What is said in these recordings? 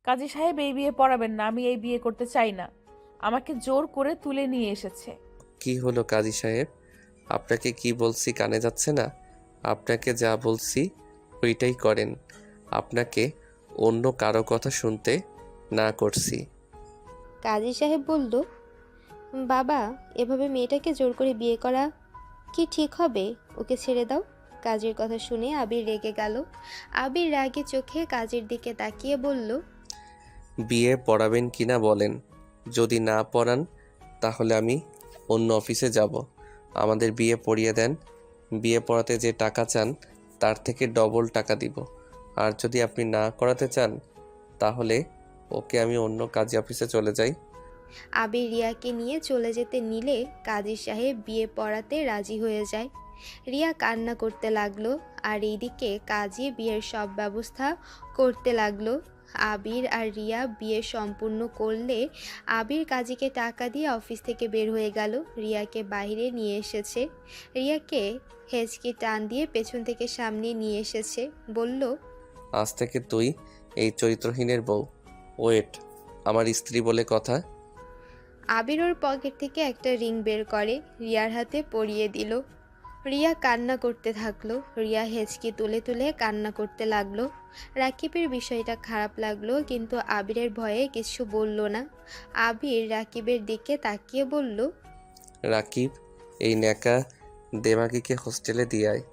কাজী সাহেব এই বিয়ে পড়াবেন না, আমি এই বিয়ে করতে চাই না। আমাকে জোর করে তুলে নিয়ে এসেছে। কি হলো কাজী সাহেব? আপনাকে কি বলছি কানে যাচ্ছে না? আপনাকে যা বলছি ওইটাই করেন। আপনাকে অন্য কারো কথা শুনতে না করছি। কাজী সাহেব বলল, বাবা, এভাবে মেয়েটাকে জোর করে বিয়ে করা কি ঠিক হবে? ওকে ছেড়ে দাও। কাজীর কথা শুনে আবির রেগে গেল। আবির রাগে চোখে কাজীর দিকে তাকিয়ে বলল, বিয়ে পড়াবেন কিনা বলেন। যদি না পড়ান তাহলে আমি অন্য অফিসে যাব। আমাদের বিয়ে পড়িয়ে দেন। বিয়ে পড়াতে যে টাকা চান তার থেকে ডবল টাকা দিব। আর যদি আপনি না করাতে চান তাহলে ওকে আমি অন্য কাজী অফিসে চলে যাই। আবির রিয়াকে নিয়ে চলে যেতে নিলে কাজী সাহেব বিয়ে পড়াতে রাজি হয়ে যায়। রিয়া কান্না করতে লাগলো, আর এইদিকে কাজী বিয়ের সব ব্যবস্থা করতে লাগলো। আবির আর রিয়া বিয়ে সম্পূর্ণ করলে আবির কাজীকে টাকা দিয়ে অফিস থেকে বের হয়ে গেল। রিয়াকে বাইরে নিয়ে এসেছে। রিয়াকে হেঁচকি টান দিয়ে পেছন থেকে সামনে নিয়ে এসেছে। বলল, আজ থেকে তুই এই চরিত্রহীনের বউ। ওয়েট, আমার স্ত্রী বলে কথা। আবির ওর পকেট থেকে একটা রিং বের করে রিয়ার হাতে পরিয়ে দিল। রিয়া কান্না করতে থাকলো। রিয়া হেঁচকি তুলে তুলে কান্না করতে লাগলো। রাকিবের বিষয়টা খারাপ লাগলো, কিন্তু আবিরের ভয়ে কিছু বলল না। আবির রাকিবের দিকে তাকিয়ে বলল, রাকিব, এই ন্যাকা দেমাগিকে হোস্টেলে দিয়ে আয়।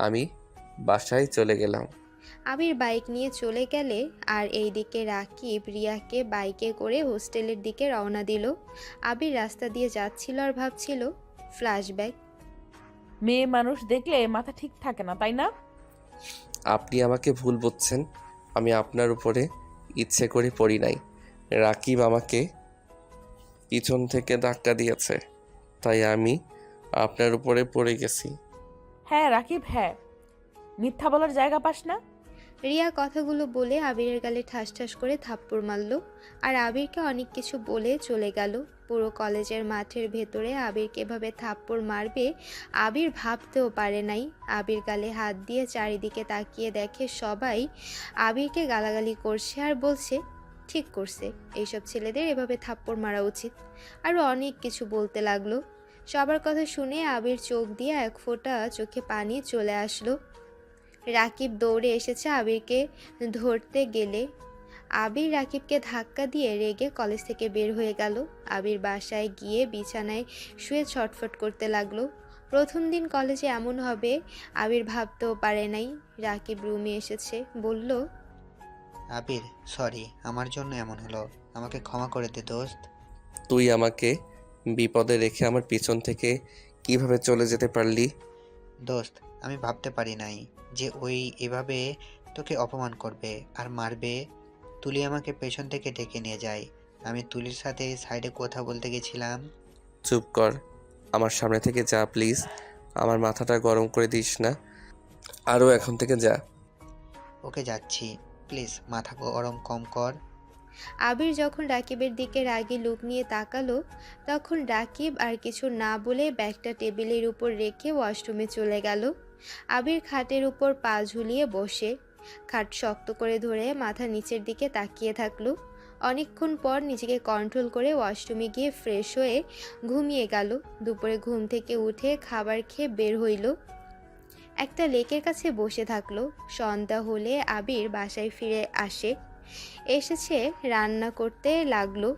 আমি বাসায় চলে গেলাম। আবির বাইক নিয়ে চলে গেলে আর এইদিকে রাকিব রিয়াকে বাইকে করে হোস্টেলের দিকে রওনা দিল। আবির রাস্তা দিয়ে যাচ্ছিল আর ভাবছিল, ফ্ল্যাশব্যাক। মেয়ে মানুষ দেখলে মাথা ঠিক থাকে না, তাই না? আপনি আমাকে ভুল বুঝছেন। আমি আপনার উপরে ইচ্ছে করে পড়ি নাই। রাকিব আমাকে পিছন থেকে ধাক্কা দিয়েছে, তাই আমি আপনার উপরে পড়ে গেছি। হ্যাঁ রাকিব, হ্যাঁ। মিথ্যা বলার জায়গা পাস না। রিয়া কথাগুলো বলে আবিরের গালে ঠাস ঠাস করে থাপ্পড় মারল, আর আবিরকে অনেক কিছু বলে চলে গেল। পুরো কলেজের মাঠের ভেতরে আবিরকে এভাবে থাপ্পড় মারবে আবির ভাবতেও পারে নাই। আবির গালে হাত দিয়ে চারিদিকে তাকিয়ে দেখে সবাই আবিরকে গালাগালি করছে আর বলছে, ঠিক করছে, এইসব ছেলেদের এভাবে থাপ্পড় মারা উচিত। আরও অনেক কিছু বলতে লাগলো। সবার কথা শুনে আবির চোখ দিয়ে এক ফোঁটা চোখে পানি চলে আসলো। রাকিব দৌড়ে এসেছে আবিরকে ধরতে গেলে। আবির রাকিবকে ধাক্কা দিয়ে রেগে কলেজ থেকে বের হয়ে গেল। আবির বাসায় গিয়ে বিছানায় শুয়ে ছটফট করতে লাগলো। প্রথম দিন কলেজে এমন হবে আবির ভাবতেও পারে নাই। রাকিব রুমে এসেছে, বলল, আবির, সরি, আমার জন্য এমন হলো। আমাকে ক্ষমা করে দে দোস্ত। তুই আমাকে বিপদে রেখে আমার পিছন থেকে কিভাবে চলে যেতে পারলি? দোস্ত, আমি ভাবতে পারি নাই যে ওই এভাবে তোকে অপমান করবে আর মারবে। তুলি আমাকে পেছন থেকে ডেকে নিয়ে যায়। আমি তুলির সাথে সাইডে কথা বলতে গেছিলাম। চুপ কর, আমার সামনে থেকে যা প্লিজ। আমার মাথাটা গরম করে দিস না। আরও এখন থেকে যা। ওকে, যাচ্ছি। প্লিজ মাথা গরম কম কর। আবির যখন রাকিবের দিকে রাগী লুক নিয়ে তাকালো, তখন রাকিব আর কিছু না বলে ব্যাগটা টেবিলের উপর রেখে ওয়াশরুমে চলে গেল। আবির খাটের উপর পা ঝুলিয়ে বসে খাট শক্ত করে ধরে মাথা নিচের দিকে তাকিয়ে থাকলো। অনেকক্ষণ পর নিজেকে কন্ট্রোল করে ওয়াশরুমে গিয়ে ফ্রেশ হয়ে ঘুমিয়ে গেল। দুপুরে ঘুম থেকে উঠে খাবার খেয়ে বের হইল। একটা লেকের কাছে বসে থাকলো। সন্ধ্যা হলে আবির বাসায় ফিরে আসে। এসেছে, রান্না করতে লাগলো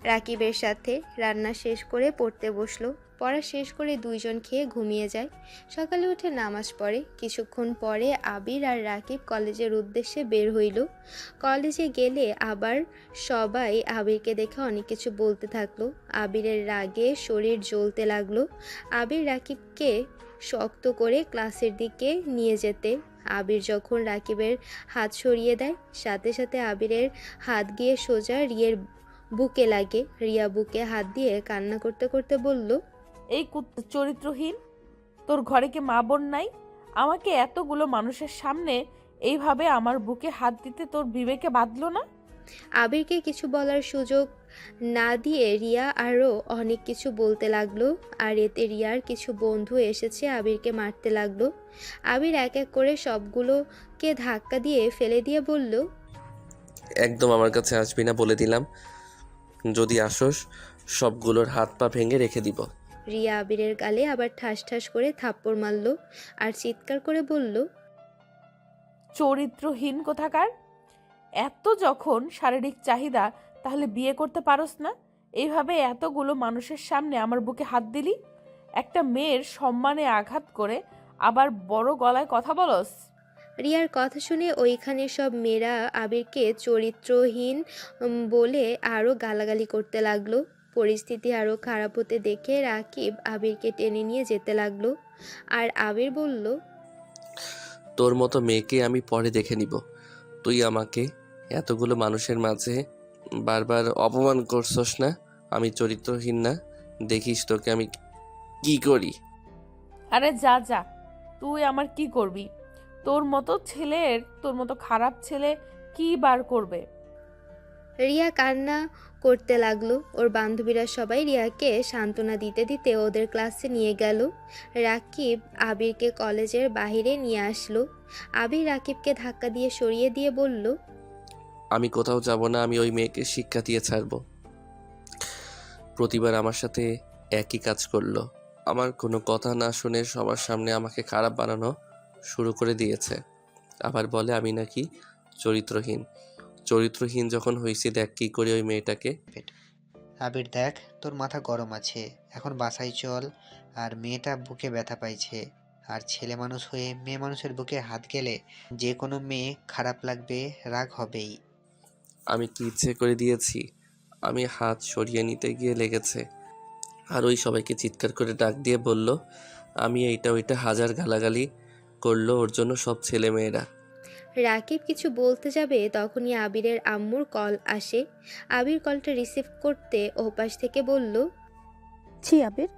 রাকিবের সাথে। রান্না শেষ করে পড়তে বসলো। পড়া শেষ করে দুইজন খেয়ে ঘুমিয়ে যায়। সকালে উঠে নামাজ পড়ে। কিছুক্ষণ পরে আবির আর রাকিব কলেজের উদ্দেশ্যে বের হইল। কলেজে গেলে আবার সবাই আবিরকে দেখে অনেক কিছু বলতে থাকলো। আবিরের রাগে শরীর জ্বলতে লাগলো। আবির রাকিবকে শক্ত করে ক্লাসের দিকে নিয়ে যেতে। আবির যখন রাকিবের হাত সরিয়ে দেয়, সাথে সাথে আবিরের হাত গিয়ে সোজা রিয়ের বুকে লাগে। রিয়া বুকে হাত দিয়ে কান্না করতে করতে বলল, এই চরিত্রহীন, তোর ঘরে কি মা বোন নাই? আমাকে এতগুলো মানুষের সামনে এইভাবে আমার বুকে হাত দিতে তোর বিবেকে বাঁধলো না? আবিরকে কিছু বলার সুযোগ না দিয়ে রিয়া আরও অনেক কিছু বলতে লাগলো। আর এতে রিয়ার কিছু বন্ধু এসেছে আবিরকে মারতে লাগলো। আবির এক এক করে সবগুলোকে ধাক্কা দিয়ে ফেলে দিয়ে বলল, একদম আমার কাছে আসবি না বলে দিলাম। যদি আসোস সবগুলোর হাত পা ভেঙে রেখে দিব। রিয়া আবিরের গালে আবার ঠাস ঠাস করে থাপ্পড় মারল আর চিৎকার করে বলল, চরিত্রহীন কোথাকার! এত যখন শারীরিক চাহিদা, তাহলে বিয়ে করতে পারোস না? এইভাবে এতগুলো মানুষের সামনে আমার বুকে হাত দিলি, একটা মেয়ের সম্মানে আঘাত করে আবার বড় গলায় কথা বলস। রিয়ার কথা শুনে ওইখানে সব মেয়েরা আবিরকে চরিত্রহীন বলে আরও গালাগালি করতে লাগলো। পরিস্থিতি আরও খারাপ হতে দেখে রাকিব আবিরকে টেনে নিয়ে যেতে লাগলো। আর আবির বলল, তোর মতো মেয়েকে আমি পরে দেখে নিব। তুই আমাকে এতগুলো মানুষের মাঝে বারবার অপমান করছস না? আমি চরিত্রহীন না? দেখিস তোকে আমি কি করি। আরে যা যা, তুই আমার কি করবি? তোর মতো খারাপ ছেলে কি বার করবে? রিয়া কান্না করতে লাগলো। ওর বান্ধবীরা সবাই রিয়াকে সান্ত্বনা দিতে দিতে ওদের ক্লাসে নিয়ে গেল। রাকিব আবিরকে কলেজের বাইরে নিয়ে আসলো। আবির রাকিবকে ধাক্কা দিয়ে সরিয়ে দিয়ে বলল, আমি কোথাও যাব না, আমি ওই মেয়েকে শিক্ষা দিয়ে ছাড়বো। প্রতিবার আমার সাথে একই কাজ করলো। আমার কোনো কথা না শুনে সবার সামনে আমাকে খারাপ বানানো শুরু করে দিয়েছে। আবার বলে আমি নাকি চরিত্রহীন। চরিত্রহীন যখন হয়েছি দেখ কী করে ওই মেয়েটাকে। আবির দেখ, তোর মাথা গরম আছে, এখন বাসায় চল। আর মেয়েটা বুকে ব্যথা পাইছে, আর ছেলে মানুষ হয়ে মেয়ে মানুষের বুকে হাত গেলে যে কোনো মেয়ে খারাপ লাগবে, রাগ হবেই। আমি কি ইচ্ছে করে দিয়েছি? আমি হাত সরিয়ে নিতে গিয়ে লেগেছে। আর ওই সবাইকে চিৎকার করে ডাক দিয়ে বলল আমি এইটা ওইটা, হাজার গালাগালি করলো ওর জন্য সব ছেলে মেয়েরা। রাকিব কিছু বলতে যাবে তখনই আবিরের আম্মুর কল আসে। আবির কলটা রিসিভ করতে ওপাশ থেকে বলল, ছি আবির,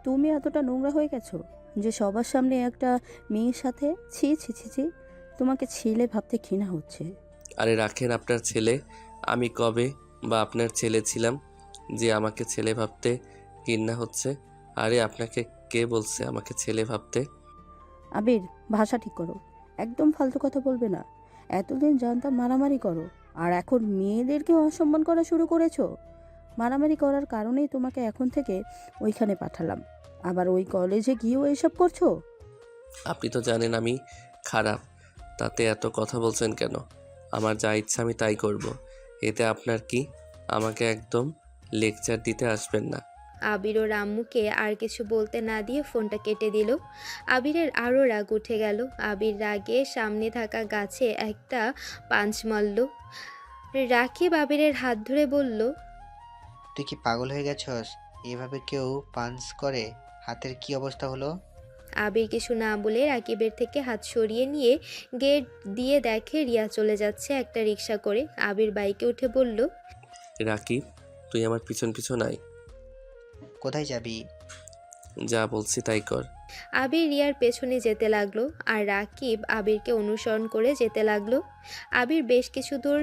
তুমি এতটা নোংরা হয়ে গেছো যে সবার সামনে একটা মেয়ের সাথে ছি ছি ছি ছি, তোমাকে ছেলে ভাবতে ঘৃণা হচ্ছে। আরে রাখেন আপনার ছেলে, আমি কবে বা আপনার ছেলে ছিলাম যে আমাকে ছেলে ভাবতে ঘৃণা হচ্ছে? আরে আপনাকে কে বলছে আমাকে ছেলে ভাবতে? আবির, ভাষা ঠিক করো, একদম ফালতু কথা বলবে না। এতদিন জানতাম মারামারি করো, আর এখন মেয়েদেরকেও অসম্মান করা শুরু করেছো। মারামারি করার কারণেই তোমাকে এখন থেকে ওইখানে পাঠালাম, আবার ওই কলেজে গিয়েও এসব করছো। আপনি তো জানেন আমি খারাপ, তাতে এত কথা বলছেন কেন? আমার যা ইচ্ছা আমি তাই করব। এতে আপনার কি? আমাকে একদম লেকচার দিতে আসবেন না। আবির ওর আম্মুকে আর কিছু বলতে না দিয়ে ফোনটা কেটে দিল। আবিরের আরও রাগ উঠে গেল। আবির রাগে সামনে থাকা গাছে একটা পাঞ্চ মারল। রাকিব আবিরের হাত ধরে বলল, তুই কি পাগল হয়ে গেছস? এভাবে কেউ পাঞ্চ করে? হাতের কি অবস্থা হলো? আবির কিছু না বলে রাকিবের থেকে হাত সরিয়ে নিয়ে গেট দিয়ে দেখে রিয়া চলে যাচ্ছে একটা রিক্সা করে। আবির বাইকে উঠে বলল, রাকিব, তুই আমার পিছন পিছন আয়। কোথায় যাবি? যা বলছি তাই কর। আবির রিয়ার পেছনে যেতে লাগলো আর রাকিব আবিরকে অনুসরণ করে যেতে লাগলো। আবির বেশ কিছু দূর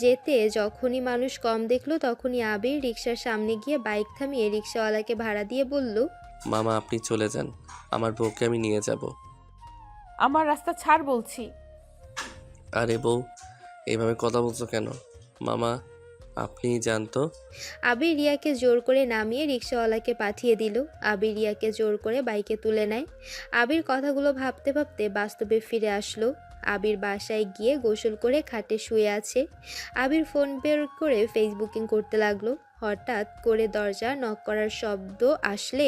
যেতে যখনই মানুষ কম দেখলো তখনই আবির রিক্সার সামনে গিয়ে বাইক থামিয়ে রিক্সাওয়ালাকে ভাড়া দিয়ে বলল, মামা আপনি চলে যান, আমার বউকে আমি নিয়ে যাব। আমার রাস্তা ছাড় বলছি। আরে বউ, এইভাবে কথা বলছো কেন? মামা আপনি জানতো। আবির রিয়াকে জোর করে নামিয়ে রিক্সাওয়ালাকে পাঠিয়ে দিল। আবির রিয়াকে জোর করে বাইকে তুলে নেয়। আবির কথাগুলো ভাবতে ভাবতে বাস্তবে ফিরে আসলো। আবির বাসায় গিয়ে গোসল করে খাটে শুয়ে আছে। আবির ফোন বের করে ফেসবুকিং করতে লাগলো। হঠাৎ করে দরজা নক করার শব্দ আসলে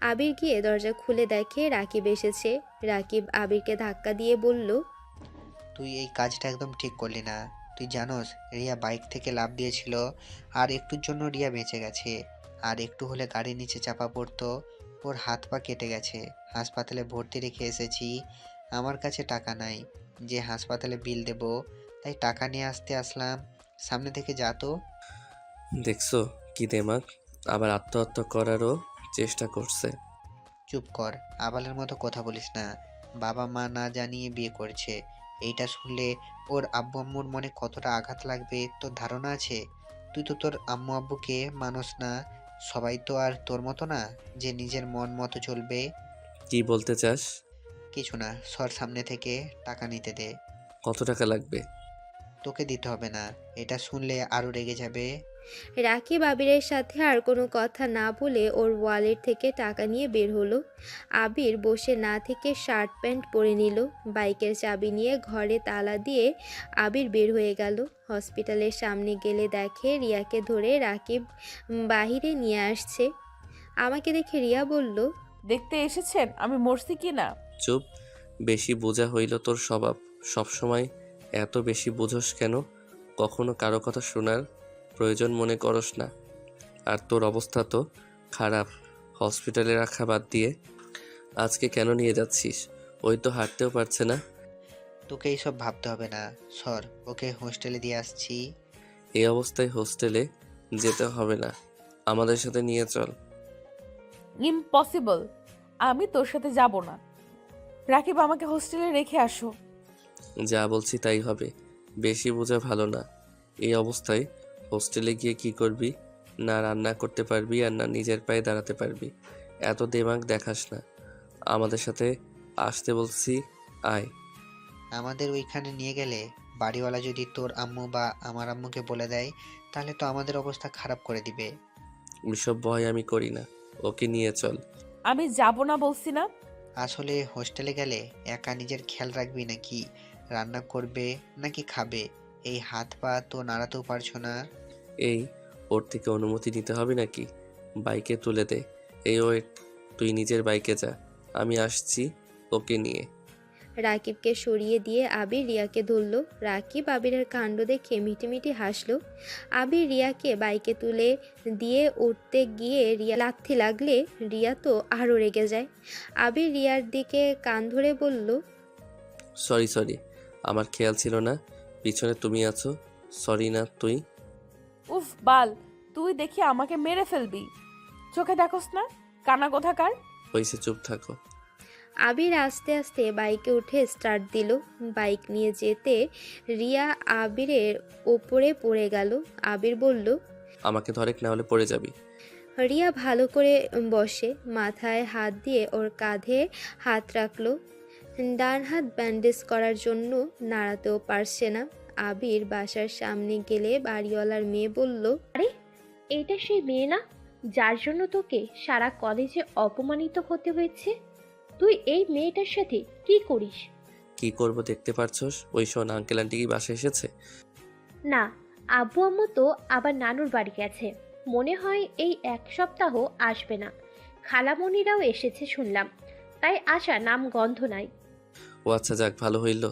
আবির গিয়ে দরজা খুলে দেখে রাকিব এসেছে। রাকিব আবিরকে ধাক্কা দিয়ে বলল, তুই এই কাজটা একদম ঠিক করলি না। তুই জানোস রিয়া বাইক থেকে লাফ দিয়েছিল, আর একটুর জন্য রিয়া বেঁচে গেছে। আর একটু হলে গাড়ির নিচে চাপা পড়তো, ওর হাত পা কেটে গেছে। হাসপাতালে ভর্তি রেখে এসেছি। আমার কাছে টাকা নাই যে হাসপাতালে বিল দেব, তাই টাকা নিয়ে আসলাম। সামনে থেকে যা তো। দেখছো কি দেমাগ, আবার আত্মহত্যা করারও চেষ্টা করছে। চুপ কর, আবালের মতো কথা বলিস না। বাবা মা না জানিয়ে বিয়ে করছে, এইটা শুনলে ওর আব্বু আম্মুর মনে কতটা আঘাত লাগবে তোর ধারণা আছে? তুই তো তোর আম্মু আব্বুকে মানুষ না। সবাই তো আর তোর মতো না যে নিজের মন মতো চলবে। কি বলতে চাস? কিছু না, সর সামনে থেকে, টাকা নিতে দে। কত টাকা লাগবে? তোকে দিতে হবে না। এটা শুনলে আরো রেগে যাবে। রাকিব আবিরের সাথে আর কোনো কথা না বলে ওর ওয়ালেট থেকে টাকা নিয়ে বের হলো। আবির বসে না থেকে শার্ট প্যান্ট পরে নিল। বাইকের চাবি নিয়ে ঘরে তালা দিয়ে আবির বের হয়ে গেল। হসপিটালের সামনে গেলে দেখে রিয়াকে ধরে রাকিব বাহিরে নিয়ে আসছে। আমাকে দেখে রিয়া বলল, দেখতে এসেছেন আমি মরছি কি না? চুপ। বেশি বোঝা হইল তোর স্বভাব। সবসময় এত বেশি বোঝস কেন? কখনো কারো কথা শোনার প্রয়োজন মনে করস না। আর তোর অবস্থা তো খারাপ। হসপিটালে রাখা বাদ দিয়ে আজকে কেন নিয়ে যাচ্ছিস? ওই তো হাঁটতেও পারছে না। তোকে এইসব ভাবতে হবে না। সর, ওকে হোস্টেলে দিয়ে আসছি। এই অবস্থায় হোস্টেলে যেতে হবে না, আমাদের সাথে নিয়ে চল। ইম্পসিবল, আমি তোর সাথে যাব না। রাকিব আমাকে হোস্টেলে রেখে আসো। যা বলছি তাই হবে। বেশি বোঝা ভালো না। এই অবস্থায় হোস্টেলে গিয়ে কি করবি? না রান্না করতে পারবি আর না নিজের পায়ে দাঁড়াতে পারবি। এত দেমাগ দেখাস না। আমাদের সাথে আসতে বলছি, আয়। আমাদের ওইখানে নিয়ে গেলে বাড়িওয়ালা যদি তোর আম্মু বা আমার আম্মুকে বলে দেয়, তাহলে তো আমাদের অবস্থা খারাপ করে দিবে। ওইসব ভয় আমি করি না। ওকে নিয়ে চল। আমি যাব না বলছি না। আসলে হোস্টেলে গেলে একা নিজের খেয়াল রাখবি নাকি? রান্না করবে নাকি খাবে? এই হাত পা তো নাড়াতেও পারছো না। এই, ওর থেকে অনুমতি নিতে হবে নাকি? বাইকে তুলে দে। এই ওয়েট, তুই নিজের বাইকে যা, আমি আসছি ওকে নিয়ে। রাকিবকে সরিয়ে দিয়ে আবির রিয়াকে ধরল। রাকিব আবিরের কাণ্ড দেখে মিটিমিটি হাসল। আবির রিয়াকে বাইকে তুলে দিয়ে উঠতে গিয়ে রিয়া লাথি লাগলে রিয়া তো আরও রেগে যায়। আবির রিয়ার দিকে কান ধরে বলল, সরি সরি, আমার খেয়াল ছিল না পিছনে তুমি আছো। সরি না তুই। উফ বাল, তুই দেখি আমাকে মেরে ফেলবি। চোখে দেখোস না কানা কোথাকার? হয়েছে, চুপ থাকো। আবির আস্তে আস্তে বাইকে উঠে স্টার্ট দিল। বাইক নিয়ে যেতে রিয়া আবিরের ওপরে পড়ে গেল। আবির বলল, আমাকে ধরেক না হলে পড়ে যাবি। রিয়া ভালো করে বসে মাথায় হাত দিয়ে ওর কাঁধে হাত রাখলো। ডান হাত ব্যান্ডেজ করার জন্য নাড়াতেও পারছে না। আবির বাসার সামনে গেলে বাড়িওয়ালার মেয়ে বলল, আরে এটা সেই মেয়ে না যার জন্য তোকে সারা কলেজে অপমানিত হতে হয়েছে? তুই এই মেয়েটার সাথে কি করিস? কি করব দেখতে পারছস? ওই শোন, আঙ্কেল আন্টি কি বাসায় এসেছে? না, আব্বু আম্মু তো আবার নানুর বাড়ি গেছে। মনে হয় এই এক সপ্তাহ আসবে না। খালামণিরাও এসেছে শুনলাম, তাই আসা নাম গন্ধ নাই। ও আচ্ছা, যাক ভালো হইল।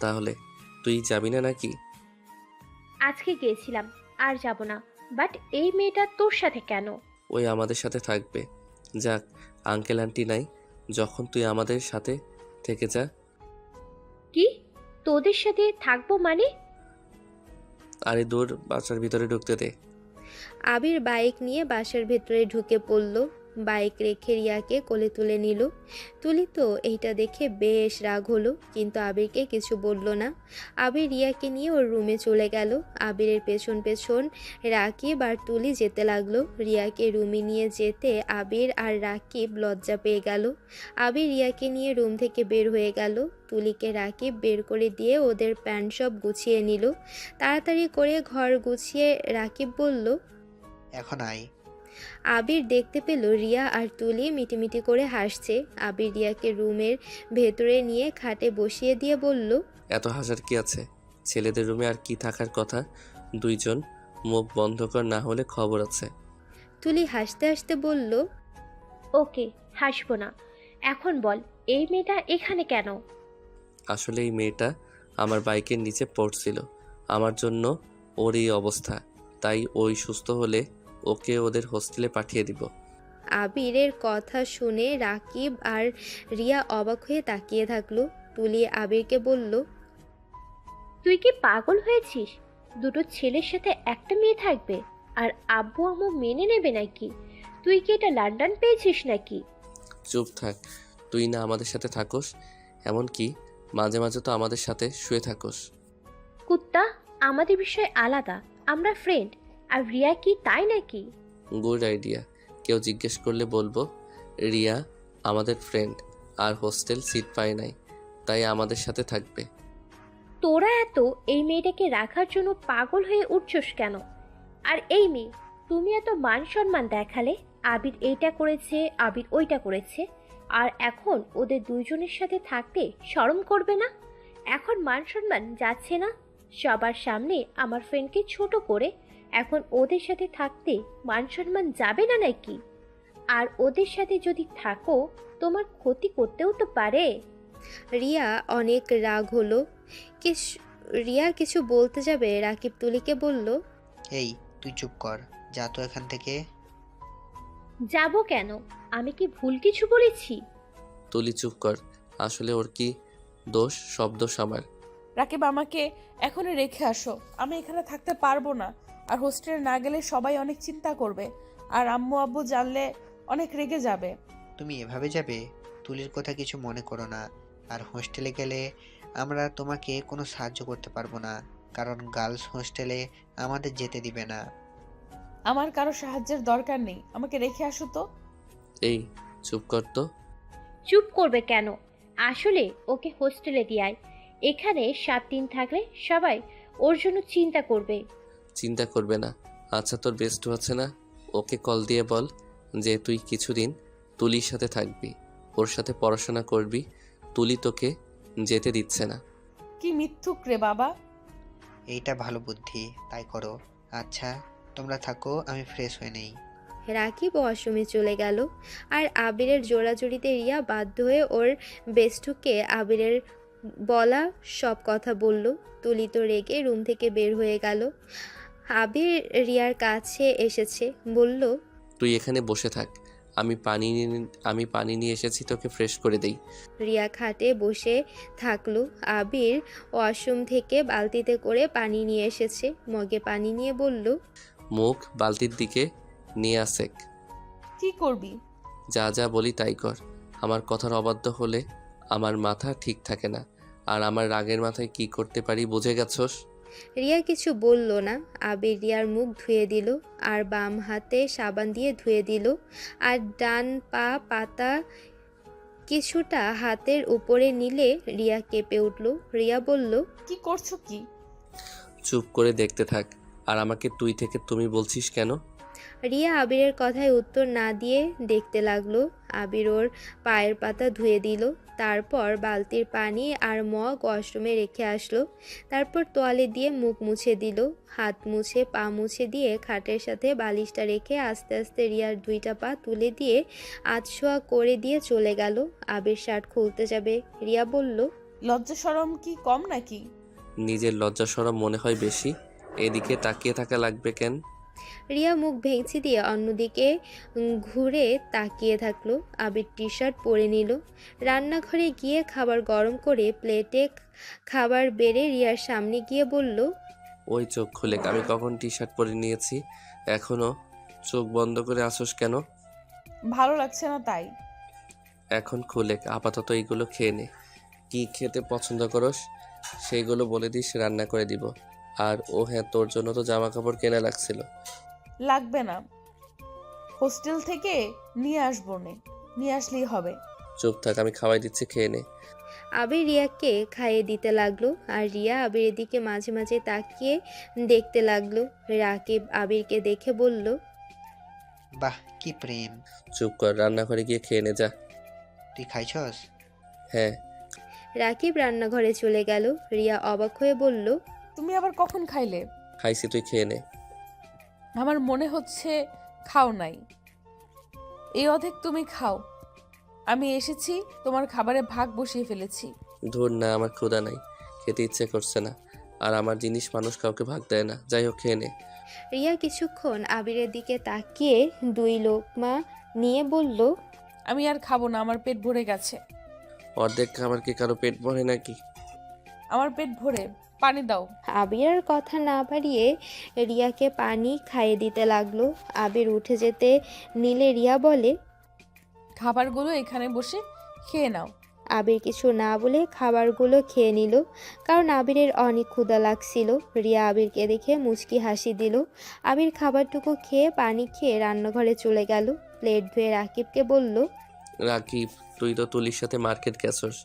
তাহলে তুই যাবি না নাকি? আজকে গিয়েছিলাম, আর যাব না। বাট এই মেয়েটা তোর সাথে কেন? ওই আমাদের সাথে থাকবে। যাক, আঙ্কেল আন্টি নাই যখন, তুই আমাদের সাথে থেকে যা। কি তোদের সাথে থাকবো মানে? আরে দূর, বাসার ভিতরে ঢুকতে দে। আবির বাইক নিয়ে বাসার ভেতরে ঢুকে পড়ল। বাইক রেখে রিয়াকে কোলে তুলে নিল। তুলি তো এইটা দেখে বেশ রাগ হলো, কিন্তু আবিরকে কিছু বলল না। আবির রিয়াকে নিয়ে ওর রুমে চলে গেল। আবিরের পেছন পেছন রাকিব আর তুলি যেতে লাগলো। রিয়াকে রুমে নিয়ে যেতে আবির আর রাকিব লজ্জা পেয়ে গেল। আবির রিয়াকে নিয়ে রুম থেকে বের হয়ে গেল। তুলিকে রাকিব বের করে দিয়ে ওদের প্যান্ট সব গুছিয়ে নিল। তাড়াতাড়ি করে ঘর গুছিয়ে রাকিব বলল, এখন আয়। আবির দেখতে পেল রিয়া আর তুলি মিটিমিটি করে হাসছে। আবির রিয়াকে রুমের ভেতরে নিয়ে খাটে বসিয়ে দিয়ে বলল, এত হাজার কি আছে? ছেলেদের রুমে আর কি থাকার কথা? দুইজন, মুখ বন্ধ কর না হলে খবর আছে। তুলি হাসতে হাসতে বলল, ওকে, হাসবো না। এখন বল, এই মেয়েটা এখানে কেন? আসলে এই মেয়েটা আমার বাইকের নিচে পড়ছিল। আমার জন্য ওর এই অবস্থা, তাই ওই সুস্থ হলে ওকে ওদের হোস্টেলে পাঠিয়ে দিব। আবিরের কথা শুনে রাকিব আর রিয়া অবাক হয়ে তাকিয়ে থাকলো। তুলি আবিরকে বলল, তুই কি পাগল হয়েছিস? দুটো ছেলের সাথে একটা মেয়ে থাকবে আর আব্বু আম্মু মেনে নেবে নাকি? তুই কি এটা লন্ডন পেয়েছিস নাকি? চুপ থাক। তুই না আমাদের সাথে থাকোস, এমনকি মাঝে মাঝে তো আমাদের সাথে শুয়ে থাকোস। কুত্তা, আমাদের বিষয় আলাদা, আমরা ফ্রেন্ড। আর রিয়া কি তাই নাকি? Good idea. কেউ জিজ্ঞেস করলে বলবো রিয়া আমাদের ফ্রেন্ড আর হোস্টেল সিট পায় নাই, তাই আমাদের সাথে থাকবে। তোরা এত এই মেয়েটাকে রাখার জন্য পাগল হয়ে উঠছস কেন? আর এই মেয়ে, তুমি এত মান সম্মান দেখালে, আবির এইটা করেছে, আবির ওইটা করেছে, আর এখন ওদের দুইজনের সাথে থাকতে শরম করবে না? এখন মান সম্মান যাচ্ছে না? সবার সামনে আমার ফ্রেন্ডকে ছোট করে এখন ওদের সাথে থাকতে মান সম্মান যাবে না নাকি? আর ওদের সাথে যদি থাকো, তোমার ক্ষতি করতেও তো পারে। রিয়া অনেক রাগ হলো। রিয়া কিছু বলতে যাবে রাকিব তুলিকে বলল, এই তুই চুপ কর, যা তো এখান থেকে। যাব কেন? আমি কি ভুল কিছু বলেছি? তুলি চুপ কর, আসলে ওর কি দোষ? সব দোষ আমার। রাকিব, আমাকে এখনই রেখে আসো, আমি এখানে থাকতে পারবো না। আর হোস্টেলে না গেলে সবাই অনেক চিন্তা করবে, আর আম্মু আব্বু জানলে অনেক রেগে যাবে। তুমি এভাবে যাবে? তুলির কথা কিছু মনে করো না। আর হোস্টেলে গেলে আমরা তোমাকে কোনো সাহায্য করতে পারবো না, কারণ গার্লস হোস্টেলে আমাদের যেতে দিবে না। আমার কারো সাহায্যের দরকার নেই, আমাকে রেখে আসো তো। এই চুপ কর তো। চুপ করবে কেন? আসলে ওকে হোস্টেলে দিয়ায়, এখানে 7 দিন থাকলে সবাই ওর জন্য চিন্তা করবে। চিন্তা করবে না? আচ্ছা, তোর বেস্ট আছে না, ওকে কল দিয়ে বল যে তুই কিছুদিন তুলির সাথে থাকবি, ওর সাথে পড়াশোনা করবি। তুলি তোকে যেতে দিচ্ছে না। কি মিথ্যুক রে বাবা। এইটা ভালো বুদ্ধি, তাই করো। আচ্ছা তোমরা থাকো, আমি ফ্রেশ হয়ে নেই। রাকিব ওয়াশরুমে চলে গেল। আর আবিরের জোড়াজুড়িতে রিয়া বাধ্য হয়ে ওর বেস্টুকে আবিরের বলা সব কথা বলল। তুলি তো রেগে রুম থেকে বের হয়ে গেল। আবির রিয়ার কাছে এসেছে, বলল, তুই এখানে বসে থাক, আমি পানি নিয়ে এসেছি, তোকে ফ্রেশ করে দেই। রিয়া খাটে বসে থাকলো। আবির ওয়াশরুম থেকে বালতিতে করে পানি নিয়ে এসেছে, মগে পানি নিয়ে বলল, মুখ বালতির দিকে নিয়ে আসেক। কি করবি? যা যা বলি তাই কর। আমার কথার অবাধ্য হলে আমার মাথা ঠিক থাকে না, আর আমার রাগের মাথায় কি করতে পারি বুঝে গেছস? রিয়া কিছু বলল না। আবির রিয়ার মুখ ধুয়ে দিল, আর বাম হাতে সাবান দিয়ে ধুয়ে দিল, আর ডান পা পাতা কিছুটা হাতের উপরে নিলে রিয়া কেঁপে উঠল। রিয়া বলল, কি করছো কি? চুপ করে দেখতে থাক। আর আমাকে তুই থেকে তুমি বলছিস কেন? রিয়া আবিরের কথায় উত্তর না দিয়ে দেখতে লাগলো। আবির ওর পায়ের পাতা ধুয়ে দিল, তারপর বালতির পানি আর মগ ওয়াশরুমে রেখে আসলো। তারপর তোয়ালে দিয়ে মুখ মুছে দিল, হাত মুছে পা মুছে দিয়ে খাটের সাথে বালিশটা রেখে আস্তে আস্তে রিয়ার 2টা পা তুলে দিয়ে আধশোয়া করে দিয়ে চলে গেল। আবির শার্ট খুলতে যাবে, রিয়া বলল, লজ্জা শরম কি কম নাকি? নিজের লজ্জা শরম মনে হয় বেশি, এদিকে তাকিয়ে থাকা লাগবে কেন? রিয়া মুখ ভেঙচি দিয়ে অন্যদিকে ঘুরে তাকিয়ে থাকলো। আবির টি শার্ট পরে নিল, রান্নাঘরে গিয়ে খাবার গরম করে প্লেটে খাবার বেড়ে রিয়ার সামনে গিয়ে বলল, ওই চোখ খুলে, আমি কখন টি শার্ট পরে নিয়েছি? এখনো চোখ বন্ধ করে আসোস কেন? ভালো লাগছে না তাই। এখন খুলে আপাতত এইগুলো খেয়ে নে। কি খেতে পছন্দ করস সেইগুলো বলে দিস, রান্না করে দিব। আর ও হ্যাঁ, তোর জন্য তো জামা কাপড় কেনা লাগছিল। লাগবে না, হোস্টেল থেকে নিয়ে আসবো নে, নিয়ে আসলেই হবে। চুপ থাক, আমি খাওয়াই দিচ্ছি, খেয়ে নে। আবির রিয়াকে খাইয়ে দিতে লাগলো, আর রিয়া আবিরের দিকে মাঝে মাঝে তাকিয়ে দেখতে লাগলো। রাকিব আবিরকে দেখে বলল, বাহ কি প্রেম! চুপ কর, রান্নাঘরে গিয়ে খেয়ে নে যা। তুই খাইছস? হ্যাঁ। রাকিব রান্নাঘরে চলে গেল। রিয়া অবাক হয়ে বলল, তুমি আবার কখন খাইলে? খাইছি, তুই খেয়ে নে। আমার মনে হচ্ছে খাও নাই। এই অর্ধেক তুমি খাও, আমি এসেছি, তোমার খাবারে ভাগ বসিয়ে ফেলেছি। ধুর না, আমার ক্ষুধা নাই, খেতে ইচ্ছে করছে না। আর আমার জিনিস মানুষ কাউকে ভাগ দেয় না। যাই হোক, খেয়ে নে। রিয়া কিছুক্ষণ আবিরের দিকে তাকিয়ে 2 লোকমা নিয়ে বলল, আমি আর খাবো না, আমার পেট ভরে গেছে। অর্ধেক খাবার কি কারো পেট ভরে নাকি? আমার পেট ভরে, পানি দাও। আবিরের কথা না বাড়িয়ে রিয়াকে পানি খাইয়ে দিতে লাগলো। আবির উঠে যেতে নিলে রিয়া বলে, খাবারগুলো এখানে বসে খেয়ে নাও। আবির কিছু না বলে খাবারগুলো খেয়ে নিল, কারণ আবিরের অনেক ক্ষুধা লাগছিল। রিয়া আবিরকে দেখে মুচকি হাসি দিল। আবির খাবারটুকু খেয়ে পানি খেয়ে রান্নাঘরে চলে গেল। প্লেট ধুয়ে রাকিবকে বলল, রাকিব, তুই তো তুলির সাথে মার্কেট গেছস,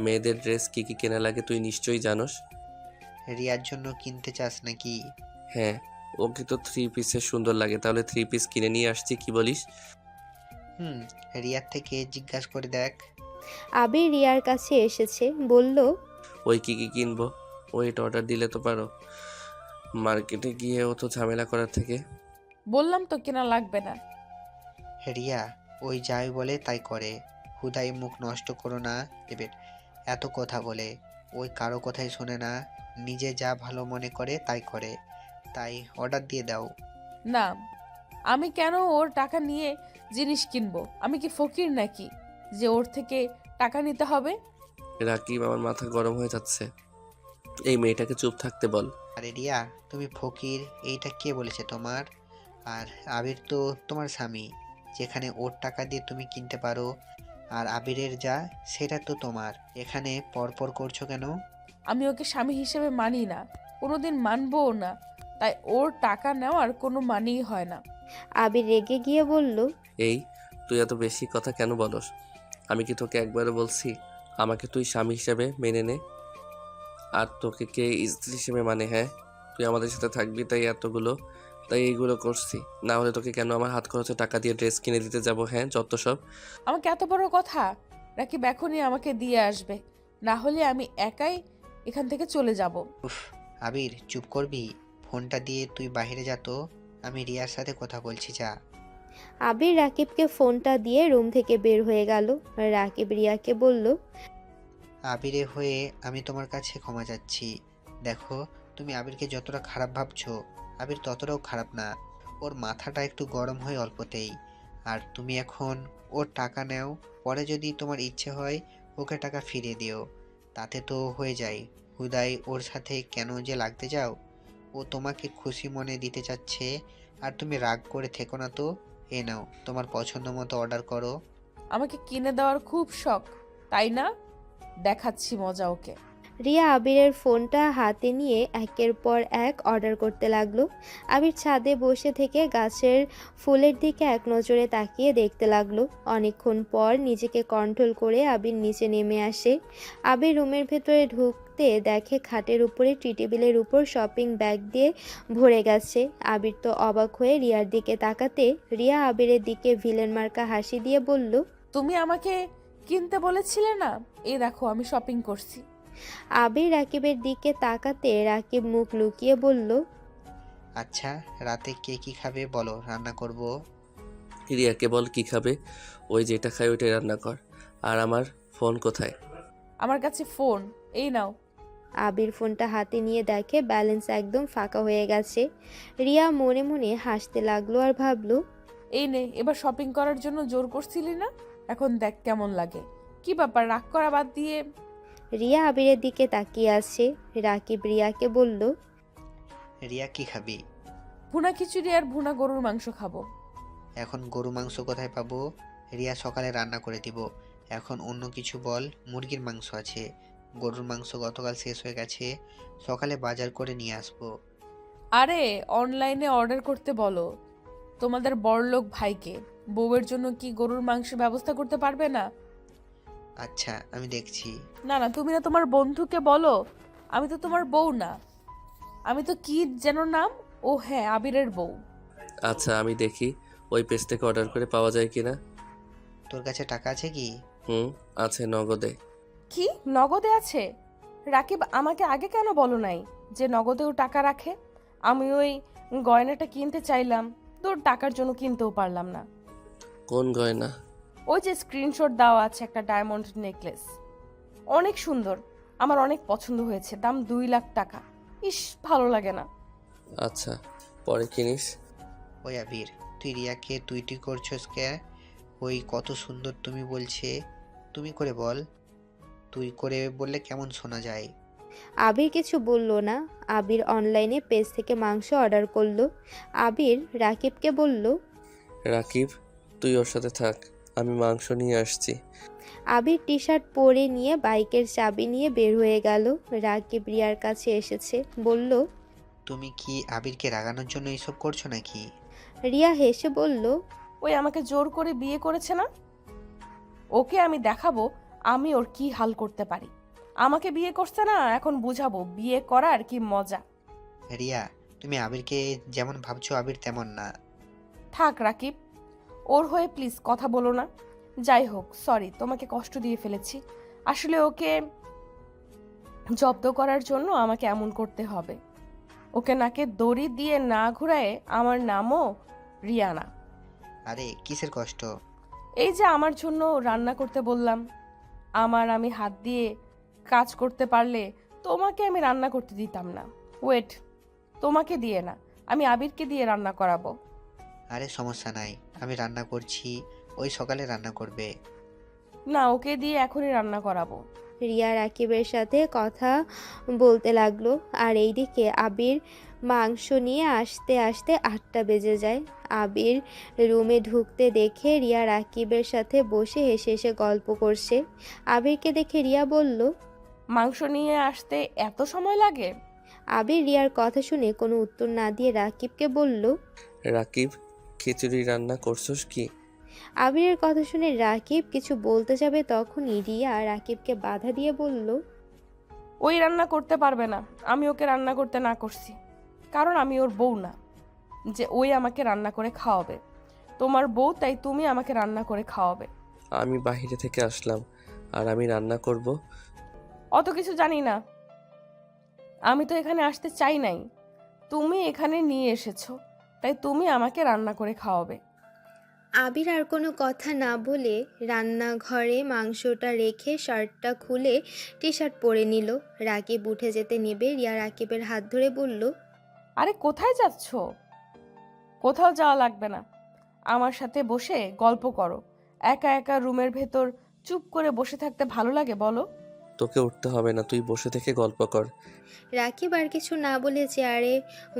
মেয়েদের ড্রেস কি কি কেনা লাগে তুই নিশ্চয়ই জানোস। রিয়ার জন্য কিনতে চাস নাকি? হ্যাঁ, ওকে তো 3 পিসের সুন্দর লাগে, তাহলে 3 পিস কিনে নিয়ে আসছি, কি বলিস? হুম, রিয়ার থেকে জিজ্ঞাসা করে দেখ। আবির রিয়ার কাছে এসেছে, বলল, ওই কি কি কিনবো? ওইটা অর্ডার দিলে তো পারো, মার্কেটে গিয়ে ও তো ঝামেলা করার থেকে। বললাম তো কেনা লাগবে না। রিয়া ওই যাই বলে তাই করে, হুদাই মুখ নষ্ট করো না এবার। এত কথা বলে, ওই কারো কথাই শোনে না, নিজে যা ভালো মনে করে তাই করে। তাই অর্ডার দিয়ে দাও। না, আমি কেন ওর টাকা নিয়ে জিনিস কিনবো? আমি কি ফকির নাকি যে ওর থেকে টাকা নিতে হবে? রাকিব, আমার মাথা গরম হয়ে যাচ্ছে, এই মেয়েটাকে চুপ থাকতে বল। আরে রিয়া, তুমি ফকির এইটা কে বলেছে তোমার? আর আবির তো তোমার স্বামী, যেখানে ওর টাকা দিয়ে তুমি কিনতে পারো, আর আবিরের যা সেটা তো তোমার। এখানে পরপর করছো কেন? আমি ওকে স্বামী হিসেবে মানি না, কোনোদিন মানবও না, তাই ওর টাকা নেওয়ার কোনো মানেই হয় না। আবির রেগে গিয়ে বলল, এই, তুই এত বেশি কথা কেন বলস? আমি কি তোকে একবারও বলছি আমাকে তুই স্বামী হিসেবে মেনে নে? আর তোকে কে স্ত্রী হিসেবে মানে? হ্যাঁ, তুই আমাদের সাথে থাকবি তাই এইগুলো করছি, না হলে তোকে কেন আমার হাত খরচে টাকা দিয়ে ড্রেস কিনে দিতে যাব? হ্যাঁ, যত সব। আমাকে এত বড় কথা? রাকিব এখনই আমাকে দিয়ে আসবে, না হলে আমি একাই এখান থেকে চলে যাব। উফ, আবির চুপ করবি? ফোনটা দিয়ে তুই বাইরে যা তো, আমি রিয়ার সাথে কথা বলছি, যা। আবির রাকিবকে ফোনটা দিয়ে রুম থেকে বের হয়ে গেল। রাকিব রিয়াকে বলল, আবিরে হয়ে আমি তোমার কাছে ক্ষমা চাচ্ছি। দেখো, তুমি আবিরকে যতটা খারাপ ভাবছো, আবির ততটাও খারাপ না। ওর মাথাটা একটু গরম হয় অল্পতেই। আর তুমি এখন ওর টাকা নাও, পরে যদি তোমার ইচ্ছে হয় ওকে টাকা ফিরিয়ে দিও, তাতে তো হয়ে যায়। হুদাই ওর সাথে কেন যে লাগতে যাও? ও তোমাকে খুশি মনে দিতে চাচ্ছে, আর তুমি রাগ করে থেকো না তো। এ নাও, তোমার পছন্দ মতো অর্ডার করো। আমাকে কিনে দেওয়ার খুব শখ, তাই না? দেখাচ্ছি মজা ওকে। রিয়া আবিরের ফোনটা হাতে নিয়ে একের পর এক অর্ডার করতে লাগলো। আবির ছাদে বসে থেকে গাছের ফুলের দিকে এক নজরে তাকিয়ে দেখতে লাগলো। অনেকক্ষণ পর নিজেকে কন্ট্রোল করে আবির নিচে নেমে আসে। আবির রুমের ভেতরে ঢুকতে দেখে খাটের উপরে টি টেবিলের উপর শপিং ব্যাগ দিয়ে ভরে গেছে। আবির তো অবাক হয়ে রিয়ার দিকে তাকাতে রিয়া আবিরের দিকে ভিলেন মার্কা হাসি দিয়ে বলল, তুমি আমাকে কিনতে বলেছিলে না, এই দেখো আমি শপিং করছি। আবির রাকিবের দিকে তাকাতে রাকিব মুখ লুকিয়ে বলল, আচ্ছা, রাতে কে কি খাবে বলো, রান্না করব। রিয়াকে বল কি খাবে, ওই যেটা খায় ওইটাই রান্না কর। আর আমার ফোন কোথায়? আমার কাছে ফোন, এই নাও। আবির ফোনটা হাতে নিয়ে দেখে ব্যালেন্স একদম ফাঁকা হয়ে গেছে। রিয়া মনে মনে হাসতে লাগলো আর ভাবলো, এই নে, এবার শপিং করার জন্য জোর করছিলি না, এখন দেখ কেমন লাগে। কি ব্যাপার, রাগ করা বাদ দিয়ে? রিয়া আবিরের দিকে তাকিয়ে আছে। রাকিব রিয়াকে বলল, রিয়া কি খাবি? ভুনা খিচুড়ি আর ভুনা গরুর মাংস খাবো। এখন গরু মাংস কোথায় পাবো? রিয়া সকালে রান্না করে দিব। এখন অন্য কিছু বল। মুরগির মাংস আছে, গরুর মাংস গতকাল শেষ হয়ে গেছে, সকালে বাজার করে নিয়ে আসবো। আরে অনলাইনে অর্ডার করতে বলো তোমাদের বড়লোক ভাইকে, বউয়ের জন্য কি গরুর মাংসের ব্যবস্থা করতে পারবে না? আচ্ছা, আমি দেখছি। না না, তুমি না তোমার বন্ধুকে বলো, আমি তো তোমার বউ না, আমি তো কি যেন নাম, ও হ্যাঁ আবিরের বউ। আচ্ছা, আমি দেখি ওই পেজ থেকে অর্ডার করে পাওয়া যায় কিনা। তোর কাছে টাকা আছে কি? হুম, আছে নগদে। কি নগদে আছে? রাকিব আমাকে আগে কেন বলো নাই যে নগদেও টাকা রাখে? আমি ওই গয়নাটা কিনতে চাইলাম, তোর টাকার জন্য কিনতেও পারলাম না। কোন গয়না? ওই যে স্ক্রিনশট দেওয়া আছে, একটা ডায়মন্ড নেকলেস, অনেক সুন্দর, আমার অনেক পছন্দ হয়েছে, দাম 2 লাখ টাকা। ইস, ভালো লাগে না। আচ্ছা, পরে কিনিস। ওই আবির, তুই রিয়াকে তুই তুই করছস কে? ওই কত সুন্দর তুমি বলছে, তুমি করে বল। তুই করে বললে কেমন শোনা যায়? আবির কিছু বলল না। আবির অনলাইনে পেজ থেকে মাংস অর্ডার করলো। আবির রাকিবকে বলল, রাকিব, তুই ওর সাথে থাক, আমি মাংস নিয়ে আসছি। আবির টি শার্ট পরে নিয়ে বাইকের চাবি নিয়ে বের হয়ে গেল। রাকিব রিয়ার কাছে এসেছে, বলল, তুমি কি আবিরকে রাগানোর জন্য এসব করছো নাকি? রিয়া হেসে বলল, ওই আমাকে জোর করে বিয়ে করেছে না, ওকে আমি দেখাবো আমি ওর কি হাল করতে পারি। আমাকে বিয়ে করছে না, এখন বুঝাবো বিয়ে করার কি মজা। রিয়া, তুমি আবিরকে যেমন ভাবছো আবির তেমন না। থাক রাকিব, ওর হয়ে প্লিজ কথা বলো না। যাই হোক, সরি তোমাকে কষ্ট দিয়ে ফেলেছি। আসলে ওকে জব্দ করার জন্য আমাকে এমন করতে হবে। ওকে নাকে দড়ি দিয়ে না ঘুরায় আমার নামও রিয়ানা। আরে কিসের কষ্ট? এই যে আমার জন্য রান্না করতে বললাম, আমি হাত দিয়ে কাজ করতে পারলে তোমাকে আমি রান্না করতে দিতাম না। ওয়েট, তোমাকে দিয়ে না, আমি আবিরকে দিয়ে রান্না করাবো। আরে সমস্যা নাই, আমি রান্না করছি, ওই সকালে রান্না করবে। না, ওকে দিয়ে এখনই রান্না করাবো। রিয়া রাকিবের সাথে কথা বলতে লাগলো। আর এইদিকে আবির মাংস নিয়ে আসতে আসতে 8টা বেজে যায়। আবির রুমে ঢুকতে দেখে রিয়া রাকিবের সাথে বসে হেসে হেসে গল্প করছে। আবিরকে দেখে রিয়া বলল। মাংস নিয়ে আসতে এত সময় লাগে? আবির রিয়ার কথা শুনে কোনো উত্তর না দিয়ে রাকিবকে বলল। রাকিব, খিচুড়ি রান্না করছস কি? আবিরের কথা শুনে রাকিব কিছু বলতে যাবে তখনই রিয়া রাকিবকে বাধা দিয়ে বলল। ওই রান্না করতে পারবে না, আমি ওকে রান্না করতে না করছি, কারণ আমি ওর বউ না যে ওই আমাকে রান্না করে খাওয়াবে। তোমার বউ, তাই তুমি আমাকে রান্না করে খাওয়াবে। আমি বাইরে থেকে আসলাম আর আমি রান্না করব? অত কিছু জানি না, আমি তো এখানে আসতে চাই নাই, তুমি এখানে নিয়ে এসেছো, তাই তুমি আমাকে রান্না করে খাওয়াবে। আবির আর কোনো কথা না বলে রান্নাঘরে মাংসটা রেখে শার্টটা খুলে টি শার্ট পরে নিল। রাকিব উঠে যেতে নেবে রিয়া রাকিবের হাত ধরে বলল। আরে কোথায় যাচ্ছ? কোথাও যাওয়া লাগবে না, আমার সাথে বসে গল্প করো। একা একা রুমের ভেতর চুপ করে বসে থাকতে ভালো লাগে বলো? তোকে উঠতে হবে না, তুই বসে থেকে গল্প কর। রাকিব আর কিছু না বলে চেয়ারে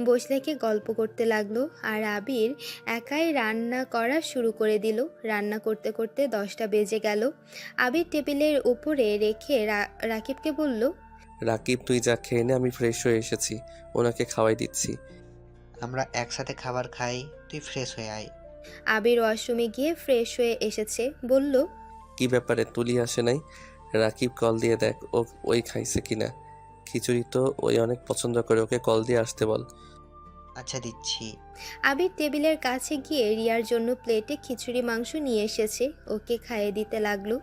বসে থেকে গল্প করতে লাগলো। আর আবির একাই রান্না করা শুরু করে দিল। রান্না করতে করতে 10টা বেজে গেল। আবির টেবিলের উপরে রেখে রাকিবকে বলল। রাকিব, তুই যা খেয়ে নে, আমি ফ্রেশ হয়ে এসেছি, ওনাকে খাওয়াই দিচ্ছি। আমরা একসাথে খাবার খাই, তুই ফ্রেশ হয়ে আয়। আবির ওয়াশরুমে গিয়ে ফ্রেশ হয়ে এসেছে, বলল। কি ব্যাপারে, তুলি আসে নাই? রাকিব, কল দিয়ে দেখ ওই খাইছে কিনা। খিচুড়ি তো ওই অনেক পছন্দ করে, ওকে কল দিয়ে আসতে বল। আচ্ছা, দিচ্ছি। আবির টেবিলের কাছে গিয়ে রিয়ার জন্য প্লেটে খিচুড়ি মাংস নিয়ে এসেছে, ওকে খাইয়ে দিতে লাগলো।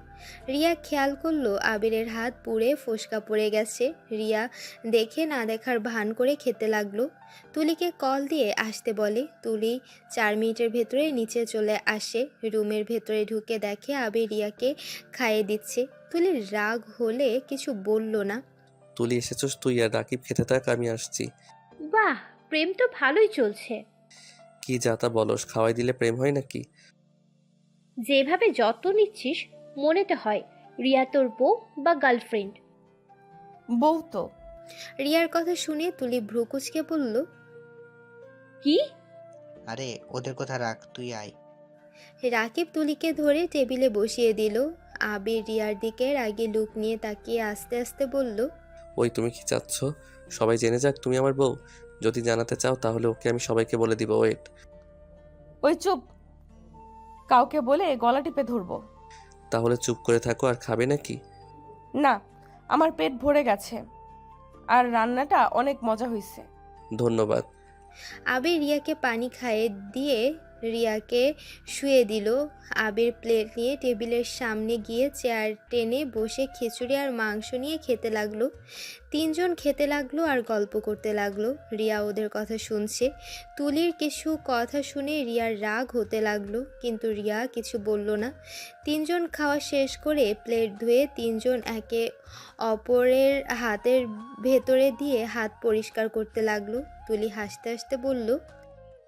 রিয়া খেয়াল করলো আবিরের হাত পুড়ে ফোসকা পড়ে গেছে। রিয়া দেখে না দেখার ভান করে খেতে লাগলো। তুলিকে কল দিয়ে আসতে বলে। তুলি 4 মিনিটের ভেতরে নিচে চলে আসে। রুমের ভেতরে ঢুকে দেখে আবির রিয়াকে খাইয়ে দিচ্ছে। তুলির রাগ হলে কিছু বলল না। তুলি এসেছস, তুই আর রাকিব খেতে থাক, আমি আসছি। বাহ, প্রেম তো ভালোই চলছে। কি যা তা বলস, খাওয়াই দিলে প্রেম হয় নাকি? যেভাবে যত্ন নিচ্ছিস মনে তো হয় রিয়া তোর বউ বা গার্লফ্রেন্ড। বউ তো। রিয়ার কথা শুনে তুলি ভ্রুকুচকে বলল। কি? আরে ওদের কথা রাখ, তুই আয়। রাকিব তুলিকে ধরে টেবিলে বসিয়ে দিল। আবির রিয়ার দিকে রাগী লুক নিয়ে তাকিয়ে আস্তে আস্তে বলল। ওই, তুমি কি চাচ্ছ সবাই জেনে যাক তুমি আমার বউ? যদি জানাতে চাও তাহলে ওকে আমি সবাইকে বলে দিব। ওয়েট। ওই চুপ, কাউকে বলে গলা টিপে ধরবো। তাহলে চুপ করে থাকো আর খাবে নাকি? না, আমার পেট ভরে গেছে, আর রান্নাটা অনেক মজা হয়েছে। ধন্যবাদ। আবির রিয়াকে পানি খাইয়ে দিয়ে রিয়াকে শুয়ে দিল। আবির প্লেট নিয়ে টেবিলের সামনে গিয়ে চেয়ার টেনে বসে খিচুড়ি আর মাংস নিয়ে খেতে লাগলো। 3 জন খেতে লাগলো আর গল্প করতে লাগলো। রিয়া ওদের কথা শুনছে। তুলির কিছু কথা শুনে রিয়ার রাগ হতে লাগলো, কিন্তু রিয়া কিছু বলল না। 3 জন খাওয়া শেষ করে প্লেট ধুয়ে 3 জন একে অপরের হাতের ভেতরে দিয়ে হাত পরিষ্কার করতে লাগলো। তুলি হাসতে হাসতে বলল।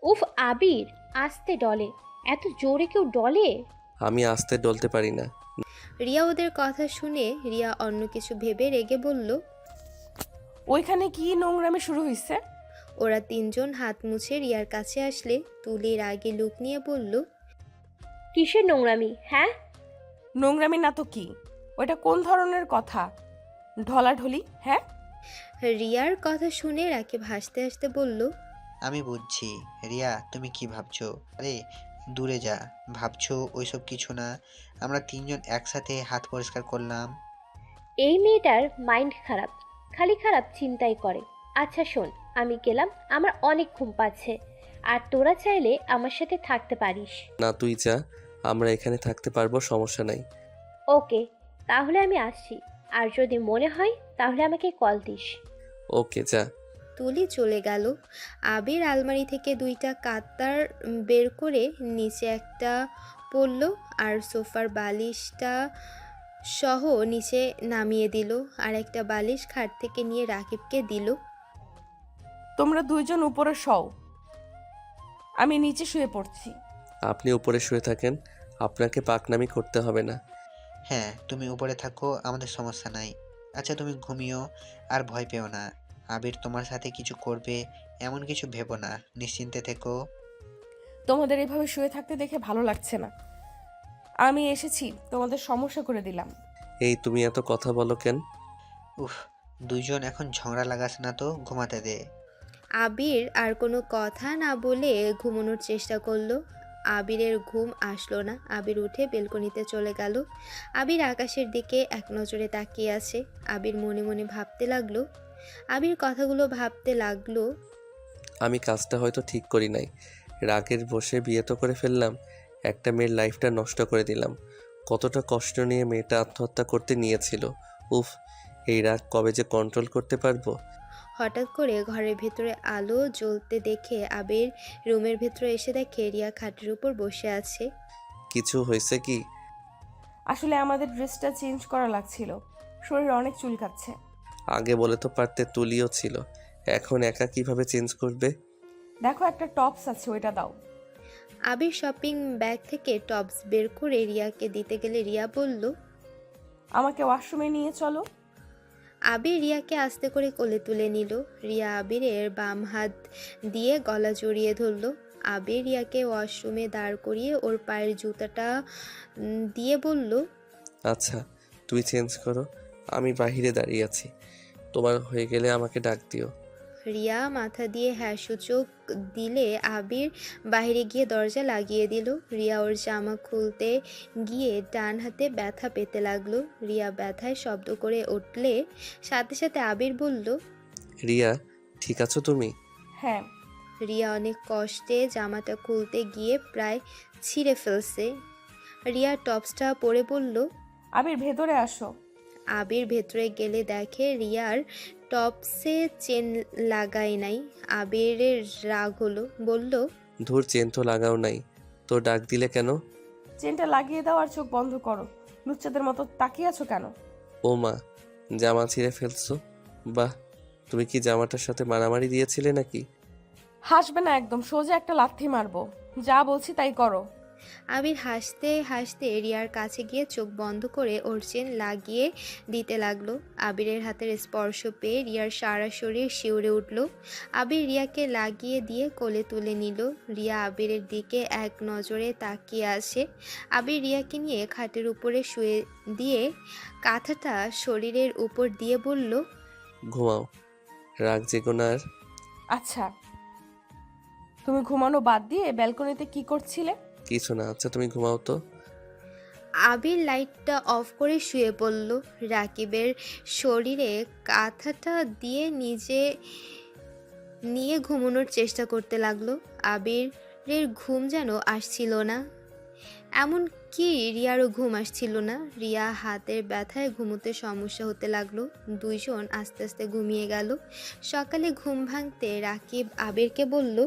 উফ আবির, আস্তে ডলে, এত জোরে কেউ ডলে? আমি আস্তে ডলতে পারি না। রিয়া ওদের কথা শুনে রিয়া অন্য কিছু ভেবে রেগে বলল। ওইখানে কি নোংরামি শুরু হয়েছে? ওরা 3 জন হাত মুছে রিয়ার কাছে আসলে তুলি রাগে লুক নিয়ে বলল। কিসের নোংরামি? হ্যাঁ, নোংরামি না তো কি? ওইটা কোন ধরনের কথা? ঢলাঢলি? হ্যাঁ। রিয়ার কথা শুনে রাকিব হাসতে হাসতে বলল। আমি বুঝছি রিয়া, তুমি কি ভাবছো। আরে দূরে যা, ভাবছো ওইসব কিছু না। আমরা 3 জন একসাথে হাত পরিষ্কার করলাম। এই মেয়েটার মাইন্ড খারাপ, খালি খারাপ চিন্তাই করে। আচ্ছা শোন, আমি গেলাম, আমার অনেক ঘুম পাচ্ছে। আর তোরা চাইলে আমার সাথে থাকতে পারিস। না তুই যা, আমরা এখানে থাকতে পারবো, সমস্যা নাই। ওকে, তাহলে আমি আসছি। আর যদি মনে হয় তাহলে আমাকে কল দিস। ওকে যা। তুলি চলে গেল। আবির আলমারি থেকে 2টা কাতার বের করে নিচে একটা পড়ল আর সোফার বালিশটা সহ নিচে নামিয়ে দিল। আর একটা বালিশ খাট থেকে নিয়ে রাকিবকে দিল। তোমরা দুইজন উপরে শও, আমি নিচে শুয়ে পড়ছি। আপনি উপরে শুয়ে থাকেন, আপনাকে পাকনামি করতে হবে না। হ্যাঁ, তুমি উপরে থাকো, আমাদের সমস্যা নাই। আচ্ছা তুমি ঘুমিও, আর ভয় পেও না। আবির তোমার সাথে কিছু করবে এমন কিছু ভেবো না, নিশ্চিন্তে থেকো। তোমাদের এভাবে শুয়ে থাকতে দেখে ভালো লাগছে না। আমি এসেছি, তোমাদের সমস্যা করে দিলাম। এই তুমি এত কথা বলো কেন? উফ, দুইজন এখন ঝগড়া লাগাস না তো, ঘুমাতে দে। আবির আর কোনো কথা না বলে ঘুমানোর চেষ্টা করলো। আবিরের ঘুম আসলো না। আবির উঠে বেলকনিতে চলে গেল। আবির আকাশের দিকে এক নজরে তাকিয়ে আছে। আবির মনে মনে ভাবতে লাগলো। আবির কথাগুলো ভাবতে লাগলো। আমি কাজটা হয়তো ঠিক করি নাই, রাগের বসে বিয়ে তো করে ফেললাম, একটা মেয়ের লাইফটা নষ্ট করে দিলাম। কতটা কষ্ট নিয়ে মেয়েটা আত্মহত্যা করতে নিয়েছিল। উফ, এই রাগ কবে যে কন্ট্রোল করতে পারবো। হঠাৎ করে ঘরের ভেতরে আলো জ্বলতে দেখে আবির রুমের ভেতরে এসে দেখে রিয়া খাটের উপর বসে আছে। কিছু হয়েছে কি? আসলে আমাদের ড্রেসটা চেঞ্জ করা লাগছিল, শরীর অনেক চুলকাচ্ছে। আগে বলে তো পারতে, তুলিও ছিল, এখন একা কিভাবে চেঞ্জ করবে? দেখো একটা টপস আছে, ওইটা দাও। আবির শপিং ব্যাগ থেকে টপস বের করে রিয়াকে দিতে গেলে রিয়া বলল। আমাকে ওয়াশরুমে নিয়ে চলো। আবির রিয়াকে আস্তে করে কোলে তুলে নিল। রিয়া আবিরের বাম হাত দিয়ে গলা জড়িয়ে ধরল। আবির রিয়াকে ওয়াশরুমে দাঁড় করিয়ে ওর পায়ের জুতাটা দিয়ে বলল। আচ্ছা তুই চেঞ্জ করো, আমি বাহিরে দাঁড়িয়ে আছি, তোমার হয়ে গেলে আমাকে ডাক দিও। রিয়া মাথা দিয়ে হ্যাঁ সূচক দিলে আবির বাইরে গিয়ে দরজা লাগিয়ে দিল। রিয়া ওর জামা খুলতে গিয়ে ডান হাতে ব্যথা পেতে লাগলো। রিয়া ব্যথায় শব্দ করে উঠলে সাথে সাথে আবির বলল। রিয়া ঠিক আছো তুমি? হ্যাঁ। রিয়া অনেক কষ্টে জামাটা খুলতে গিয়ে প্রায় ছিঁড়ে ফেলছে। রিয়া টপসটা পরে বলল। আবির ভেতরে আসো। আবির ভেতরে গেলে দেখে রিয়ার টপসে চেন লাগাই নাই। আবিরের রাগ হলো, বলল। ধুর, চেন তো লাগাও নাই, তো ডাক দিলে কেন? চেনটা লাগিয়ে দাও আর চোখ বন্ধ করো, লুচ্চাদের মতো তাকিয়ে আছো কেন? ও মা, জামা ছিঁড়ে ফেলছো? বাহ, তুমি কি জামাটার সাথে মারামারি দিয়েছিলে নাকি? হাসবে না একদম, সোজা একটা লাথি মারবো। যা বলছি তাই করো। আবির হাসতে হাসতে রিয়ার কাছে গিয়ে চোখ বন্ধ করে ওর চেন লাগিয়ে দিতে লাগলো। আবিরের হাতের স্পর্শ পেয়ে রিয়ার সারা শরীর শিউরে উঠল। আবির রিয়াকে লাগিয়ে দিয়ে কোলে তুলে নিল। রিয়া আবিরের দিকে এক নজরে তাকিয়ে আসে। আবির রিয়াকে নিয়ে খাটের উপরে শুয়ে দিয়ে কাঁথাটা শরীরের উপর দিয়ে বলল। ঘুমাও, রাগ জেগো না আর। আচ্ছা, তুমি ঘুমানো বাদ দিয়ে ব্যালকনিতে কি করছিলে? কিছু না, আচ্ছা তুমি ঘুমাও তো। আবির লাইটটা অফ করে শুয়ে পড়ল। রাকিবের শরীরে কাঁথাটা দিয়ে নিজে নিয়ে ঘুমানোর চেষ্টা করতে লাগলো। আবিরের ঘুম যেন আসছিল না, এমন কি রিয়ারও ঘুম আসছিল না। রিয়া হাতের ব্যথায় ঘুমোতে সমস্যা হতে লাগলো। দুইজন আস্তে আস্তে ঘুমিয়ে গেল। সকালে ঘুম ভাঙতে রাকিব আবিরকে বলল।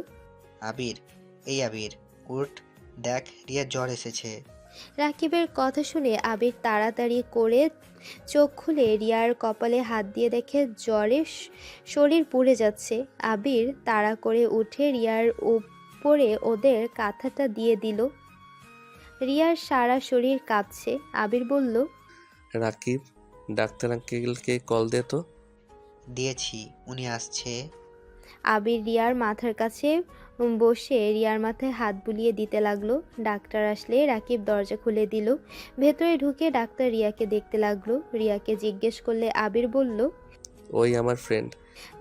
আবির, এই আবির, উঠ, দেখ রিয়ার জ্বর এসেছে। রাকিবের কথা শুনে আবির তাড়াতাড়ি করে চোখ খুলে রিয়ার কপালে হাত দিয়ে দেখে জ্বরে শরীর পুড়ে যাচ্ছে। আবির তাড়া করে উঠে রিয়ার উপরে ওদের কাঁথাটা দিয়ে দিল। রিয়ার সারা শরীর কাঁপছে। আবির বলল। রাকিব, ডাক্তার আঙ্কেলকে কল দে তো। দিয়েছি, উনি আসছে। আবির রিয়ার মাথার কাছে বসে রিয়ার মাথায় হাত বুলিয়ে দিতে লাগলো। ডাক্তার আসলে রাকিব দরজা খুলে দিল। ভেতরে ঢুকে ডাক্তার রিয়াকে দেখতে লাগলো। রিয়াকে জিজ্ঞেস করলে আবির বলল। ওই আমার ফ্রেন্ড।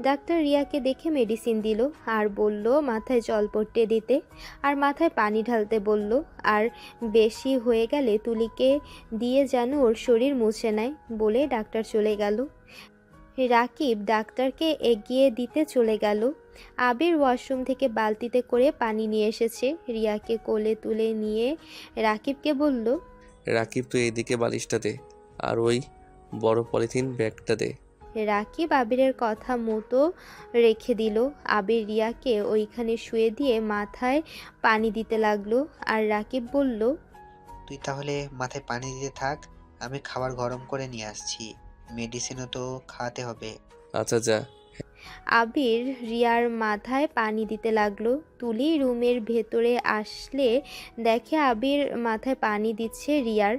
ডাক্তার রিয়াকে দেখে মেডিসিন দিল আর বলল মাথায় জল পট্টে দিতে আর মাথায় পানি ঢালতে বলল। আর বেশি হয়ে গেলে তুলিকে দিয়ে যেন ওর শরীর মুছে নেয় বলে ডাক্তার চলে গেল। রাকিব ডাক্তারকে এগিয়ে দিতে চলে গেল। আবির ওয়াশরুম থেকে বালতিতে করে পানি নিয়ে এসেছে। রিয়াকে কোলে তুলে নিয়ে রাকিবকে বলল, রাকিব তুই এইদিকে বালিশটা দে, আর ওই বড় পলিথিন ব্যাগটা দে। রাকিব আবিরের কথা মতো রেখে দিল। আবির রিয়াকে ওইখানে শুয়ে দিয়ে মাথায় পানি দিতে লাগলো। আর রাকিব বলল, তুই তাহলে মাথায় পানি দিতে থাক, আমি খাবার গরম করে নিয়ে আসছি। মেডিসিনও তো খাওয়াতে হবে। আচ্ছা যা। আবির রিয়ার মাথায় পানি দিতে লাগলো। তুলি রুমের ভেতরে আসলে দেখে আবির মাথায় পানি দিচ্ছে রিয়ার।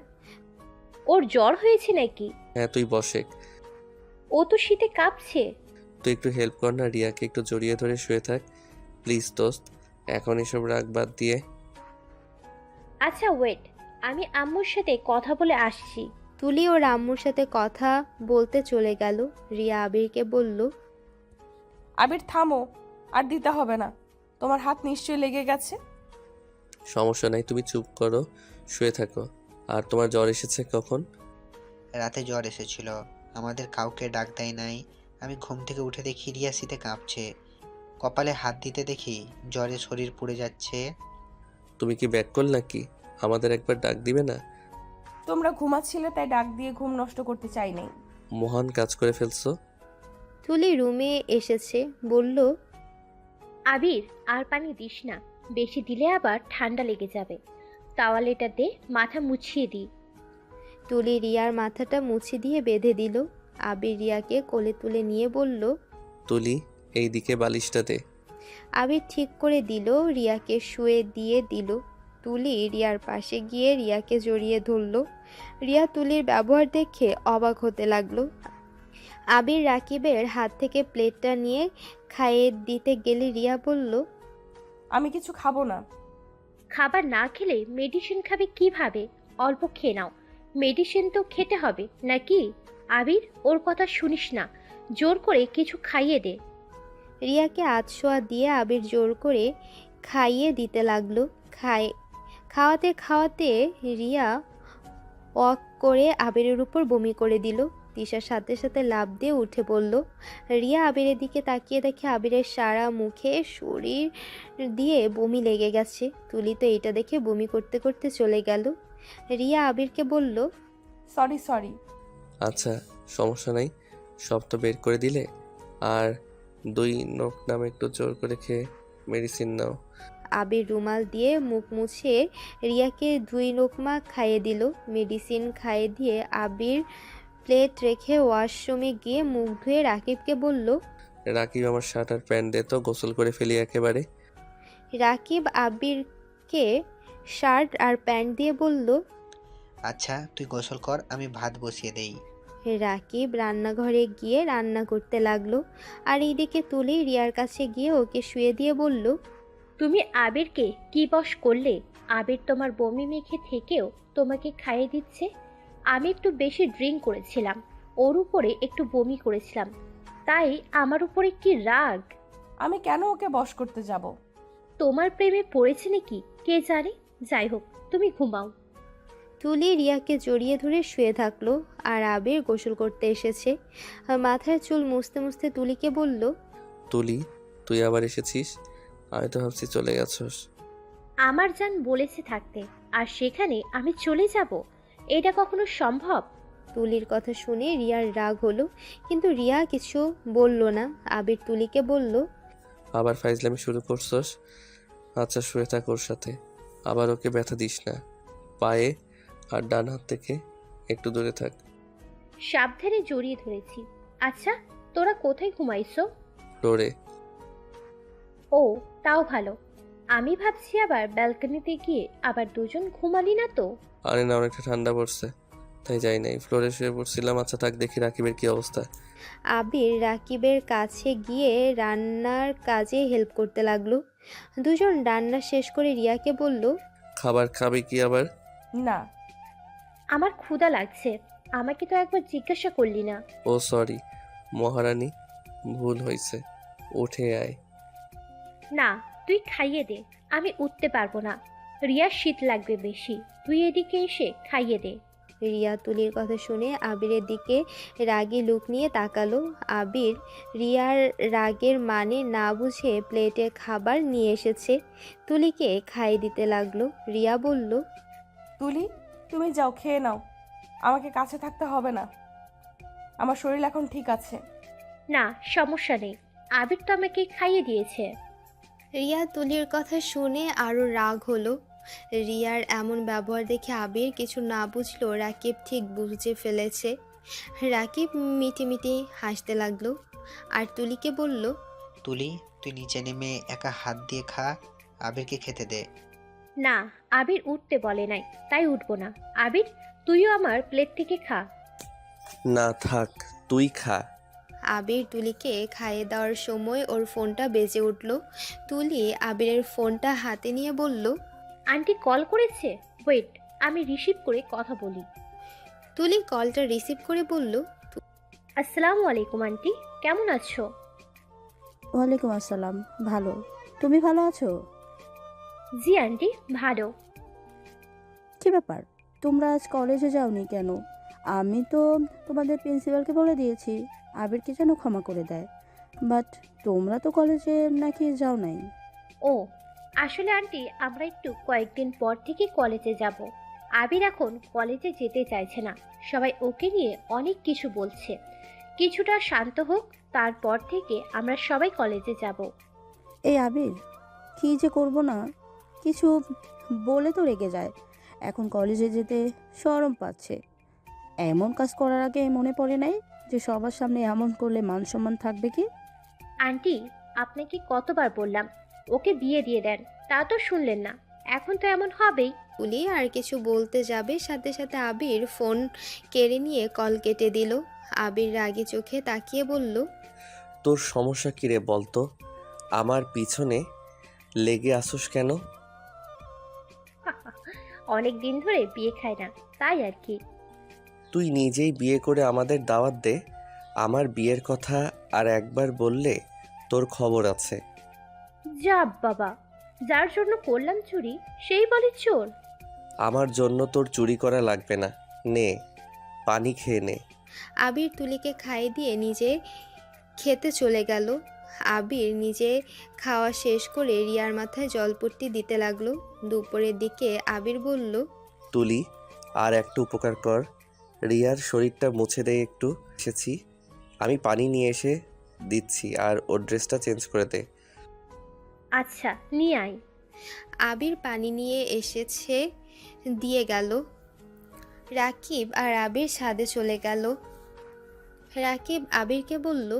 ওর জ্বর হয়েছে নাকি? হ্যাঁ তুই বসে, ও তো শীতে কাঁপছে। তুই একটু হেল্প কর না, রিয়াকে একটু জড়িয়ে ধরে শুয়ে থাক প্লিজ দোস্ত। এখন এসব রাগ বাদ দিয়ে। আচ্ছা ওয়েট, আমি আম্মুর সাথে কথা বলে আসছি। তুলি ওর আম্মুর সাথে কথা বলতে চলে গেল। রিয়া আবিরকে বলল, আবির থামো, আর দিতে হবে না, তোমার হাত নিশ্চয়ই লেগে গেছে। সমস্যা নাই, তুমি চুপ করো, শুয়ে থাকো। আর তোমার জ্বর এসেছে কখন? রাতে জ্বর এসেছিল, আমাদের কাউকে ডাক দেয় নাই। আমি ঘুম থেকে উঠে দেখি রিয়া শীতে কাঁপছে। কপালে হাত দিতে দেখি জ্বরে শরীর পুড়ে যাচ্ছে। তুমি কি ব্যাক কল নাকি? আমাদের একবার ডাক দিবে না? তোমরা ঘুমাচ্ছিলে তাই ডাক দিয়ে ঘুম নষ্ট করতে চাই নাই। মহান কাজ করে ফেলছো। তুলি রুমে এসেছে, বলল, আবির আর পানি দিস না, বেশি দিলে আবার ঠান্ডা লেগে যাবে। টাওয়ালেটা দে, মাথা মুছিয়ে দিই। তুলি রিয়ার মাথাটা মুছে দিয়ে বেঁধে দিল। আবির রিয়াকে কোলে তুলে নিয়ে বলল, তুলি এইদিকে বালিশটা দে। আবির ঠিক করে দিল, রিয়াকে শুয়ে দিয়ে দিল। তুলি রিয়ার পাশে গিয়ে রিয়াকে জড়িয়ে ধরল। রিয়া তুলির ব্যবহার দেখে অবাক হতে লাগলো। আবির রাকিবের হাত থেকে প্লেটটা নিয়ে খাইয়ে দিতে গেলে রিয়া বলল, আমি কিছু খাবো না। খাবার না খেলে মেডিসিন খাবে কিভাবে? অল্প খেয়ে নাও, মেডিসিন তো খেতে হবে নাকি? আবির, ওর কথা শুনিস না, জোর করে কিছু খাইয়ে দে। রিয়াকে আধশোয়া দিয়ে আবির জোর করে খাইয়ে দিতে লাগলো। খাওয়াতে খাওয়াতে রিয়া ওয়াক করে আবিরের উপর বমি করে দিল। তিশার সাথে সাথে লাফ দিয়ে উঠে পড়ল। রিয়া আবিরের দিকে তাকিয়ে দেখে আবিরের সারা মুখে শরীর দিয়ে বমি লেগে গেছে। তুলি তো এটা দেখে বমি করতে করতে চলে গেল। রিয়া আবিরকে বলল, সরি সরি। আচ্ছা সমস্যা নাই, সব তো বের করে দিলে। আর 2 নখ নামে একটু জোর করে খেয়ে মেডিসিন নাও। আবির রুমাল দিয়ে মুখ মুছে রিয়াকে 2 লোকমা খাইয়ে দিল। মেডিসিন খাইয়ে দিয়ে আবির প্লেট রেখে ওয়াশরুমে গিয়ে মুখ ধুয়ে রাকিবকে বলল। রাকিব আমার শার্ট আর প্যান্ট দে তো, গোসল করে ফেলি একেবারে। রাকিব আবিরকে শার্ট আর প্যান্ট দিয়ে বলল। আচ্ছা তুই গোসল কর, আমি ভাত বসিয়ে দেই। রাকিব রান্নাঘরে গিয়ে রান্না করতে লাগলো। আর এইদিকে তুলি রিয়ার কাছে গিয়ে ওকে শুয়ে দিয়ে বলল, তুমি আবিরকে কি বশ করলে? আবির তোমার বমি মেখে থেকেও তোমাকে খাইয়ে দিচ্ছে। আমি একটু বেশি ড্রিঙ্ক করেছিলাম, ওর উপরে একটু বমি করেছিলাম, তাই আমার উপরে কি রাগ? আমি কেন ওকে বশ করতে যাব? তোমার প্রেমে পড়েছে নাকি কে জানে। যাই হোক, তুমি ঘুমাও। তুলি রিয়াকে জড়িয়ে ধরে শুয়ে থাকলো। আর আবির গোসল করতে এসেছে। আর মাথার চুল মুছতে মুছতে তুলিকে বলল, তুলি তুই আবার এসেছিস? আমি তো ভাবছি চলে গেছস। আমার জান বলেছে থাকতে, আর সেখানে আমি চলে যাব? এটা কখনো সম্ভব? তুলির কথা শুনে রিয়ার রাগ হলো, কিন্তু রিয়া কিছু বলল না। আবির তুলিকে বলল, আবার ফাইজলামি শুরু করছস? আচ্ছা শুয়ে থাক ওর সাথে, আবার ওকে ব্যথা দিস না। পায়ে আর ডান হাত থেকে একটু দূরে থাক। সাবধানে জড়িয়ে ধরেছি। আচ্ছা, তোরা কোথায় ঘুমাইছো? ফ্লোরে। ও, তাও ভালো। আমি ভাবছি আবার ব্যালকনিতে গিয়ে আবার দুজন ঘুমালি না তো? আরে না, অনেকটা ঠান্ডা পড়ছে তাই যাই নাই, ফ্লোরে শুয়ে পড়ছিলাম। আচ্ছা থাক, দেখি রাকিবের কি অবস্থা। আবির রাকিবের কাছে গিয়ে রান্নার কাজে হেল্প করতে লাগলো। দুজন রান্না শেষ করে রিয়াকে বলল, খাবার খাবে কি আবার? না। আমার ক্ষুধা লাগছে, আমাকে তো একবার জিজ্ঞাসা করলি না। ও সরি, মহারানী, ভুল হয়েছে, উঠে আয়। না, তুই খাইয়ে দে, আমি উঠতে পারবো না। রিয়ার শীত লাগবে বেশি, তুই এদিকে এসে খাইয়ে দে। রিয়া তুলির কথা শুনে আবিরের দিকে রাগী লুক নিয়ে তাকালো। আবির রিয়ার রাগের মানে না বুঝে প্লেটে খাবার নিয়ে এসেছে, তুলিকে খাইয়ে দিতে লাগলো। রিয়া বলল, তুলি, তুমি যাও, খেয়ে নাও, আমাকে কাছে থাকতে হবে না, আমার শরীর এখন ঠিক আছে। না, সমস্যা নেই, আবির তো আমাকে খাইয়ে দিয়েছে। রিয়া তুলির কথা শুনে আরও রাগ হলো। রিয়ার এমন ব্যবহার দেখে আবির কিছু না বুঝলো রাকিব ঠিক বুঝে ফেলেছে। রাকিব মিটিমিটি হাসতে লাগলো আর তুলিকে বলল, তুলি, তুই নিচে নেমে একা হাত দিয়ে খা, আবিরকে খেতে দে। না, আবির উঠতে বলে নাই, তাই উঠবো না। আবির, তুইও আমার প্লেট থেকে খা। না থাক, তুই খা। আবির তুলিকে খাইয়ে দেওয়ার সময় ওর ফোনটা বেজে উঠল। তুলি আবিরের ফোনটা হাতে নিয়ে বলল, আন্টি কল করেছে, ওয়েট, আমি রিসিভ করে কথা বলি। তুলি কলটা রিসিভ করে বলল, আসসালামু আলাইকুম আন্টি, কেমন আছো? ওয়ালাইকুম আসসালাম, ভালো। তুমি ভালো আছো? জি আন্টি, ভালো। কী ব্যাপার, তোমরা আজ কলেজে যাওনি কেন? আমি তো তোমাদের প্রিন্সিপালকে বলে দিয়েছি আবিরকে যেন ক্ষমা করে দেয়, বাট তোমরা তো কলেজে নাকি যাও নাই। ও, আসলে আন্টি আমরা একটু কয়েকদিন পর থেকে কলেজে যাব। আবির এখন কলেজে যেতে চাইছে না, সবাই ওকে নিয়ে অনেক কিছু বলছে। কিছুটা শান্ত হোক, তারপর থেকে আমরা সবাই কলেজে যাব। এই আবির, কী যে করবো না, কিছু বলে তো রেগে যায়। এখন কলেজে যেতে শরম পাচ্ছে। এমন কাজ করার আগে মনে পড়ে নাই যে সবার সামনে এমন করলে মান সম্মান থাকবে কি? আন্টি, আপনাকে কতবার বললাম ওকে বিয়ে দিয়ে দেন, তা তো শুনলেন না, এখন তো এমন হবেই। তুলি আর কিছু বলতে যাবে, সাথে সাথে আবির ফোন কেড়ে নিয়ে কল কেটে দিল। আবির রাগী চোখে তাকিয়ে বলল, তোর সমস্যা কী রে বলতো? আমার পিছনে লেগে আসোস কেন? অনেক দিন ধরে বিয়ে খায় না, তাই আর কি। তুই নিজেই বিয়ে করে আমাদের দাওয়াত দে। আমার বিয়ের কথা আর একবার বললে তোর খবর আছে। যা বাবা, যার জন্য করলাম চুরি সেই বলে চোর। আমার জন্য তোর চুরি করা লাগবে না, নে পানি খেয়ে নে। আবির তুলিকে খাইয়ে দিয়ে নিজে খেতে চলে গেল। আবির নিজে খাওয়া শেষ করে রিয়ার মাথায় জলপট্টি দিতে লাগলো। দুপুরের দিকে আবির বলল, তুলি, আর একটু উপকার কর, রিয়ার শরীরটা মুছে দে একটু। এসেছি, আমি পানি নিয়ে এসে দিচ্ছি, আর ওর ড্রেসটা চেঞ্জ করে দে। আচ্ছা, নিয়ে আয়। আবির পানি নিয়ে এসেছে, দিয়ে গেল। রাকিব আর আবির ছাদে চলে গেল। রাকিব আবিরকে বলল,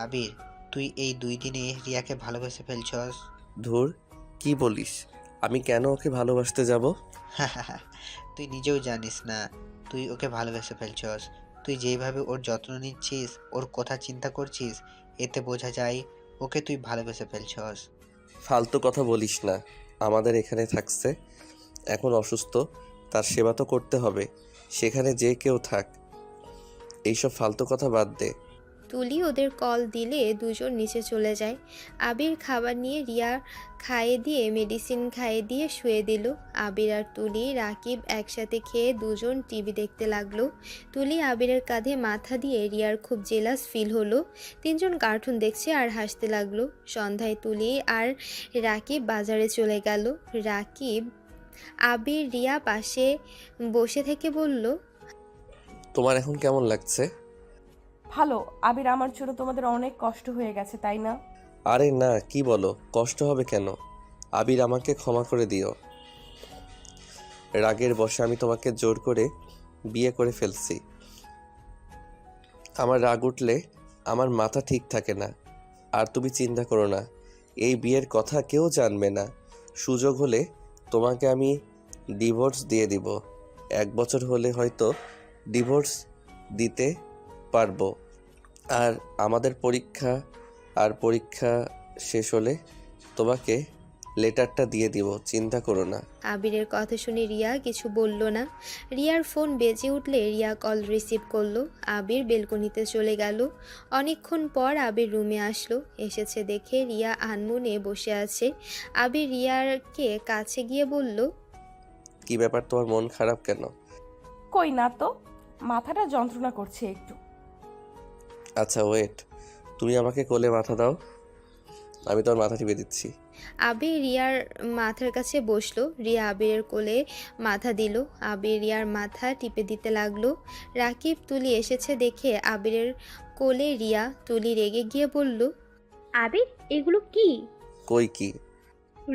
আবির, তুই এই 2 দিনে রিয়াকে ভালোবেসে ফেলছস। ধুর, কি বলিস? আমি কেন ওকে ভালোবাসতে যাব? তুই নিজেও জানিস না তুই ওকে ভালোবেসে ফেলছস। তুই যেইভাবে ওর যত্ন নিচ্ছিস, ওর কথা চিন্তা করছিস, এতে বোঝা যায় ওকে তুই ভালোবেসে ফেলছস। ফালতু কথা বলিস না। আমাদের এখানে থাকছে, এখন অসুস্থ, তার সেবা তো করতে হবে, সেখানে যে কেউ থাক। এইসব ফালতু কথা বাদ দে। তুলি ওদের কল দিলে দুজন নিচে চলে যায়। আবির খাবার নিয়ে রিয়া খাইয়ে দিয়ে মেডিসিন খাইয়ে দিয়ে শুয়ে দিল। আবির আর তুলি রাকিব একসাথে খেয়ে দুজন টিভি দেখতে লাগলো। তুলি আবিরের কাঁধে মাথা দিয়ে রিয়ার খুব জেলাস ফিল হলো। তিনজন কার্টুন দেখছে আর হাসতে লাগলো। সন্ধ্যায় তুলি আর রাকিব বাজারে চলে গেল। রাকিব আবির রিয়া পাশে বসে থেকে বলল, তোমার এখন কেমন লাগছে? ভালো। আবির, আমার জন্য তোমাদের অনেক কষ্ট হয়ে গেছে, তাই না? আরে না, কি বলো, কষ্ট হবে কেন? আবির, আমাকে ক্ষমা করে দিও। রাগের বশে আমি তোমাকে জোর করে বিয়ে করে ফেলছি। আমার রাগ উঠলে আমার মাথা ঠিক থাকে না। আর তুমি চিন্তা করো না, এই বিয়ের কথা কেউ জানবে না। সুযোগ হলে তোমাকে আমি ডিভোর্স দিয়ে দিব। 1 বছর হলে হয়তো ডিভোর্স দিতে পারবো। আর আমাদের পরীক্ষা শেষ হলে তোমাকে লেটারটা দিয়ে দিব, চিন্তা করো না। আবিরের কথা শুনে রিয়া কিছু বলল না। রিয়ার ফোন বেজে উঠলে রিয়া কল রিসিভ করলো। আবির বেলকনিতে চলে গেল। অনেকক্ষণ পর আবির রুমে আসলো। এসেছে দেখে রিয়া আনমনে বসে আছে। আবির রিয়াকে কাছে গিয়ে বলল, কি ব্যাপার, তোমার মন খারাপ কেন? কই না তো, মাথাটা যন্ত্রণা করছে একটু। আচ্ছা ওয়েট, তুমি আমাকে কোলে মাথা দাও, আমি তোমার মাথা টিপে দিচ্ছি। আবির রিয়ার মাথার কাছে বসলো। রিয়া আবিরের কোলে মাথা দিল। আবির রিয়ার মাথা টিপে দিতে লাগলো। রাকিব তুলি এসেছে দেখে আবিরের কোলে রিয়া। তুলি রেগে গিয়ে বলল, আবির, এগুলো কি? কই কি?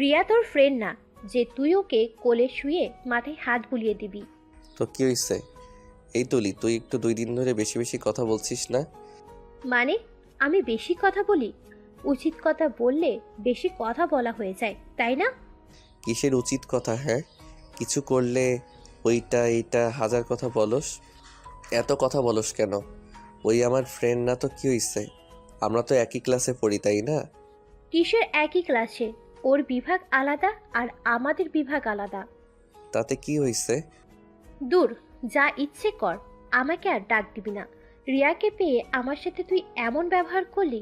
রিয়া তোর ফ্রেন্ড না যে তুই ওকে কোলে শুয়ে মাথায় হাত বুলিয়ে দিবি। তো কি হইছে? এই তুলি, তুই একটু 2 দিন ধরে বেশি বেশি কথা বলছিস না? মানে আমি বেশি কথা বলি? উচিত কথা বললে বেশি কথা বলা হয়ে যায়, তাই না? কিসের উচিত কথা? হ্যাঁ, কিছু করলে ওইটা এইটা হাজার কথা বলস। এত কথা বলস কেন? ওই আমার ফ্রেন্ড না তো কি হইছে? আমরা তো একই ক্লাসে পড়ি, তাই না? কিসের একই ক্লাসে? ওর বিভাগ আলাদা আর আমাদের বিভাগ আলাদা। তাতে কি হইছে? দূর, যা ইচ্ছে কর, আমাকে আর ডাক দিবি না। রিয়াকে পেয়ে আমার সাথে তুই এমন ব্যবহার করলি,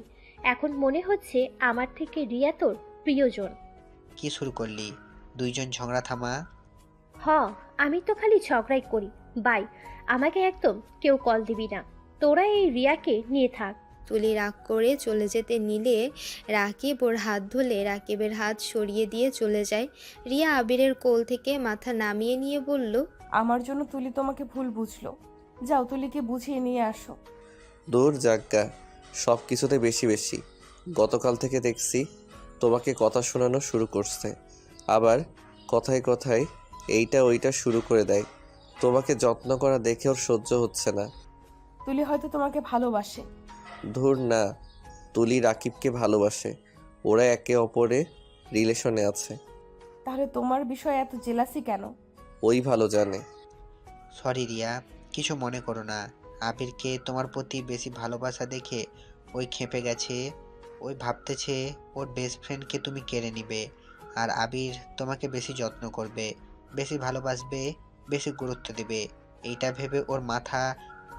এখন মনে হচ্ছে আমার থেকে রিয়া তোর প্রিয়জন। কি শুরু করলি? দুইজন ঝগড়া থামা। হ, আমি তো খালি ঝগড়াই করি। বাই, আমাকে একদম কেউ কল দিবি না। তোরা এই রিয়াকে নিয়ে থাক। তুলি রাগ করে চলে যেতে নিলে রাকিব ওর হাত ধরে রাকিবের হাত সরিয়ে দিয়ে চলে যায়। রিয়া আবিরের কোল থেকে মাথা নামিয়ে নিয়ে বলল, আমার জন্য তুলি তোমাকে ভুল বুঝলো। যাও, তুলিকে বুঝিয়ে নিয়ে আসো। দূর জাগা, সব কিছুতে বেশি বেশি। গতকাল থেকে দেখছি তোমাকে কথা শোনানো শুরু করছে, আবার কথায় কথায় এইটা ওইটা শুরু করে দেয়। তোমাকে যত্ন করা দেখে ওর সহ্য হচ্ছে না। তুলি হয়তো তোমাকে ভালোবাসে। ধুর না, তুলি রাকিবকে ভালোবাসে, ওরা একে অপরে রিলেশনে আছে। তাহলে তোমার বিষয়ে এত জেলাসি কেন? ওই ভালো জানে। সরি রিয়া, কিছু মনে করো না। আবিরকে তোমার প্রতি বেশি ভালোবাসা দেখে ওই ক্ষেপে গেছে। ওই ভাবতেছে ওর বেস্ট ফ্রেন্ডকে তুমি কেড়ে নিবে, আর আবির তোমাকে বেশি যত্ন করবে, বেশি ভালোবাসবে, বেশি গুরুত্ব দেবে। এইটা ভেবে ওর মাথা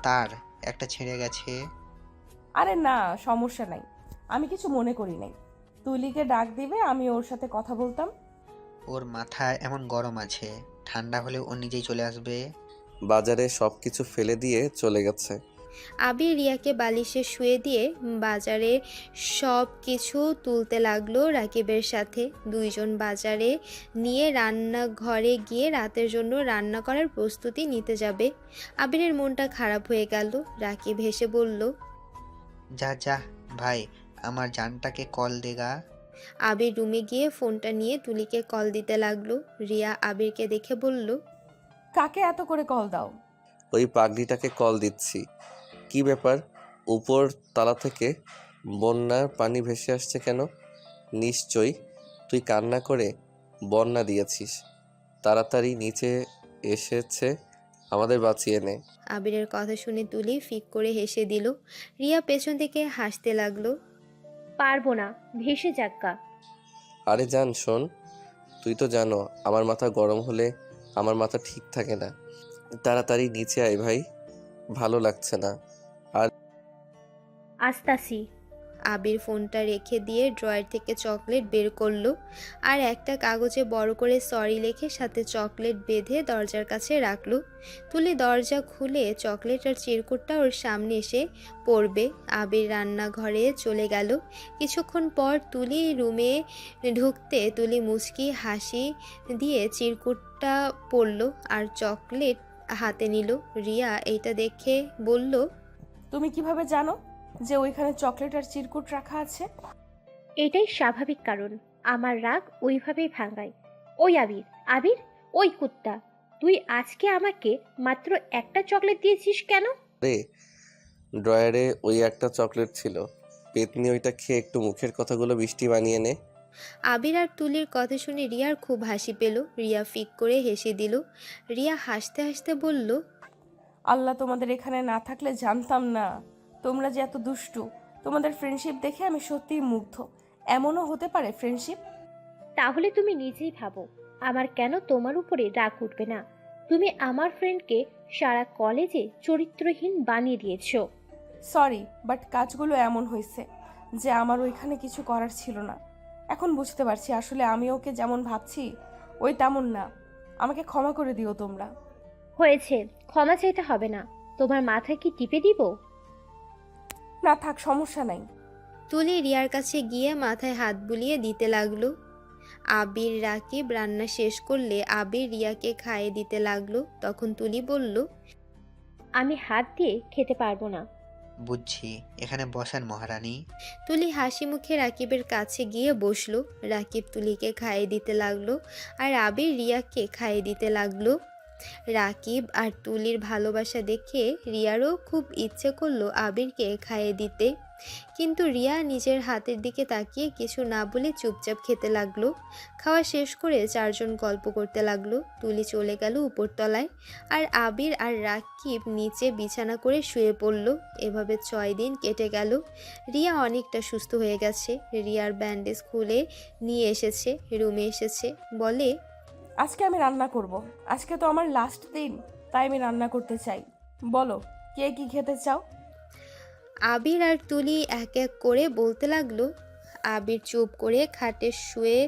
তার একটা ছেড়ে গেছে। আরে না, সমস্যা নাই, আমি কিছু মনে করি নাই। তুলিকে ডাক দিবে, আমি ওর সাথে কথা বলতাম। ওর মাথা এমন গরম আছে, ঠান্ডা হলে ও নিজেই চলে আসবে। বাজারে সব কিছু ফেলে দিয়ে চলে গেছে। আবির রিয়াকে বালিশে শুয়ে দিয়ে বাজারে সব কিছু তুলতে লাগলো রাকিবের সাথে। দুইজন বাজারে নিয়ে রান্নাঘরে গিয়ে রাতের জন্য রান্না করার প্রস্তুতি নিতে যাবে। আবিরের মনটা খারাপ হয়ে গেল। রাকিব হেসে বলল, যা যা ভাই, আমার জানটাকে কল দেগা। আবির রুমে গিয়ে ফোনটা নিয়ে তুলিকে কল দিতে লাগলো। রিয়া আবিরকে দেখে বলল, কাকে এত করে কল দাও? ওই পাগড়িটাকে কল দিচ্ছি। কি ব্যাপার, উপর তলা থেকে বন্যার পানি ভেসে আসছে কেন? নিশ্চয়ই তুই কান্না করে বন্যা দিয়েছিস। তাড়াতাড়ি নিচে এসেছে, আমাদের বাঁচিয়ে নে। আবিরের কথা শুনে তুলি ফিক করে হেসে দিল। রিয়া পেছন থেকে হাসতে লাগলো। পারবো না, ভেসে যাক্কা। আরে জান শোন, তুই তো জানো আমার মাথা গরম হলে আমার মাথা ঠিক থাকে না। তাড়াতাড়ি নিচে আয় ভাই, ভালো লাগছে না। আসতাছি। আবির ফোনটা রেখে দিয়ে ড্রয়ার থেকে চকলেট বের করলো আর একটা কাগজে বড় করে সরি লিখে সাথে চকলেট বেঁধে দরজার কাছে রাখলো। তুলি দরজা খুলে চকলেট আর চিরকুটটা ওর সামনে এসে পড়বে। আবির রান্নাঘরে চলে গেল। কিছুক্ষণ পর তুলি রুমে ঢুকতে তুলি মুচকি হাসি দিয়ে চিরকুটটা পড়লো আর চকলেট হাতে নিল। রিয়া এইটা দেখে বলল, তুমি কিভাবে জানো যে ওইখানে চকলেট আর চিরকুট রাখা আছে? এটাই স্বাভাবিক কারণ, আমার রাগ ওইভাবেই ভাঙায়। ওই আবির, আবির, ওই কুত্তা, তুই আজকে আমাকে মাত্র একটা চকলেট দিয়েছিস কেন? রে, ড্রয়ারে ওই একটা চকলেট ছিল, পেতনি ওইটা খেয়ে একটু মুখের কথাগুলো বৃষ্টি বানিয়ে নে। আবির আর তুলির কথা শুনে রিয়ার খুব হাসি পেল। রিয়া ফিক করে হেসে দিল। রিয়া হাসতে হাসতে বলল, আল্লাহ, তোমাদের এখানে না থাকলে জানতাম না তোমরা যে এত দুষ্টু। তোমাদের ফ্রেন্ডশিপ দেখে আমি সত্যিই মুগ্ধ। এমনও হতে পারে ফ্রেন্ডশিপ? তাহলে তুমি নিজেই ভাবো, আমার কেন তোমার উপরে রাগ উঠবে না? তুমি আমার ফ্রেন্ডকে সারা কলেজে চরিত্রহীন বানিয়ে দিয়েছো। সরি, বাট কাজগুলো এমন হয়েছে যে আমার ওইখানে কিছু করার ছিল না। এখন বুঝতে পারছি আসলে আমি ওকে যেমন ভাবছি ওই তেমন না। আমাকে ক্ষমা করে দিও তোমরা। হয়েছে, ক্ষমা চাইতে হবে না। তোমার মাথায় কি টিপে দিব? না থাক, সমস্যা নাই। তুলি রিয়ার কাছে গিয়ে মাথায় হাত বুলিয়ে দিতে লাগলো। আবির রাকিব রান্না শেষ করলে আবির রিয়াকে খাইয়ে দিতে লাগলো। তখন তুলি বলল, আমি হাত দিয়ে খেতে পারবো না। বুঝছি, এখানে বসান মহারানী। তুলি হাসি মুখে রাকিবের কাছে গিয়ে বসলো। রাকিব তুলিকে খাইয়ে দিতে লাগলো আর আবির রিয়াকে খাইয়ে দিতে লাগলো। রাকিব আর তুলির ভালোবাসা দেখে রিয়ারও খুব ইচ্ছে করলো আবিরকে খাইয়ে দিতে, কিন্তু রিয়া নিজের হাতের দিকে তাকিয়ে কিছু না বলে চুপচাপ খেতে লাগলো। খাওয়া শেষ করে চারজন গল্প করতে লাগলো। তুলি চলে গেল উপরতলায় আর আবির আর রাকিব নিচে বিছানা করে শুয়ে পড়ল। এভাবে 6 দিন কেটে গেল। রিয়া অনেকটা সুস্থ হয়ে গেছে। রিয়ার ব্যান্ডেজ খুলে নিয়ে এসেছে, রুমে এসেছে, বলে, আজকে আমি রান্না করব। আজকে তো আমার লাস্ট দিন, তাই আমি রান্না করতে চাই। বলো কে কি খেতে চাও? আবির আর তুলি এক এক করে বলতে লাগলো। আবির চুপ করে খাটে শুয়ে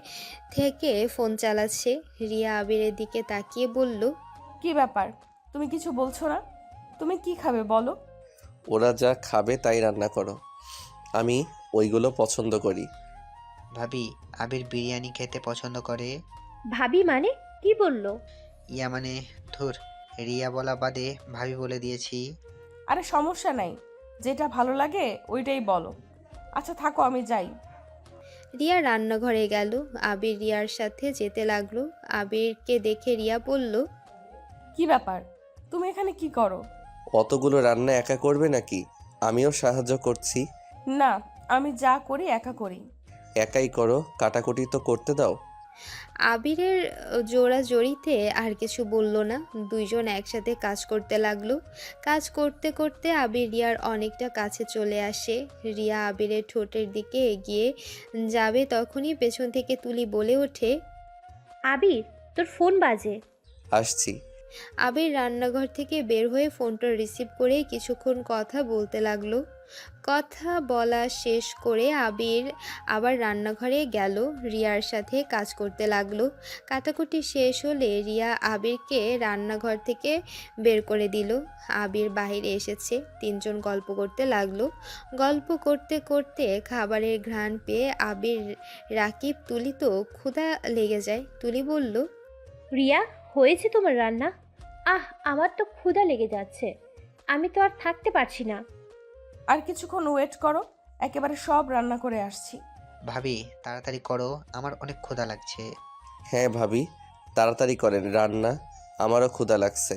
থেকে ফোন চালাচ্ছে। রিয়া আবিরের দিকে তাকিয়ে বলল, কি ব্যাপার, তুমি কিছু বলছো না? তুমি কি খাবে বলো? ওরা যা খাবে তাই রান্না করো, আমি ওইগুলো পছন্দ করি। ভাবি, আবির বিরিয়ানি খেতে পছন্দ করে। ভাবি মানে? কি বললো? ইয়া মানে, ধুর, রিয়া বলা বাদে ভাবি বলে দিয়েছি। আরে সমস্যা নাই, যেটা ভালো লাগে ওইটাই বলো। আচ্ছা থাকো, আমি যাই। রিয়া রান্নাঘরে গেল। আবির রিয়ার সাথে যেতে লাগলো। আবিরকে দেখে রিয়া বলল, কি ব্যাপার, তুমি এখানে কি করো? অতগুলো রান্না একা করবে নাকি? আমিও সাহায্য করছি। না, আমি যা করি একা করি। একাই করো, কাটাকুটি তো করতে দাও। আবিরের জোড়াজড়িতে আর কিছু বলল না। দুইজন একসাথে কাজ করতে লাগলো। কাজ করতে করতে আবির রিয়ার অনেকটা কাছে চলে আসে। রিয়া আবিরের ঠোঁটের দিকে এগিয়ে যাবে, তখনই পেছন থেকে তুলি বলে ওঠে, আবির, তোর ফোন বাজে। আসছি। আবির রান্নাঘর থেকে বের হয়ে ফোনটা রিসিভ করে কিছুক্ষণ কথা বলতে লাগলো। কথা বলা শেষ করে আবির আবার রান্নাঘরে গেল, রিয়ার সাথে কাজ করতে লাগলো। কাটাকুটি শেষ হলে রিয়া আবিরকে রান্নাঘর থেকে বের করে দিল। আবির বাইরে এসেছে। তিনজন গল্প করতে লাগলো। গল্প করতে করতে খাবারের ঘ্রাণ পেয়ে আবির, রাকিব, তুলি তো ক্ষুধা লেগে যায়। তুলি বলল, রিয়া, হয়েছে তোমার রান্না? আমার তো ক্ষুধা লেগে যাচ্ছে। আমি তো আর থাকতে পারছি না। আর কিছুক্ষণ ওয়েট করো, একেবারে সব রান্না করে আসছি। ভাবি, তাড়াতাড়ি করো, আমার অনেক ক্ষুধা লাগছে। হ্যাঁ ভাবি, তাড়াতাড়ি করেন রান্না, আমারও ক্ষুধা লাগছে।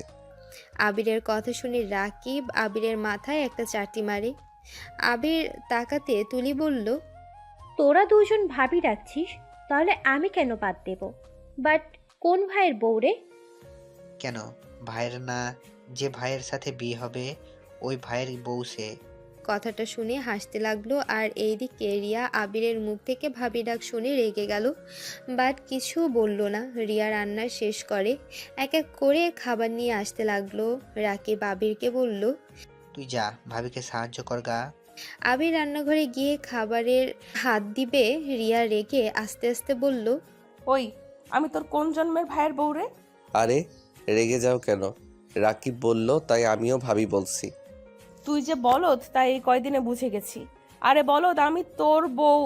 আবিরের কথা শুনে রাকিব আবিরের মাথায় একটা চাটি মারে। আবির তাকাতে তুলি বলল, তোরা দুজন ভাবি ডাকছিস, তাহলে আমি কেন বাদ দেব? বাট কোন ভাইয়ের বউ রে? কেন, ভাইয়ের না? যে ভাইয়ের সাথে বিয়ে হবে ওই ভাইয়ের বউ সে। কথাটা শুনে হাসতে লাগলো। আর এইদিকে রিয়া আবিরের মুখ থেকে ভাবি ডাক শুনে রেগে গেল, বাট কিছু বলল না। রিয়া রান্না শেষ করে এক এক করে খাবার নিয়ে আসতে লাগলো। রাকিব আবিরকে বলল, তুই যা, ভাবিকে সাহায্য কর গা। আবির রান্নাঘরে গিয়ে খাবারের হাত দিবে, রিয়া রেগে আস্তে আস্তে বলল, ওই, আমি তোর কোন জন্মের ভাইয়ের বউ রে? আরে রেগে যাও কেন? রাকিব বলল তাই আমিও ভাবি বলছি। তুই যে বলদ তাই এই কয়দিনে বুঝে গেছি। আরে বলদ, আমি তোর বউ।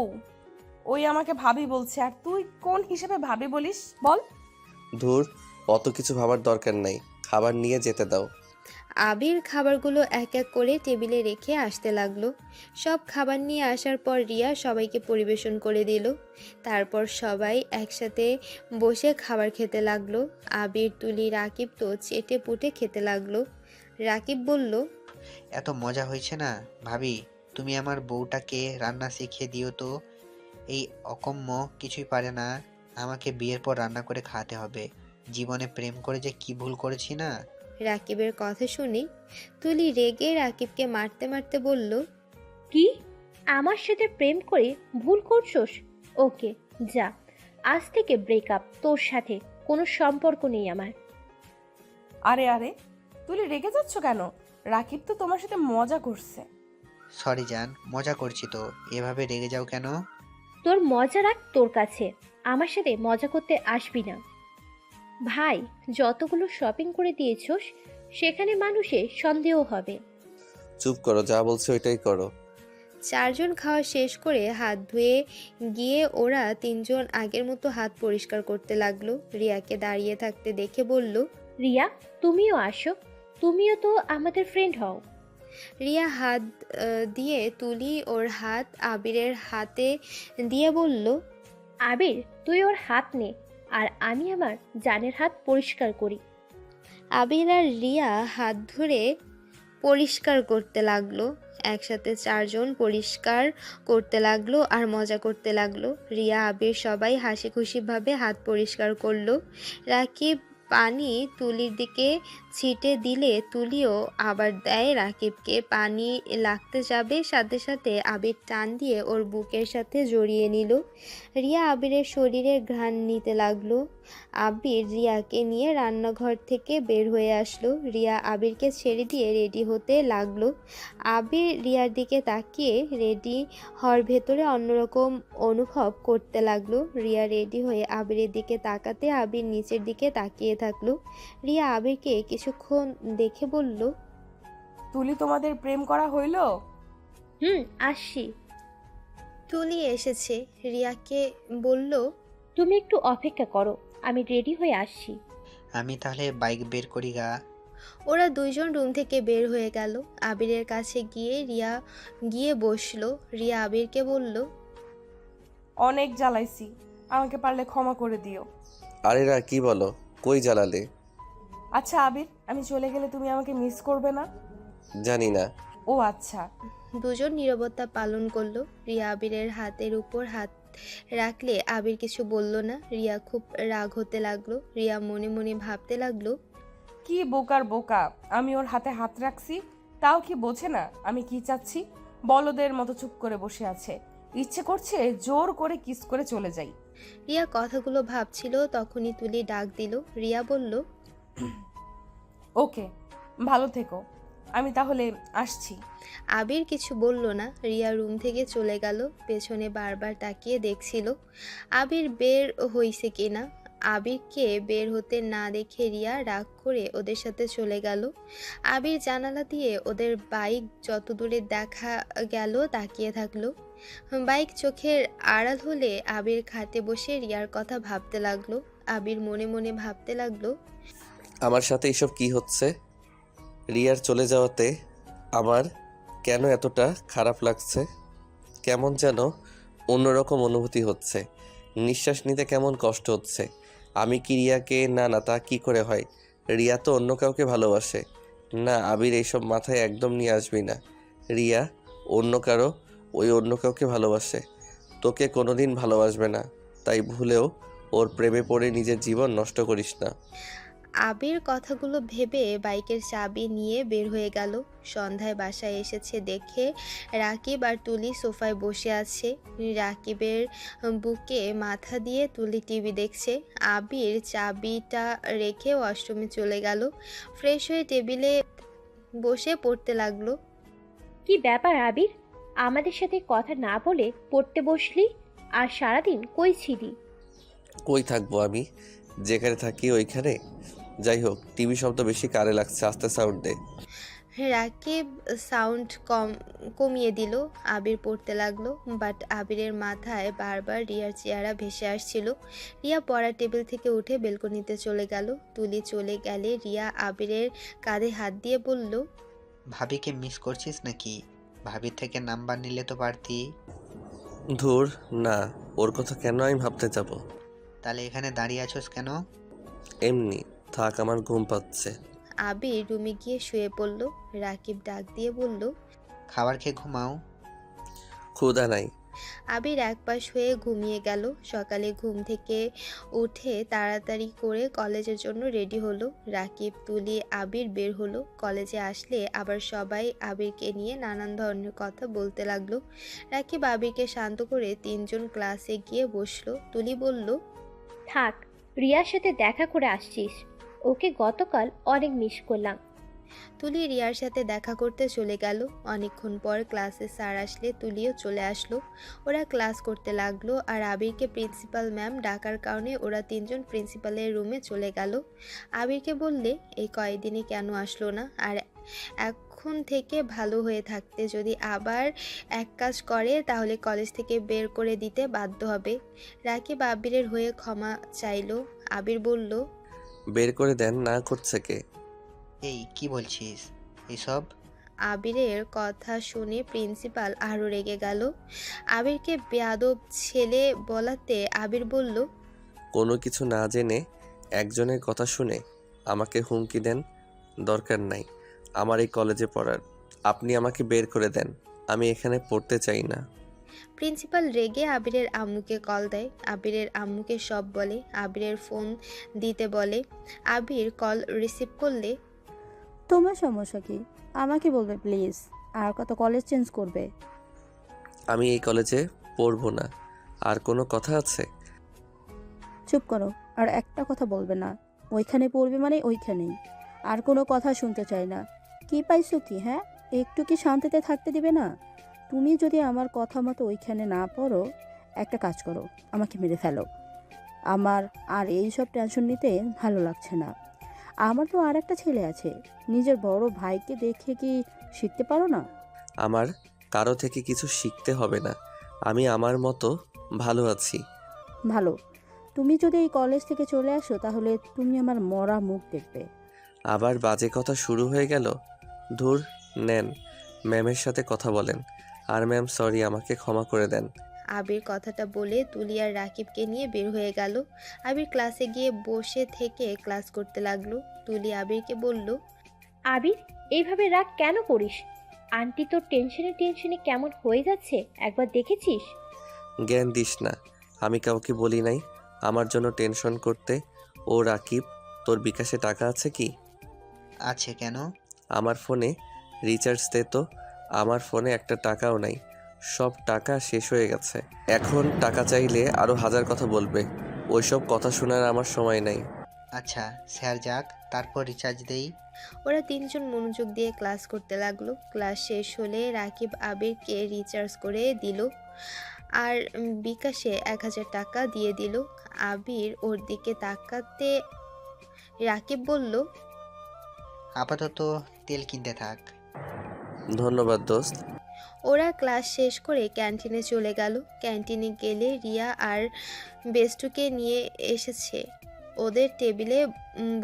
ওই আমাকে ভাবি বলছে, আর তুই কোন হিসেবে ভাবি বলিস বল? ধুর, অত কিছু ভাবার দরকার নাই, খাবার নিয়ে যেতে দাও। আবির খাবারগুলো এক এক করে টেবিলে রেখে আসতে লাগলো। সব খাবার নিয়ে আসার পর রিয়া সবাইকে পরিবেশন করে দিল। তারপর সবাই একসাথে বসে খাবার খেতে লাগলো। আবির, তুলি, রাকিব তো চেটে পুটে খেতে লাগলো। রাকিব বলল, এত মজা হয়েছে না ভাবি, তুমি আমার বউটাকে রান্না শিখিয়ে দিও তো। এই অকম্য কিছুই পারে না, আমাকে বিয়ের পর রান্না করে খাওয়াতে হবে। জীবনে প্রেম করে যে কি ভুল করেছি না। রাকিবের কথা শুনে তুলি রেগে রাকিবকে মারতে মারতে বলল, কি? আমার সাথে প্রেম করে ভুল করছোস? ওকে, যা, আজ থেকে ব্রেকআপ, তোর সাথে কোনো সম্পর্ক নেই আমার। আরে আরে, তুলি রেগে যাচ্ছ কেন? রাকিব তো তোমার সাথে মজা করছে। সরি জান, মজা করছি তো, এভাবে রেগে যাও কেন? তোর মজা রাখ তোর কাছে, আমার সাথে মজা করতে আসবি না। ভাই, যতগুলো শপিং করে দিয়েছোস সেখানে মানুষের সন্দেহ হবে। চুপ করো, যা বলছো ওইটাই করো। চারজন খাওয়া শেষ করে হাত ধুয়ে গিয়ে ওরা তিনজন আগের মতো হাত পরিষ্কার করতে লাগলো। রিয়াকে দাঁড়িয়ে থাকতে দেখে বলল, রিয়া, তুমিও আসো, তুমিও তো আমাদের ফ্রেন্ড হও। রিয়া হাত দিয়ে তুলি ওর হাত আবিরের হাতে দিয়ে বলল, আবির, তুই ওর হাত নে, আর আমি আমার জানের হাত পরিষ্কার করি। আবির আর রিয়া হাত ধরে পরিষ্কার করতে লাগলো। একসাথে চারজন পরিষ্কার করতে লাগলো আর মজা করতে লাগলো। রিয়া আবির সবাই হাসি খুশিভাবে হাত পরিষ্কার করলো। রাকিব পানি তুলির দিকে ছিটে দিলে তুলিও আবার দেয় রাকিবকে। পানি লাগতে যাবে, সাথে সাথে আবির টান দিয়ে ওর বুকের সাথে জড়িয়ে নিল। রিয়া আবিরের শরীরের ঘ্রাণ নিতে লাগলো। আবির রিয়াকে নিয়ে রান্নাঘর থেকে বের হয়ে আসলো। রিয়া আবিরকে ছেড়ে দিয়ে রেডি হতে লাগলো। আবির রিয়ার দিকে তাকিয়ে রেডি হওয়ার ভেতরে অন্যরকম অনুভব করতে লাগলো। রিয়া রেডি হয়ে আবিরের দিকে তাকাতে আবির নিচের দিকে তাকিয়ে থাকলো। রিয়া আবিরকে কিছুক্ষণ দেখে বলল, তুলি, তোমাদের প্রেম করা হইল? আসছি। তুলি এসেছে। রিয়াকে বলল, তুমি একটু অপেক্ষা করো, আমি রেডি হয়ে আসছি। আমি তাহলে বাইক বের করি গা। ওরা দুইজন রুম থেকে বের হয়ে গেল। আবিরের কাছে গিয়ে রিয়া গিয়ে বসলো। রিয়া আবিরকে বলল, অনেক জ্বালাইছি, আমাকে পারলে ক্ষমা করে দিও। আরে রা, কি বলো? কই জ্বালালে? আচ্ছা আবির, আমি চলে গেলে তুমি আমাকে মিস করবে না? জানি না। ও আচ্ছা। দুজন নীরবতা পালন করলো। রিয়া আবিরের হাতের উপর হাত রাখলে আবির কিছু বলল না। রিয়া খুব রাগ হতে লাগলো। রিয়া মনে মনে ভাবতে লাগলো, কি বোকার বোকা, আমি ওর হাতে হাত রাখছি, তাও কি বোঝে না আমি কি চাচ্ছি? বলদের মতো চুপ করে বসে আছে, ইচ্ছে করছে জোর করে কিস করে চলে যাই। রিয়া কথাগুলো ভাবছিল, তখনই তুলি ডাক দিল। রিয়া বলল, ওকে, ভালো থেকো, আমি তাহলে আসছি। আবির কিছু বলল না। রিয়া রুম থেকে চলে গেল। পেছনে বারবার তাকিয়ে দেখছিল আবির বের হইছে কিনা। আবিরকে বের হতে না দেখে রিয়া রাগ করে ওদের সাথে চলে গেল। আবির জানালা দিয়ে ওদের বাইক যত দূরে দেখা গেল তাকিয়ে থাকলো। বাইক চোখের আড়াল হলে আবির খাটে বসে রিয়ার কথা ভাবতে লাগলো। আবির মনে মনে ভাবতে লাগলো, আমার সাথে এসব কি হচ্ছে? রিয়ার চলে যাওয়াতে আমার কেন এতটা খারাপ লাগছে? কেমন যেন অন্যরকম অনুভূতি হচ্ছে। নিঃশ্বাস নিতে কেমন কষ্ট হচ্ছে। আমি কি রিয়াকে, না না, তা কি করে হয়? রিয়া তো অন্য কাউকে ভালোবাসে। না, আবির এইসব মাথায় একদম নিয়ে আসবি না। রিয়া অন্য কারো, ওই অন্য কাউকে ভালোবাসে, তোকে কোনোদিন ভালোবাসবে না। তাই ভুলেও ওর প্রেমে পড়ে নিজের জীবন নষ্ট করিস না। আবির কথাগুলো ভেবে বাইকের চাবি নিয়ে বের হয়ে গেল। সন্ধ্যায় বাসায় এসেছে দেখে রাকিব আর তুলি সোফায় বসে আছে। রাকিবের বুকে মাথা দিয়ে তুলি টিভি দেখছে। আবির চাবিটা রেখে ওয়াশরুমে চলে গেল। ফ্রেশ হয়ে টেবিলে বসে পড়তে লাগলো। কি ব্যাপার আবির, আমাদের সাথে কথা না বলে পড়তে বসলি? আর সারাদিন কই ছিলি? কই থাকবো আমি? যেখানে থাকি ওইখানে। যাই হোক, টিভি শব্দ বেশি কারে লাগছে, আস্তে সাউন্ড দে। রাকিব সাউন্ড কমিয়ে দিল। আবির পড়তে লাগলো, বাট আবিরের মাথায় বারবার রিয়ার চেহারা ভেসে আসছিল। রিয়া পড়ার টেবিল থেকে উঠে বেলকনিতে চলে গেল। তুলি চলে গেলে রিয়া আবিরের কাঁধে হাত দিয়ে বলল, ভাবিকে মিস করছিস নাকি? ভাবির থেকে নাম্বার নিলে তো পারতি। ধুর, না, ওর কথা কেন আমি ভাবতে যাব? তাহলে এখানে দাঁড়িয়ে আছোস কেন? এমনি থাক, আমার ঘুম পাচ্ছে। আবির রুমে গিয়ে শুয়ে পড়ল। রাকিব ডাক দিয়ে বলল, খাবার খেয়ে ঘুমাও। ক্ষুধা নাই। আবির একপাশ হয়ে ঘুমিয়ে গেল। সকালে ঘুম থেকে উঠে তাড়াতাড়ি করে কলেজের জন্য রেডি হলো। রাকিব, তুলি, আবির বের হলো। কলেজে আসলে আবার সবাই আবিরকে নিয়ে নানান ধরনের কথা বলতে লাগলো। রাকিব আবিরকে শান্ত করে তিনজন ক্লাসে গিয়ে বসলো। তুলি বলল, থাক, রিয়ার সাথে দেখা করে আসছিস। ওকে গতকাল অনেক মিস করলাম। তুলি রিয়ার সাথে দেখা করতে চলে গেল। অনেকক্ষণ পর ক্লাসে স্যার আসলে তুলিও চলে আসলো। ওরা ক্লাস করতে লাগলো আর আবিরকে প্রিন্সিপাল ম্যাম ডাকার কারণে ওরা তিনজন প্রিন্সিপালের রুমে চলে গেল। আবিরকে বললে এই কয়েকদিনে কেন আসলো না, আর এখন থেকে ভালো হয়ে থাকতে যদি আবার এক কাজ করে তাহলে কলেজ থেকে বের করে দিতে বাধ্য হবে। রাকিব আবিরের হয়ে ক্ষমা চাইলো। আবির বলল, বের করে দেন, না করছে কে? এই কি বলছিস এসব? আবিরের কথা শুনে প্রিন্সিপাল আরও রেগে গেল। আবিরকে বেয়াদব ছেলে বলাতে আবির বলল, কোনো কিছু না জেনে একজনের কথা শুনে আমাকে হুমকি দেন? দরকার নাই আমার এই কলেজে পড়ার। আপনি আমাকে বের করে দেন, আমি এখানে পড়তে চাই না। প্রিন্সিপাল রেগে আবিরের আম্মুকে কল দেয়। আবিরের আম্মুকে সব বলে। আবিরের ফোন দিতে বলে। আবির কল রিসিভ করলে, তোমার সমস্যা কি? আমাকে বলবে প্লিজ। আর কত কলেজ চেঞ্জ করবে? আমি এই কলেজে পড়বো না। আর কোনো কথা আছে? চুপ করো, আর একটা কথা বলবে না। ওইখানে পড়বে মানে ওইখানেই। আর কোনো কথা শুনতে চাই না। কি পাইছো কি? হ্যাঁ, একটু কি শান্তিতে থাকতে দিবে না? তুমি যদি আমার কথা মতো ওইখানে না পড়ো, একটা কাজ করো, আমাকে মেরে ফেলো। আমার আর এই সব টেনশন নিতে ভালো লাগছে না। আমার তো আর একটা ছেলে আছে। নিজের বড় ভাইকে দেখে কি শিখতে পারো না? আমার কারো থেকে কিছু শিখতে হবে না, আমি আমার মতো ভালো আছি। ভালো। তুমি যদি এই কলেজ থেকে চলে আসো তাহলে তুমি আমার মরা মুখ দেখবে। আবার বাজে কথা শুরু হয়ে গেল। ধুর, নেন ম্যামের সাথে কথা বলেন। আর ম্যাম সরি, আমাকে ক্ষমা করে দেন। আবির কথাটা বলে তুলি আর রাকিবকে নিয়ে বের হয়ে গেল। আবির ক্লাসে গিয়ে বসে থেকে ক্লাস করতে লাগলো। তুলি আবিরকে বলল, আবির, এইভাবে রাগ কেন করিস? আন্টি তো টেনশনে টেনশনে কেমন হয়ে যাচ্ছে, একবার দেখেছিস? জ্ঞান দিস না, আমি কাউকে বলি নাই আমার জন্য টেনশন করতে। ও রাকিব, তোর বিকাশে টাকা আছে কি? আছে কেন? আমার ফোনে রিচার্জ দে তো। আমার ফোনে একটা টাকাও নাই, সব টাকা শেষ হয়ে গেছে। এখন টাকা চাইলে আরো হাজার কথা বলবে, ওইসব কথা শোনার আমার সময় নাই। আচ্ছা স্যার যাক, তারপর রিচার্জ দেই। ওরা তিনজন মনোযোগ দিয়ে ক্লাস করতে লাগলো। ক্লাস শেষ হলে রাকিব আবিরকে রিচার্জ করে দিল আর বিকাশে 1000 টাকা দিয়ে দিল। আবির ওর দিকে তাকাতে রাকিব বলল, আপাতত তেল কিনতে থাক। ধন্যবাদ দোস্ত। ওরা ক্লাস শেষ করে ক্যান্টিনে চলে গেল। ক্যান্টিনে গেলে রিয়া আর বেস্টুকে নিয়ে এসেছে। ওদের টেবিলে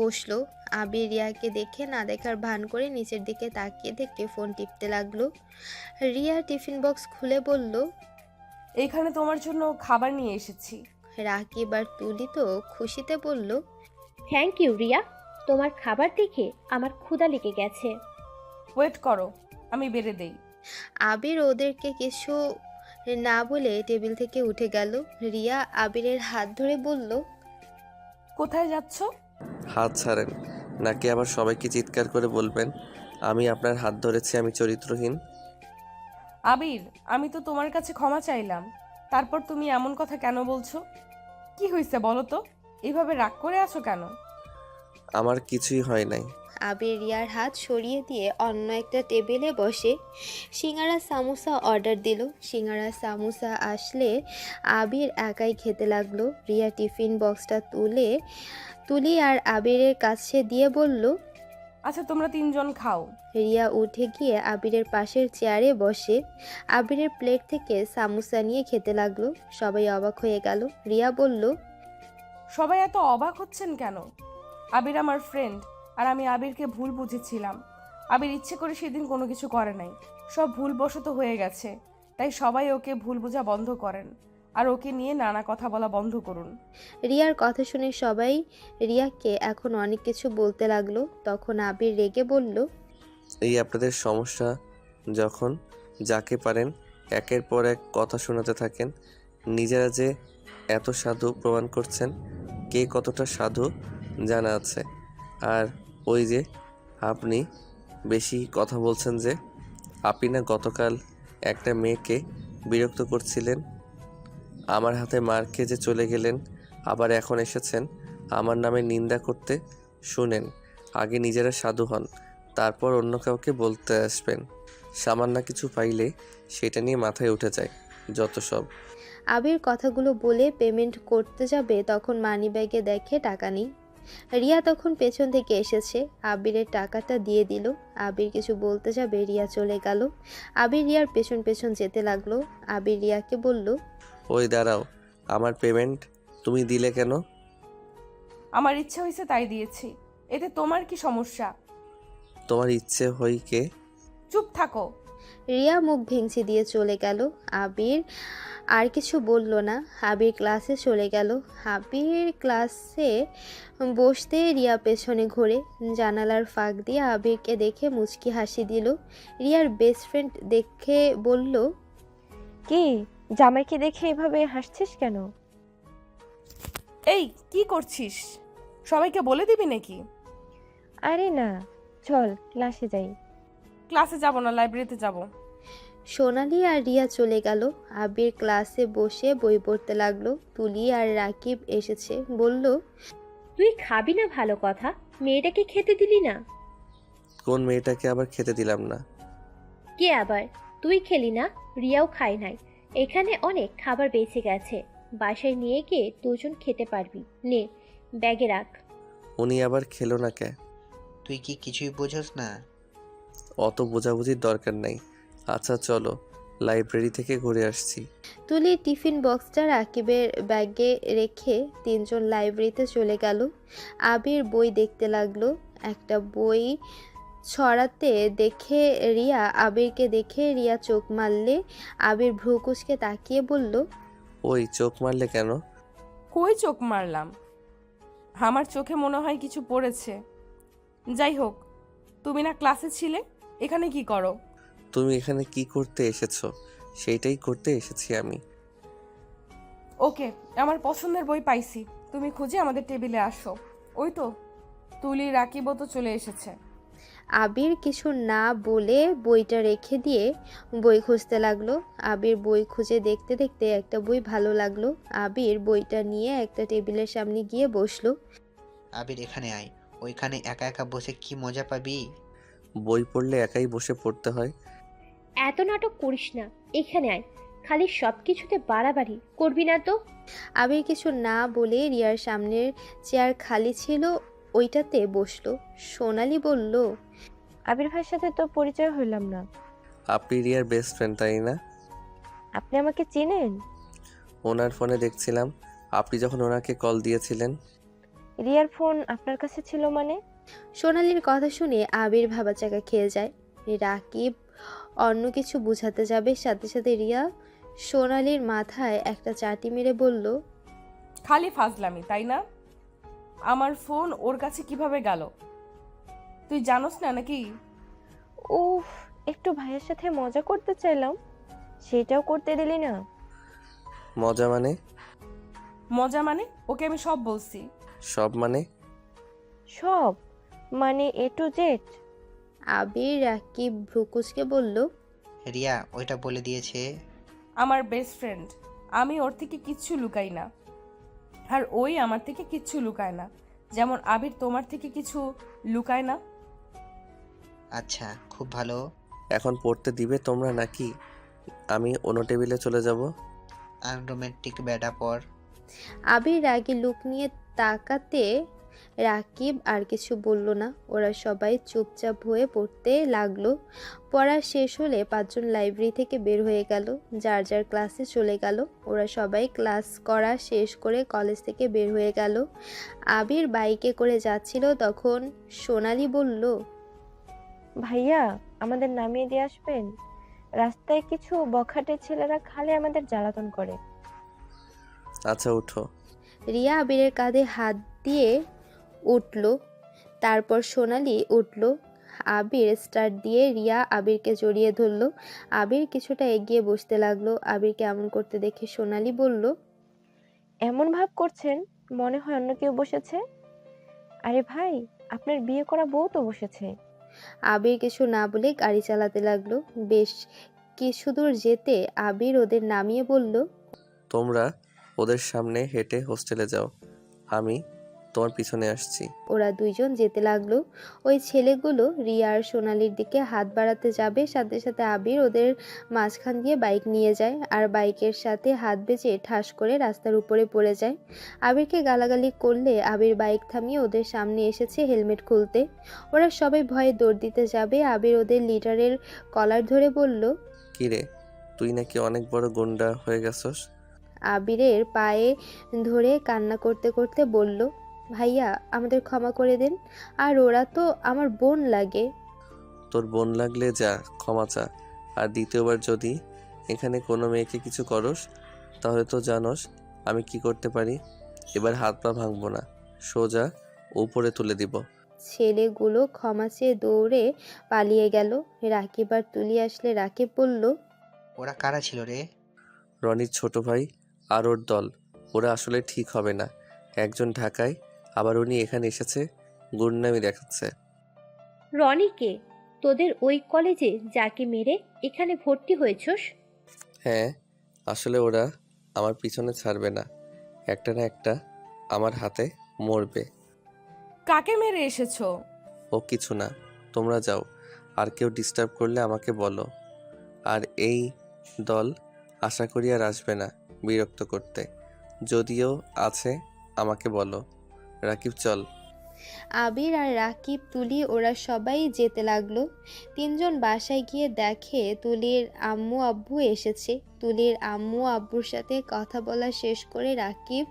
বসলো। আবির রিয়াকে দেখে না দেখার ভান করে নিচের দিকে তাকিয়ে থেকে ফোন টিপতে লাগলো। রিয়া টিফিন বক্স খুলে বলল, এইখানে তোমার জন্য খাবার নিয়ে এসেছি। রাকিব আর তুলি তো খুশিতে বলল, থ্যাংক ইউ রিয়া, তোমার খাবার দেখে আমার ক্ষুধা লেগে গেছে। ওয়েট করো, আমি বেড়ে দেই। আবির ওদেরকে কিছু না বলে টেবিল থেকে উঠে গেল। রিয়া আবিরের হাত ধরে বলল, কোথায় যাচ্ছ? হাত ছাড়েন, নাকি আবার সবাইকে চিৎকার করে বলবেন আমি আপনার হাত ধরেছি, আমি চরিত্রহীন। আবির, আমি তো তোমার কাছে ক্ষমা চাইলাম, তারপর তুমি এমন কথা কেন বলছো? কি হয়েছে বলো তো? এইভাবে রাগ করে আছো কেন? আমার কিছুই হয় নাই। আবির রিয়ার হাত সরিয়ে দিয়ে অন্য একটা টেবিলে বসে সিঙ্গারা সামোসা অর্ডার দিল। সিঙ্গারা সামোসা আসলে আবির একাই খেতে লাগলো। রিয়া টিফিন বক্সটা তুলি আর আবিরের কাছে দিয়ে বলল, আচ্ছা তোমরা তিনজন খাও। রিয়া উঠে গিয়ে আবিরের পাশের চেয়ারে বসে আবিরের প্লেট থেকে সামোসা নিয়ে খেতে লাগলো। সবাই অবাক হয়ে গেল। রিয়া বলল, সবাই এত অবাক হচ্ছেন কেন? আবির আমার ফ্রেন্ড, আর আমি আবিরকে ভুল বুঝেছিলাম। আবির ইচ্ছে করে সেদিন কোনো কিছু করে নাই, সব ভুলবশত হয়ে গেছে। তাই সবাই ওকে ভুল বোঝা বন্ধ করেন, আর ওকে নিয়ে নানা কথা বলা বন্ধ করুন। রিয়ার কথা শুনে সবাই রিয়াকে এখন অনেক কিছু বলতে লাগলো। তখন আবির রেগে বলল, এই আপনাদের সমস্যা, যখন যাকে পারেন একের পর এক কথা শোনাতে থাকেন। নিজেরা যে এত সাধু প্রমাণ করছেন, কে কতটা সাধু জানা আছে। আর ওই যে আপনি বেশি কথা বলছেন যে, আপনি না গতকাল একটা মেয়েকে বিরক্ত করছিলেন, আমার হাতে মার খেয়ে যে চলে গেলেন, আবার এখন এসেছেন আমার নামে নিন্দা করতে। শুনেন, আগে নিজেরা সাধু হন, তারপর অন্য কাউকে বলতে আসবেন। সামান্য কিছু পাইলে সেটা নিয়ে মাথায় উঠে যায় যত সব। আবির কথাগুলো বলে পেমেন্ট করতে যাবে তখন মানিব্যাগে দেখে টাকা নেই। রিয়া তখন পেছন থেকে এসেছে, আবিরের টাকাটা দিয়ে দিল। আবির কিছু বলতে যাবে রিয়া চলে গেল। আবির রিয়ার পেছন পেছন যেতে লাগলো। আবির রিয়াকে বলল, ওই দাঁড়াও, আমার পেমেন্ট তুমি দিলে কেন? আমার ইচ্ছে হয়েছে তাই দিয়েছি, এতে তোমার কি সমস্যা? তোমার ইচ্ছে হই কে? চুপ থাকো। রিয়া মুখ ভেঙচি দিয়ে চলে গেল। আবির আর কিছু বলল না। আবির ক্লাসে চলে গেল। আবির ক্লাসে বসতে রিয়া পেছনে ঘোরে। জানালার ফাঁক দিয়ে আবিরকে দেখে মুচকি হাসি দিল। রিয়ার বেস্ট ফ্রেন্ড দেখে বলল, কি জামাইকে দেখে এভাবে হাসছিস কেন? এই কি করছিস? সবাইকে বলে দিবি নাকি? আরে না, চল ক্লাসে যাই। ক্লাসে যাব না, লাইব্রেরিতে যাব। সোনালি আর রিয়া চলে গেল। আবির ক্লাসে বসে বই পড়তে লাগলো। তুলি আর রাকিব এসেছে, বলল, তুই খাবি না ভালো কথা, মেয়েটাকে খেতে দিলি না। কোন মেয়েটাকে আবার খেতে দিলাম না? কে আবার? তুই খেলি না, রিয়াও খায় নাই। এখানে অনেক খাবার বেঁচে গেছে, বাসায় নিয়ে গিয়ে দুজন খেতে পারবি। নে, ব্যাগে রাখ। উনি আবার খেলো না কে? তুই কি কিছুই বোঝস না? অত বোঝাবুঝির দরকার নাই। আচ্ছা চলো, লাইব্রেরি থেকে ঘুরে আসছি। তুলি টিফিন বক্সটা রাকিবের ব্যাগে রেখে তিনজন লাইব্রেরিতে চলে গেল। আবির বই দেখতে লাগলো। একটা বই ছড়াতে দেখে রিয়া আবিরকে দেখে রিয়া চোখ মারলে আবির ভ্রুকুচকে তাকিয়ে বলল, ওই চোখ মারলে কেন? কই চোখ মারলাম? আমার চোখে মনে হয় কিছু পড়েছে। যাই হোক, তুমি না ক্লাসে ছিলে, এখানে কি করো? তুমি এখানে কি করতে এসেছো? সেইটাই করতে এসেছি আমি। ওকে, আমার পছন্দের বই পাইছি, তুমি খুঁজে আমাদের টেবিলে আসো। ওই তো তুলি, রাকিবও তো চলে এসেছে। আবির কিছু না বলে বইটা রেখে দিয়ে বই খুঁজতে লাগলো। আবির বই খুঁজে দেখতে দেখতে একটা বই ভালো লাগলো। আবির বইটা নিয়ে একটা টেবিলের সামনে গিয়ে বসলো। আবির এখানে আয়, ওইখানে একা একা বসে কি মজা পাবি। বই পড়লে একাই বসে পড়তে হয়। এত নাটক করিস না, এখানে আয়। খালি সব কিছুতে বাড়াবাড়ি করবি না তো। আবির কিছু না বলে রিয়ার সামনের চেয়ার খালি ছিল, ওইটাতে বসলো। সোনালি বলল, আবির ভাইয়ের সাথে তো পরিচয় হইলাম না। আপনি রিয়ার বেস্ট ফ্রেন্ড তাই না? আপনি আমাকে চেনেন? ওনার ফোনে দেখছিলাম আপনি যখন ওনাকে কল দিয়েছিলেন। রিয়ার ফোন আপনার কাছে ছিল মানে? সোনালির কথা শুনে আবির ভাবাচাকা খেয়ে যায়। রাকিব অন্য কিছু বুঝাতে যাবে, সাথে সাথে রিয়া সোনালির মাথায় একটা চাটি মেরে বলল, খালি ফাজলামি তাই না? আমার ফোন ওর কাছে কিভাবে গেল তুই জানোস না নাকি? উফ, একটু ভাইয়ের সাথে মজা করতে চাইলাম, সেটাও করতে দিলি না। মজা মানে? মজা মানে? ওকে আমি সব বলছি। সব মানে? সব মানে A to Z? আবির রাকিব ভ্রুকুচকে বলল, রিয়া ওইটা বলে দিয়েছে। আমার বেস্ট ফ্রেন্ড, আমি ওর থেকে কিচ্ছু লুকাই না, আর ওই আমার থেকে কিচ্ছু লুকায় না, যেমন আবির তোমার থেকে কিছু লুকায় না। আচ্ছা, খুব ভালো। এখন পড়তে দিবে তোমরা নাকি আমি অন্য টেবিলে চলে যাব? আনরোম্যান্টিক বেডা পর। আবির রাগী লুক নিয়ে তাকাতে রাকিব আর কিছু বলল না। ওরা সবাই চুপচাপ হয়ে পড়তে লাগলো। পড়া শেষ হলে পাঁচজন লাইব্রেরি থেকে বের হয়ে গেল, যার যার ক্লাসে চলে গেল। ওরা সবাই ক্লাস করা শেষ করে কলেজ থেকে বের হয়ে গেল। আবির বাইকে করে যাচ্ছিল, তখন সোনালি বলল, ভাইয়া আমাদের নামিয়ে দিয়ে আসবেন? রাস্তায় কিছু বখাটে ছেলেরা খালি আমাদের জ্বালাতন করে। আচ্ছা উঠো। রিয়া আবিরের কাঁধে হাত দিয়ে উঠল, তারপর সোনালি উঠল। আবির স্টার্ট দিয়ে রিয়া আবিরকে জড়িয়ে ধরল। আবির কিছুটা এগিয়ে বসতে লাগলো। আবির কেমন করতে দেখে সোনালি বলল, এমন ভাব করছেন মনে হয় অন্য কেউ বসেছে। আরে ভাই, আপনার বিয়ে করা বউ তো বসেছে। আবির কিছু না বলে গাড়ি চালাতে লাগলো। বেশ কিছু দূর যেতে আবির ওদের নামিয়ে বলল, তোমরা ওদের সামনে হেঁটে হোস্টেলে যাও। আমি তোমার পিছনে আসছি। ওরা দুইজন যেতে লাগলো। ওই ছেলেগুলো রিয়া আর সোনালির দিকে হাত বাড়াতে যাবে, সাথে সাথে আবির ওদের মাঝখান দিয়ে বাইক নিয়ে যায় আর বাইকের সাথে হাত বেজে ঠাস করে রাস্তার উপরে পড়ে যায়। আবিরকে গালাগালি করলে আবির বাইক থামিয়ে ওদের সামনে এসেছে হেলমেট খুলতে। ওরা সবাই ভয়ে দৌড় দিতে যাবে। আবির ওদের লিডারের কলার ধরে বলল, কিরে, তুই নাকি অনেক বড় গুন্ডা হয়ে গেছস? আবিরের পায়ে ধরে কান্না করতে করতে বলল, ভাইয়া আমাদের ক্ষমা করে দেন, আর ওরা তো আমার বোন লাগে। তোর বোন লাগলে যা ক্ষমা চা, আর দ্বিতীয়বার যদি এখানে কোনো মেয়েকে কিছু করস তাহলে তো জানোস আমি কি করতে পারি। এবার হাত পা ভাঙবো না, সোজা উপরে তুলে দিব। ছেলেগুলো ক্ষমা চেয়ে দৌড়ে পালিয়ে গেল। রাকিব আর তুলি আসলে রাকিব বলল, ওরা কারা ছিল রে? রনির ছোট ভাই আর ওর দল। ওরা আসলে ঠিক হবে না। একজন ঢাকায়, আবার উনি এখানে এসেছে গুন্ডামি দেখাচ্ছে। রনিকে তোদের ওই কলেজে যাকে মেরে এখানে ভর্তি হয়েছস? হ্যাঁ, আসলে ওরা আমার পিছনে ছাড়বে না, একটা না একটা আমার হাতে মরবে। কাকে মেরে এসেছো? ও কিছু না, তোমরা যাও। আর কেউ ডিস্টার্ব করলে আমাকে বলো। আর এই দল আশা করি আর আসবে না বিরক্ত করতে, যদিও আছে আমাকে বলো। রাকিব চল। আবির আর রাকিব, তুলি ওরা সবাই যেতে লাগলো। তিনজন বাসায় গিয়ে দেখে তুলির আম্মু আব্বু এসেছে। তুলির আম্মু আব্বুর সাথে কথা বলা শেষ করে রাকিব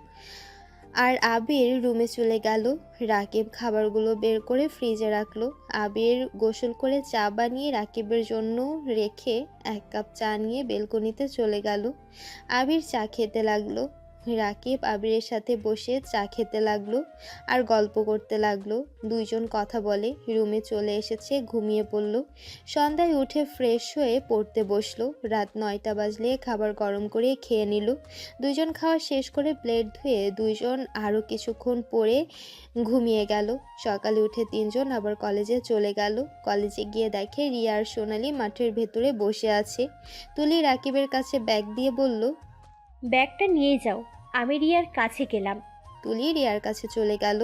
আর আবির রুমে চলে গেল। রাকিব খাবারগুলো বের করে ফ্রিজে রাখলো। আবির গোসল করে চা বানিয়ে রাকিবের জন্য রেখে 1 কাপ চা নিয়ে বেলকনিতে চলে গেল। আবির চা খেতে লাগলো। রাকিব আবিরের সাথে বসে চা খেতে লাগলো আর গল্প করতে লাগলো। দুইজন কথা বলে রুমে চলে এসেছে, ঘুমিয়ে পড়ল। সন্ধ্যায় উঠে ফ্রেশ হয়ে পড়তে বসলো। রাত 9টা বাজলে খাবার গরম করে খেয়ে নিল। দুইজন খাওয়া শেষ করে প্লেট ধুয়ে দুইজন আরও কিছুক্ষণ পরে ঘুমিয়ে গেল। সকালে উঠে তিনজন আবার কলেজে চলে গেল। কলেজে গিয়ে দেখে রিয়া আর সোনালি মাঠের ভেতরে বসে আছে। তুলি রাকিবের কাছে ব্যাগ দিয়ে বলল, ব্যাগটা নিয়ে যাও, আমি রিয়ার কাছে গেলাম। তুলি রিয়ার কাছে চলে গেল।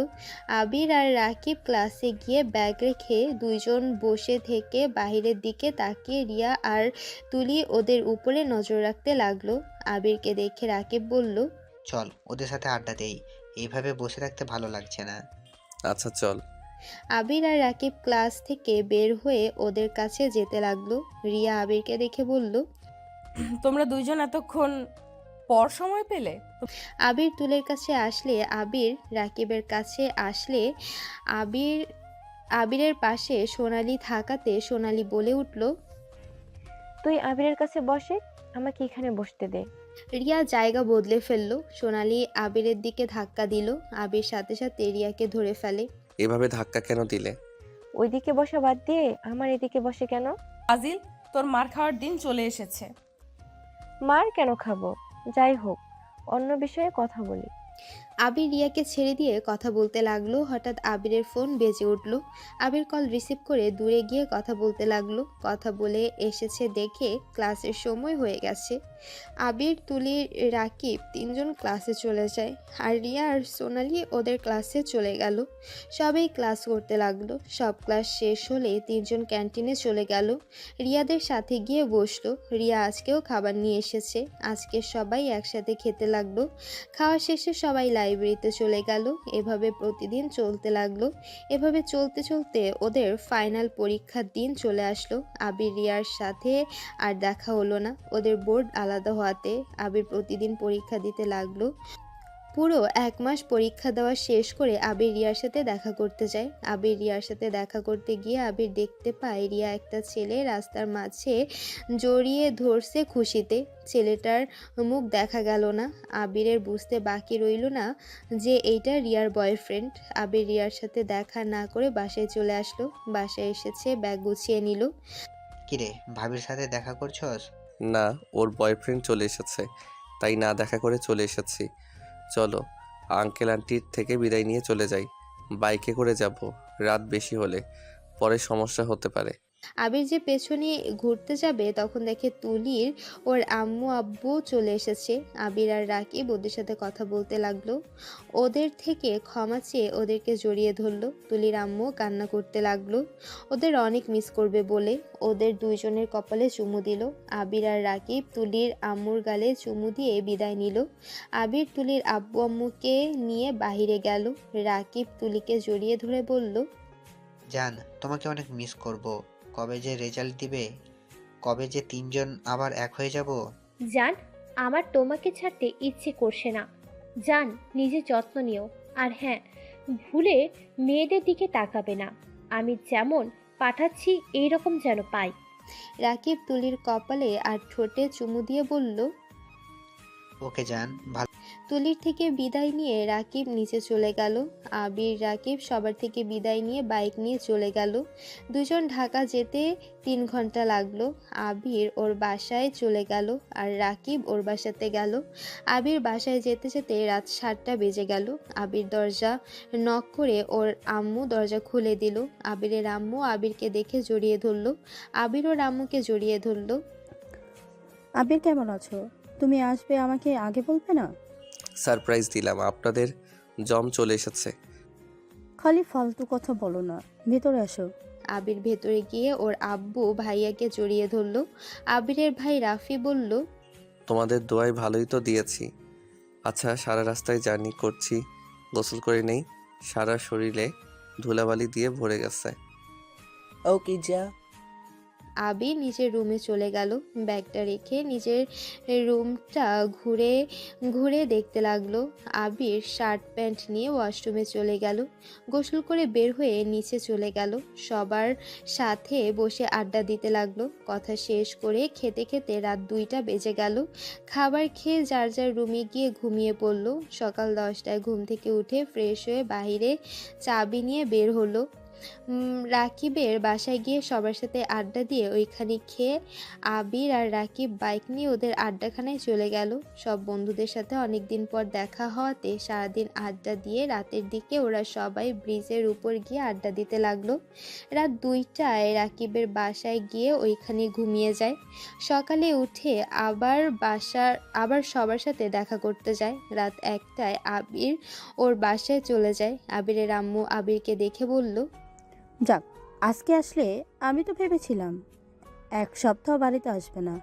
আবির আর রাকিব ক্লাসে গিয়ে ব্যাগ রেখে দুইজন বসে থেকে বাইরের দিকে তাকিয়ে রিয়া আর তুলি ওদের উপরে নজর রাখতে লাগলো। আবিরকে দেখে রাকিব বলল, চল ওদের সাথে আড্ডা দেই, এইভাবে বসে থাকতে ভালো লাগছে না। আচ্ছা চল। আবির আর রাকিব ক্লাস থেকে বের হয়ে ওদের কাছে যেতে লাগলো। রিয়া আবিরকে দেখে বলল, তোমরা দুইজন এতক্ষণ পর সময় পেলে? আবির তুলের কাছে আসলে আবির রাকিবের কাছে আসলে আবির আবিরের পাশে সোনালি থাকাতে সোনালি বলে উঠল, তুই আবিরের কাছে বসে, আমাকে এখানে বসতে দে। রিয়া জায়গা বদলে ফেললো। সোনালি আবিরের দিকে ধাক্কা দিল। আবির সাথে সাথে রিয়াকে ধরে ফেলে। এভাবে ধাক্কা কেন দিলে? ওইদিকে বসা বাদ দিয়ে আমার এদিকে বসে কেন? আজিল, তোর মার খাওয়ার দিন চলে এসেছে। মার কেন খাবো? যাই হোক, অন্য বিষয়ে কথা বলি। আবির রিয়াকে ছেড়ে দিয়ে কথা বলতে লাগলো। হঠাৎ আবিরের ফোন বেজে উঠল। আবির কল রিসিভ করে দূরে গিয়ে কথা বলতে লাগলো। কথা বলে এসেছে দেখে ক্লাসের সময় হয়ে গেছে। আবির, তুলি, রাকিব তিনজন ক্লাসে চলে যায় আর রিয়া আর সোনালি ওদের ক্লাসে চলে গেল। সবাই ক্লাস করতে লাগলো। সব ক্লাস শেষ হলে তিনজন ক্যান্টিনে চলে গেল। রিয়াদের সাথে গিয়ে বসলো। রিয়া আজকেও খাবার নিয়ে এসেছে। আজকে সবাই একসাথে খেতে লাগলো। খাওয়া শেষে সবাই লাইব্রেরিতে চলে গেল। এভাবে প্রতিদিন চলতে লাগলো। এভাবে চলতে চলতে ওদের ফাইনাল পরীক্ষার দিন চলে আসলো। আবির রিয়ার সাথে আর দেখা হলো না। ওদের বোর্ড আলাদা হওয়াতে আবির প্রতিদিন পরীক্ষা দিতে লাগলো। পুরো 1 মাস পরীক্ষা দেওয়া শেষ করে আবির রিয়ার সাথে দেখা করতে যায়। আবির রিয়ার সাথে দেখা করতে গিয়ে আবির দেখতে পায় রিয়া একটা ছেলে রাস্তার মাঝে জড়িয়ে ধরছে খুশিতে। ছেলেটার মুখ দেখা গেল না। আবিরের বুঝতে বাকি রইল না যে এইটা রিয়ার বয়ফ্রেন্ড। আবির রিয়ার সাথে দেখা না করে বাসায় চলে আসলো। বাসায় এসেছে, ব্যাগ গুছিয়ে নিল। কিরে, ভাবির সাথে দেখা করছস? না, ওর বয়ফ্রেন্ড চলে এসেছে, তাই না দেখা করে চলে এসেছি। চলো আঙ্কেল আন্টির থেকে বিদায় নিয়ে চলে যাই। বাইকে করে যাব, রাত বেশি হলে পরে সমস্যা হতে পারে। আবির যে পেছনে ঘুরতে যাবে তখন দেখে তুলির ওর আম্মু আব্বু চলে এসেছে। আবির আর রাকিব ওদের সাথে কথা বলতে লাগলো। ওদের থেকে ক্ষমা চেয়ে ওদেরকে জড়িয়ে ধরলো। তুলির আম্মু কান্না করতে লাগলো ওদের অনেক মিস করবে বলে। ওদের দুইজনের কপালে চুমু দিল। আবির আর রাকিব তুলির আম্মুর গালে চুমু দিয়ে বিদায় নিল। আবির তুলির আব্বু আম্মুকে নিয়ে বাহিরে গেল। রাকিব তুলিকে জড়িয়ে ধরে বলল, জান, তোমাকে অনেক মিস করব। কবে যে রেজাল্ট দিবে? কবে যে তিনজন আবার এক হয়ে যাব? জান, আমার তোমাকে ছাড়তে ইচ্ছে করছে না। জান, নিজের যত্ন নিও। আর হ্যাঁ, ভুলে মেয়েদের দিকে তাকাবে না। আমি যেমন পাঠাচ্ছি এইরকম যেন পাই। রাকিব তুলির কপালে আর ঠোঁটে চুমু দিয়ে বলল, ওকে জান, ভালো। তুলির থেকে বিদায় নিয়ে রাকিব নিচে চলে গেল। আবির রাকিব সবার থেকে বিদায় নিয়ে বাইক নিয়ে চলে গেল। দুজন ঢাকা যেতে 3 ঘন্টা লাগলো। আবির ওর বাসায় চলে গেল আর রাকিব ওর বাসাতে গেল। আবির বাসায় যেতে যেতে রাত 7টা বেজে গেল। আবির দরজা নক করে ওর আম্মু দরজা খুলে দিল। আবিরের আম্মু আবিরকে দেখে জড়িয়ে ধরলো। আবির ওর আম্মুকে জড়িয়ে ধরলো। আবির কেমন আছো? তুমি আসবে আমাকে আগে বলবে না? সারপ্রাইজ দিলাম, আপনাদের জম চলে এসেছে। খালি ফালতু কথা বলো না, ভেতরে আসো। আবির ভেতরে গিয়ে ওর আব্বু ভাইয়াকে জড়িয়ে ধরলো। আবিরের ভাই রাফি বলল, তোমাদের দোয়ায় ভালোই তো দিয়েছি। আচ্ছা, সারা রাস্তায় জার্নি করছি, গোসল করে নেই। সারা শরীরে ধুলাবালি দিয়ে ভরে গেছে। ওকে যা। আবির নিজের রুমে চলে গেল। ব্যাগটা রেখে নিজের রুমটা ঘুরে ঘুরে দেখতে লাগলো। আবির শার্ট প্যান্ট নিয়ে ওয়াশরুমে চলে গেল। গোসল করে বের হয়ে নিচে চলে গেল। সবার সাথে বসে আড্ডা দিতে লাগলো। কথা শেষ করে খেতে খেতে রাত 2টা বেজে গেল। খাবার খেয়ে যার যার রুমে গিয়ে ঘুমিয়ে পড়লো। সকাল 10টায় ঘুম থেকে উঠে ফ্রেশ হয়ে বাইরে চাবি নিয়ে বের হলো। রাকিবের বাসায় গিয়ে সবার সাথে আড্ডা দিয়ে ওইখানে খেয়ে আবির আর রাকিব বাইক নিয়ে ওদের আড্ডাখানায় চলে গেল। সব বন্ধুদের সাথে অনেক দিন পর দেখা হওয়াতে সারাদিন আড্ডা দিয়ে রাতের দিকে ওরা সবাই ব্রিজের উপর গিয়ে আড্ডা দিতে লাগলো। রাত 2টায় রাকিবের বাসায় গিয়ে ওইখানে ঘুমিয়ে যায়। সকালে উঠে আবার সবার সাথে দেখা করতে যায়। রাত 1টায় আবির ওর বাসায় চলে যায়। আবিরের আম্মু আবিরকে দেখে বলল, যাক, আজকে আসলে। আমি তো ভেবেছিলাম 1 সপ্তাহ বাড়িতে আসবে না।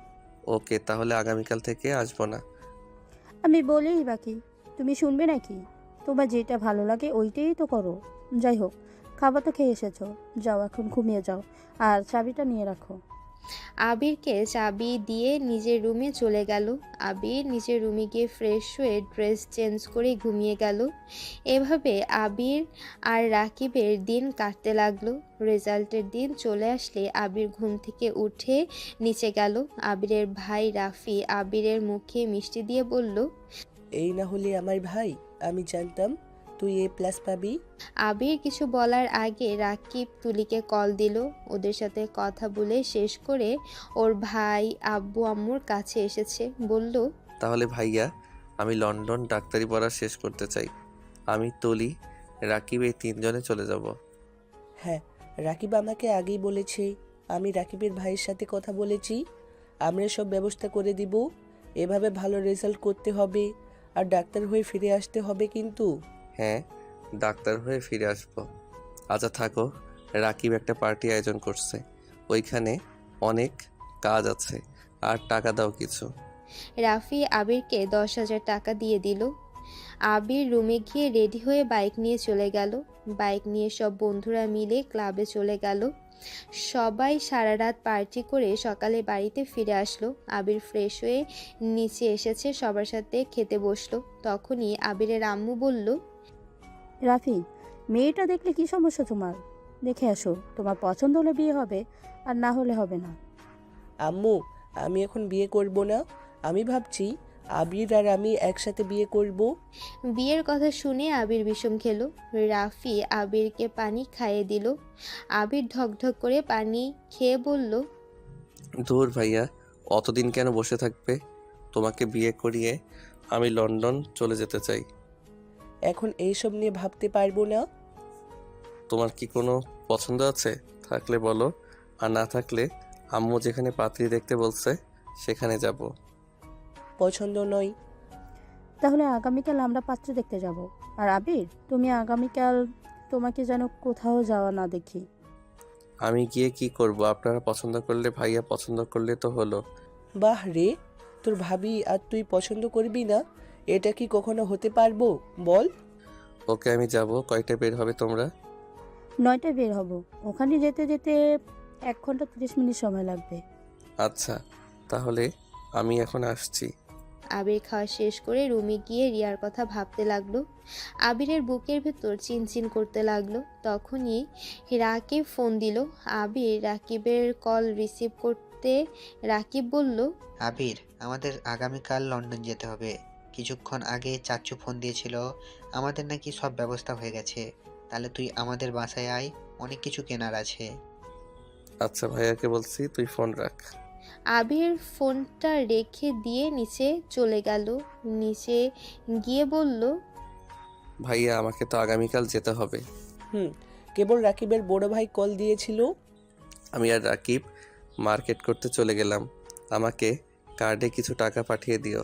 ওকে, তাহলে আগামীকাল থেকে আসবো না। আমি বলেই বাকি, তুমি শুনবে নাকি? তোমার যেটা ভালো লাগে ওইটাই তো করো। যাই হোক, খাবার তো খেয়ে এসেছো, যাও এখন ঘুমিয়ে যাও, আর চাবিটা নিয়ে রাখো। আবিরকে চাবি দিয়ে নিজের রুমে চলে গেল। আবির নিজের রুমে গিয়ে ফ্রেশ হয়ে ড্রেস চেঞ্জ করে ঘুমিয়ে গেল। এভাবে আবির আর রাকিবের দিন কাটতে লাগলো। রেজাল্টের দিন চলে আসলে আবির ঘুম থেকে উঠে নিচে গেল। আবিরের ভাই রাফি আবিরের মুখে মিষ্টি দিয়ে বলল, এই না হলে আমার ভাই, আমি জানতাম তুই A+ পাবি। আবির কিছু বলার আগে রাকিব তুলিকে কল দিল। ওদের সাথে কথা বলে শেষ করে ওর ভাই আব্বু আম্মুর কাছে এসেছে। বলল, তাহলে ভাইয়া, আমি লন্ডন ডাক্তারি পড়া শেষ করতে চাই। আমি তুলি, রাকিব এই 3 জনে চলে যাব। হ্যাঁ, রাকিব আমাকে আগেই বলেছে। আমি রাকিবের ভাইয়ের সাথে কথা বলেছি, আমরা সব ব্যবস্থা করে দিব। এভাবে ভালো রেজাল্ট করতে হবে আর ডাক্তার হয়ে ফিরে আসতে হবে কিন্তু। হ্যাঁ, ডাক্তার হয়ে ফিরে আসবো। আচ্ছা থাকো, রাকিব একটা পার্টি আয়োজন করছে, ওইখানে অনেক কাজ আছে, আর টাকা দাও কিছু। রাফি আবিরকে 10,000 টাকা দিয়ে দিল। আবির রুমে গিয়ে রেডি হয়ে বাইক নিয়ে চলে গেল। বাইক নিয়ে সব বন্ধুরা মিলে ক্লাবে চলে গেল। সবাই সারা রাত পার্টি করে সকালে বাড়িতে ফিরে আসলো। আবির ফ্রেশ হয়ে নিচে এসেছে, সবার সাথে খেতে বসলো। তখনই আবিরের আম্মু বলল, রাফি, মেয়েটা দেখলে কি সমস্যা তোমার? দেখে আসো, তোমার পছন্দ হলে বিয়ে হবে, আর না হলে হবে না। আম্মু, আমি এখন বিয়ে করব না। আমি ভাবছি আবির আর আমি একসাথে বিয়ে করব। বিয়ের কথা শুনে আবির বিষম খেলো। রাফি আবিরকে পানি খাইয়ে দিল। আবির ঢকঢক করে পানি খেয়ে বলল, ধুর ভাইয়া, অতদিন কেন বসে থাকবে? তোমাকে বিয়ে করিয়ে আমি লন্ডন চলে যেতে চাই। এখন এইসব নিয়ে ভাবতে পারবো না। তোমার কি কোনো পছন্দ আছে? থাকলে বলো, আর না থাকলে আম্মু যেখানে পাত্রী দেখতে বলছে সেখানে যাব। পছন্দ নয়। তাহলে আগামীকাল আমরা পাত্র দেখতে যাব। আর আবির, তুমি আগামীকাল তোমাকে যেন কোথাও যাওয়া না দেখি। আমি গিয়ে কি করব? আপনারা পছন্দ করলে, ভাইয়া পছন্দ করলে তো হলো। বাহ রে, তোর ভাবি আর তুই পছন্দ করবি না? এটা কি কখনো হতে পারবো বল? ওকে, আমি যাব। কয়টায় বের হবে তোমরা? 9টায় বের হব। ওখানে যেতে যেতে 1 ঘন্টা 30 মিনিট সময় লাগবে। আচ্ছা, তাহলে আমি এখন আসছি। আবির খাওয়া শেষ করে রুমে গিয়ে রিয়ার কথা ভাবতে লাগলো। আবিরের বুকের ভেতর চিনচিন করতে লাগলো। তখনই রাকিব ফোন দিল। আবির রাকিবের কল রিসিভ করতে রাকিব বলল, আবির, আমাদের আগামীকাল লন্ডন যেতে হবে। কিছুক্ষণ আগে চাচু ফোন দিয়েছিল, আমাদের নাকি সব ব্যবস্থা হয়ে গেছে। তাহলে তুই আমাদের বাসায় আয়, অনেক কিছু কেনার আছে। আচ্ছা, ভাইয়াকে বলছি, তুই ফোন রাখ। আবির ফোনটা রেখে দিয়ে নিচে চলে গেল। নিচে গিয়ে বলল, ভাইয়া, আমাকে তো আগামীকাল যেতে হবে। কেবল রাকিবের বড় ভাই কল দিয়েছিল। আমি আর রাকিব মার্কেট করতে চলে গেলাম। আমাকে কার্ডে কিছু টাকা পাঠিয়ে দিও।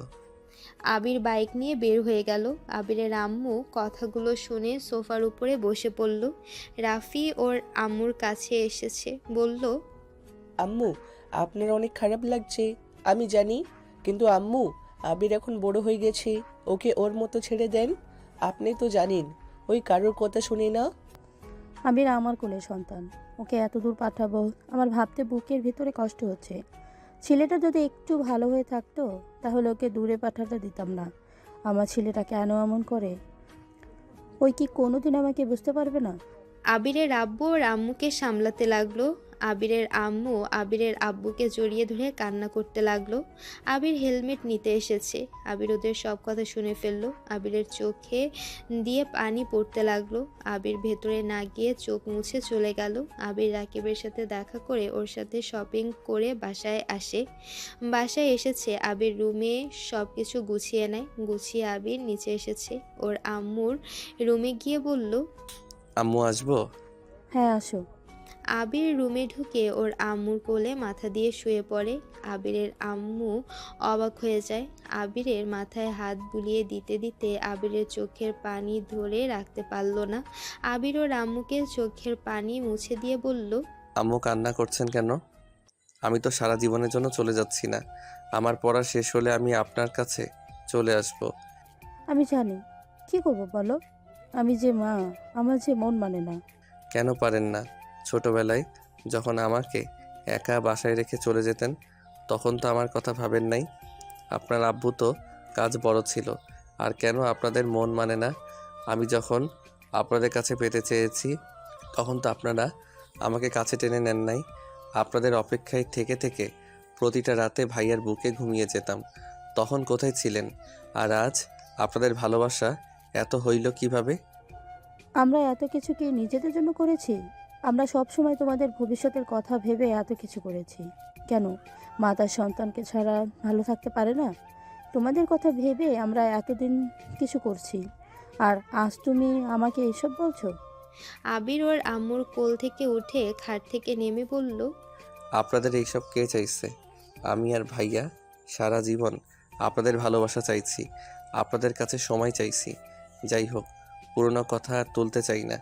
আবির বাইক নিয়ে বের হয়ে গেল। আবিরের আম্মু কথাগুলো শুনে সোফার উপরে বসে পড়ল। রাফি ওর আম্মুর কাছে এসেছে, বলল, আম্মু, আপনার অনেক খারাপ লাগছে আমি জানি, কিন্তু আম্মু, আবির এখন বড় হয়ে গেছে, ওকে ওর মতো ছেড়ে দেন। আপনি তো জানেন ওই কারোর কথা শুনে না। আবির আমার কোলে সন্তান, ওকে এত দূর পাঠাবো আমার ভাবতে বুকের ভিতরে কষ্ট হচ্ছে। ছেলেটা যদি একটু ভালো হয়ে থাকতো তাহলে ওকে দূরে পাঠাতে দিতাম না। আমার ছেলেটা কেন এমন করে? ওই কি কোনোদিন আমাকে বুঝতে পারবে না? আবিরের আব্বু ওর আম্মুকে সামলাতে লাগলো। আবিরের আম্মু আবিরের আব্বুকে জড়িয়ে ধরে কান্না করতে লাগলো। আবির হেলমেট নিতে এসেছে। আবির ওদের সব কথা শুনে ফেললো। আবিরের চোখে দিয়ে পানি পড়তে লাগলো। আবির ভেতরে না গিয়ে চোখ মুছে চলে গেল। আবির রাকিবের সাথে দেখা করে ওর সাথে শপিং করে বাসায় আসে। বাসায় এসেছে, আবির রুমে সব কিছু গুছিয়ে নেয়। গুছিয়ে আবির নিচে এসেছে। ওর আম্মুর রুমে গিয়ে বলল, আম্মু, আসবো? হ্যাঁ, আসো। আবির রুমে ঢুকে ওর আম্মুর কোলে মাথা দিয়ে শুয়ে পড়ে। আবিরের আম্মু অবাক হয়ে যায়। আবিরের মাথায় হাত বুলিয়ে দিতে দিতে আবিরের চোখের পানি ধরে রাখতে পারল না। আবির ওর আম্মুকে চোখের পানি মুছে দিয়ে বলল, আম্মু, কান্না করছেন কেন? আমি তো সারা জীবনের জন্য চলে যাচ্ছি না। আমার পড়া শেষ হলে আমি আপনার কাছে চলে আসব। আমি জানি, কি করব বলো? আমি যে মা, আমার যে মন মানে না। কেন পারেন না? ছোটবেলায় যখন আমাকে একা বাসায় রেখে চলে যেতেন, তখন তো আমার কথা ভাবেন নাই। আপনার আব্বু তো কাজ বড় ছিল, আর কেন আপনাদের মন মানে না? আমি যখন আপনাদের কাছে পেতে চেয়েছি, তখন তো আপনারা আমাকে কাছে টেনে নেন নাই। আপনাদের অপেক্ষায় থেকে থেকে প্রতিটা রাতে ভাইয়ার বুকে ঘুমিয়ে যেতাম। তখন কোথায় ছিলেন? আর আজ আপনাদের ভালোবাসা এত হইল কিভাবে? আমরা এত কিছু কি নিজেদের জন্য করেছি? আমরা সব সময় তোমাদের ভবিষ্যতের কথা ভেবে এত কিছু করেছি। কেন মা তার সন্তানকে ছাড়া ভালো থাকতে পারে না? তোমাদের কথা ভেবে আমরা এতদিন কিছু করছি, আর আজ তুমি আমাকে এসব বলছো? আবির ওর আম্মুর কোল থেকে উঠে খাট থেকে নেমে বলল, আপনাদের এইসব কে চাইছে? আমি আর ভাইয়া সারা জীবন আপনাদের ভালোবাসা চাইছি, আপনাদের কাছে সময় চাইছি। যাই হোক, পুরনো কথা আর তুলতে চাই না।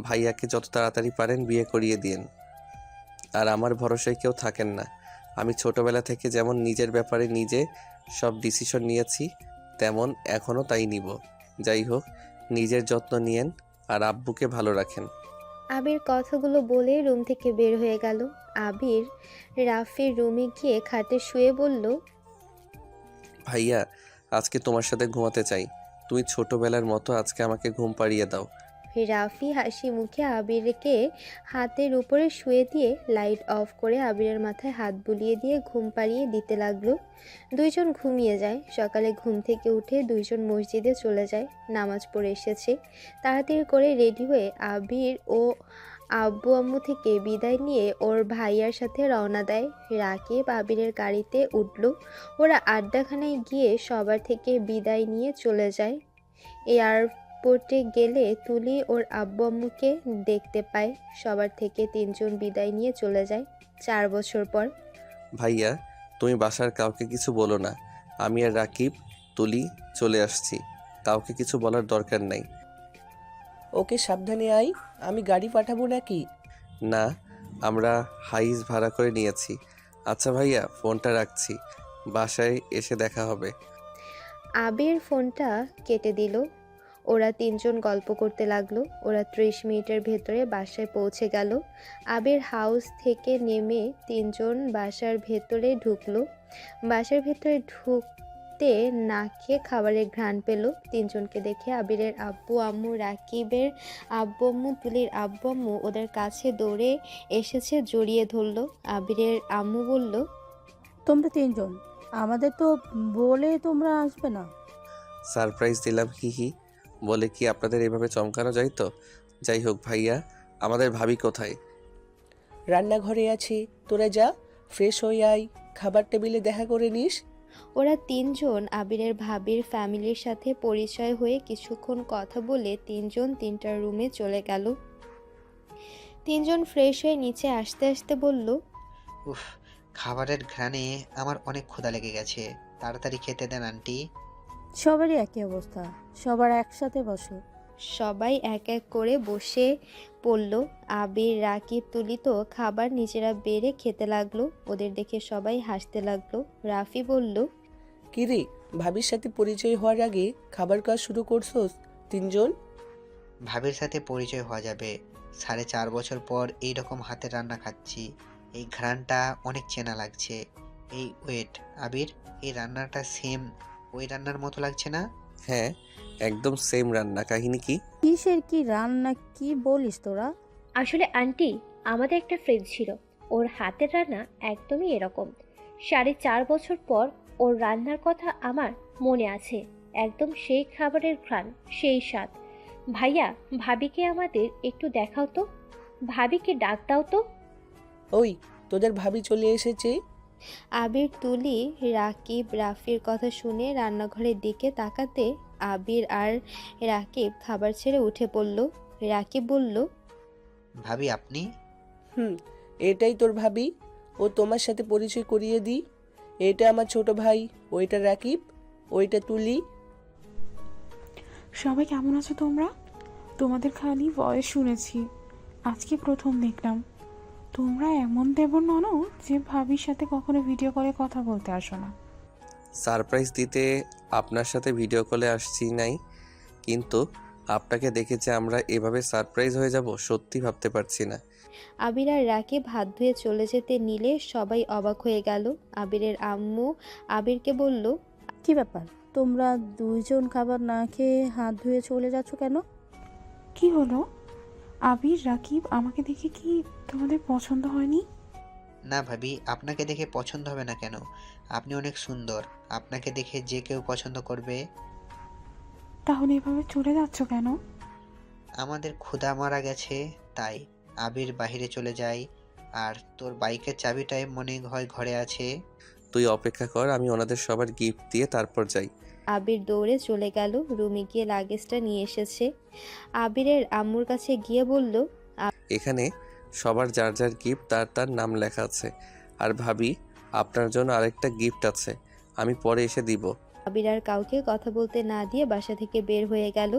ভাইয়াকে যত তাড়াতাড়ি পারেন বিয়ে করিয়ে দিন। আর আমার ভরসায় কেউ থাকেন না। আমি ছোটবেলা থেকে যেমন নিজের ব্যাপারে নিজে সব ডিসিশন নিয়েছি, তেমন এখনও তাই নিব। যাই হোক, নিজের যত্ন নিয়েন আর আব্বুকে ভালো রাখেন। আবির কথাগুলো বলে রুম থেকে বের হয়ে গেল। আবির রাফির রুমে গিয়ে খাটে শুয়ে বলল, ভাইয়া, আজকে তোমার সাথে ঘুমাতে চাই। তুমি ছোটবেলার মতো আজকে আমাকে ঘুম পাড়িয়ে দাও। রাফি হাসি মুখে আবিরকে হাতের উপরে শুয়ে দিয়ে লাইট অফ করে আবিরের মাথায় হাত বুলিয়ে দিয়ে ঘুম পাড়িয়ে দিতে লাগলো। দুইজন ঘুমিয়ে যায়। সকালে ঘুম থেকে উঠে দুইজন মসজিদে চলে যায়। নামাজ পড়ে এসেছে। তাড়াতাড়ি করে রেডি হয়ে আবির ও আব্বু আম্মু থেকে বিদায় নিয়ে ওর ভাইয়ার সাথে রওনা দেয়। রাকিব আবিরের গাড়িতে উঠল। ওরা আড্ডাখানায় গিয়ে সবার থেকে বিদায় নিয়ে চলে যায়। এয়ারপোর্টে গেলে তুলি ওর আব্বু আম্মুকে দেখতে পায়। সবার থেকে তিনজন বিদায় নিয়ে চলে যায় 4 বছর পর। ভাইয়া তুমি বাসার কাউকে কিছু বলো না। আমি আর রাকিব, তুলি চলে আসছি। কাউকে কিছু বলার দরকার নাই। ওকে সাবধানে আয়, আমি গাড়ি পাঠাবো নাকি? না, আমরা হাইস ভাড়া করে নিয়েছি। আচ্ছা ভাইয়া, ফোনটা রাখছি, বাসায় এসে দেখা হবে। আবির ফোনটা কেটে দিল। ওরা তিনজন গল্প করতে লাগলো। ওরা 30 মিনিটের ভেতরে বাসায় পৌঁছে গেল। আবির হাউস থেকে নেমে তিনজন বাসার ভেতরে ঢুকলো। বাসার ভেতরে ঢুকতে নাকে খাবারের ঘ্রাণ পেল। তিনজনকে দেখে আবিরের আব্বু আম্মু, রাকিবের আব্বু আম্মু, তুলির আব্বু আম্মু ওদের কাছে দৌড়ে এসেছে, জড়িয়ে ধরলো। আবিরের আম্মু বলল, তোমরা তিনজন আমাদের তো বলে তোমরা আসবে না। সারপ্রাইজ দিলাম, হি হি। বলে কি আপনাদের এভাবে চমকানো যায় তো? যাই হোক ভাইয়া, আমাদের ভাবি কোথায়? রান্নাঘরে আছি, তোরা যা, ফ্রেশ হয়ে আয়, খাবার টেবিলে দেখা করে নিস। ওরা তিনজন আবিরের ভাবির ফ্যামিলির সাথে পরিচয় হয়ে কিছুক্ষণ কথা বলে তিনজন তিনটা রুমে চলে গেল। তিনজন ফ্রেশ হয়ে নিচে আসতে আসতে বলল, উফ, খাবারের ঘ্রাণে আমার অনেক ক্ষুধা লেগে গেছে, তাড়াতাড়ি খেতে দেন আন্টি। সবারই একই অবস্থা, সবার একসাথে বসো। সবাই এক এক করে বসে পড়ল। আবির, রাকিব, তুলি তো খাবার নিজেরা বেড়ে খেতে লাগলো। ওদের দেখে সবাই হাসতে লাগলো। রাফি বলল, কিরে, ভাবির সাথে পরিচয় হওয়ার আগে খাবার খাওয়া শুরু করছোস তিনজন? ভাবির সাথে পরিচয় হওয়া যাবে, 4.5 বছর পর এই রকম হাতের রান্না খাচ্ছি। এই ঘ্রাণটা অনেক চেনা লাগছে। এই ওয়েট, আবির, এই রান্নাটা সেম ওই রান্নার মতো লাগছে না? হ্যাঁ, একদম সেম রান্না। কাহিনী কি? কিসের কি রান্না, কি বলিস তোরা? আসলে আন্টি, আমাদের একটা ফ্রেন্ড ছিল, ওর হাতের রান্না একদমই এরকম। 4.5 বছর পর ওর রান্নার কথা আমার মনে আছে। একদম সেই খাবারের ঘ্রাণ, সেই স্বাদ। ভাইয়া, ভাবিকে আমাদের একটু দেখাও তো, ভাবিকে ডাক দাও তো। ওই, তোদের ভাবি চলে এসেছে। আবির, তুলি, রাকিব, রাফির কথা শুনে রান্নাঘরের দিকে তাকাতে আবির আর রাকিব খাবার ছেড়ে উঠে পড়ল। রাকিব বলল, ভাবি আপনি? এটাই তোর ভাবি, ও তোমার সাথে পরিচয় করিয়ে দিই। এটা আমার ছোট ভাই, ওইটা রাকিব, ওইটা তুলি। সবাই কেমন আছো তোমরা? তোমাদের খালি ভয়েস শুনেছি, আজকে প্রথম দেখলাম। তোমরা এমন দেবর ননদ যে ভাবির সাথে কখনো ভিডিও কলে কথা বলতে আসো না। সারপ্রাইজ দিতে আপনার সাথে ভিডিও কলে আসছি নাই, কিন্তু আপনাকে দেখে যে আমরা এভাবে সারপ্রাইজ হয়ে যাব সত্যি ভাবতে পারছি না। আবির আর রাকিব হাত ধুয়ে চলে যেতে নিলে সবাই অবাক হয়ে গেল। আবিরের আম্মু আবিরকে বলল, কি ব্যাপার, তোমরা দুইজন খাবার না খেয়ে হাত ধুয়ে চলে যাচ্ছ কেন? কি হলো আবির, রাকিব, আমাকে দেখে কি তোমাদের পছন্দ হয়নি? না ভাবি, আপনাকে দেখে পছন্দ হবে না কেন? আপনি অনেক সুন্দর, আপনাকে দেখে যে কেউ পছন্দ করবে। তাহলে এভাবে চলে যাচ্ছ কেন? আমাদের ক্ষুধা মারা গেছে তাই। আবির বাহিরে চলে যায়। আর তোর বাইকের চাবিটাই মনে হয় ঘরে আছে। তুই অপেক্ষা কর, আমি ওনাদের সবার গিফট দিয়ে তারপর যাই। আবির দৌড়ে চলে গেল। রুমে গিয়ে লাগেজটা নিয়ে এসেছে। আবিরের আম্মুর কাছে গিয়ে বলল, এখানে সবার যার যার গিফট তার তার নাম লেখা আছে। আর ভাবি, আপনার জন্য আরেকটা গিফট আছে, আমি পরে এসে দিব। আবির আর কাউকে কথা বলতে না দিয়ে বাসা থেকে বের হয়ে গেল।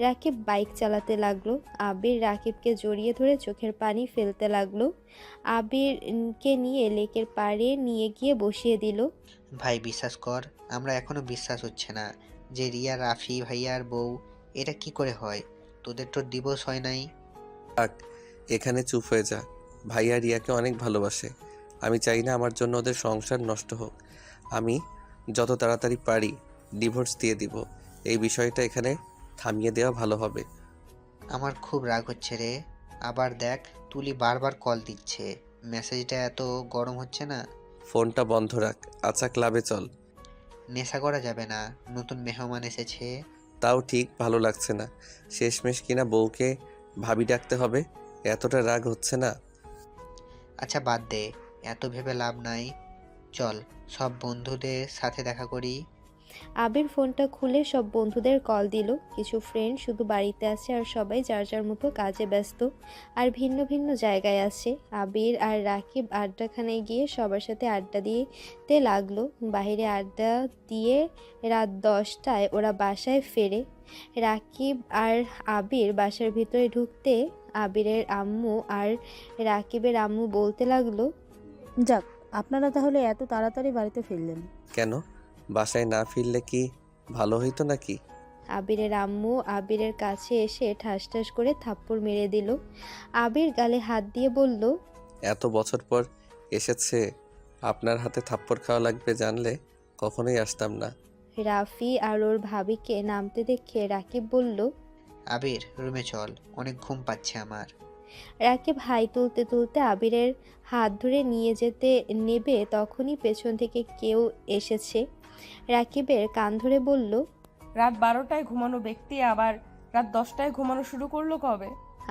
রাকিব বাইক চালাতে লাগলো। আবির রাকিবকে জড়িয়ে ধরে চোখের পানি ফেলতে লাগলো। আবিরকে নিয়ে লেকের পাড়ে নিয়ে গিয়ে বসিয়ে দিল। ভাই বিশ্বাস কর, আমরা এখনো বিশ্বাস হচ্ছে না যে রিয়া রাফি ভাইয়ার বউ। এটা কি করে হয়? তোদের তো ডিভোর্স হয় নাই? থাক, এখানে চুপ হয়ে যা। ভাইয়া রিয়াকে অনেক ভালোবাসে। আমি চাই না আমার জন্য ওদের সংসার নষ্ট হোক। আমি যত তাড়াতাড়ি পারি ডিভোর্স দিয়ে দিব। এই বিষয়টা এখানে থামিয়ে দেওয়া ভালো হবে। আমার খুব রাগ হচ্ছে রে। আবার দেখ, তুলি বারবার কল দিচ্ছে, মেসেজটা এত গরম হচ্ছে না? ফোনটা বন্ধ রাখ। আচ্ছা, ক্লাবে চল। নেশা করা যাবে না, নতুন মেহমান এসেছে। তাও ঠিক ভালো লাগছে না, শেষমেশ কিনা বউকে ভাবি ডাকতে হবে। এতটা রাগ হচ্ছে না? আচ্ছা বাদ দে, এত ভেবে লাভ নাই। চল সব বন্ধুদের সাথে দেখা করি। আবির ফোনটা খুলে সব বন্ধুদের কল দিল। কিছু ফ্রেন্ড শুধু বাড়িতে আছে আর সবাই যার যার মতো কাজে ব্যস্ত আর ভিন্ন ভিন্ন জায়গায় আছে। আবির আর রাকিব আড্ডাখানায় গিয়ে সবার সাথে আড্ডা দিতে লাগলো। বাইরে আড্ডা দিয়ে রাত 10টায় ওরা বাসায় ফেরে। রাকিব আর আবির বাসার ভিতরে ঢুকতে আবিরের আম্মু আর রাকিবের আম্মু বলতে লাগলো, যাক, আপনারা তাহলে এত তাড়াতাড়ি বাড়িতে ফিরলেন। কেন, বাসায় না ফিরলে কি ভালো হইতো নাকি? আবিরের আম্মু আবিরের কাছে এসে ঠাস ঠাস করে থাপ্পড় মেরে দিল। আবির গালে হাত দিয়ে বলল, এত বছর পর এসেছে, আপনার হাতে থাপ্পড় খাওয়া লাগবে জানলে কখনোই আসতাম না। রাফি আর ওর ভাবিকে নামতে দেখে রাকিব বলল, আবির রুমে চল, অনেক ঘুম পাচ্ছে আমার। রাকিব হাই তুলতে তুলতে আবিরের হাত ধরে নিয়ে যেতে নেবে তখনই পেছন থেকে কেউ এসেছে। রাকিবের কান ধরে বলল, রাত 12টায় ঘুমানো ব্যক্তি আবার রাত 10টায় ঘুমানো শুরু করলো কবে?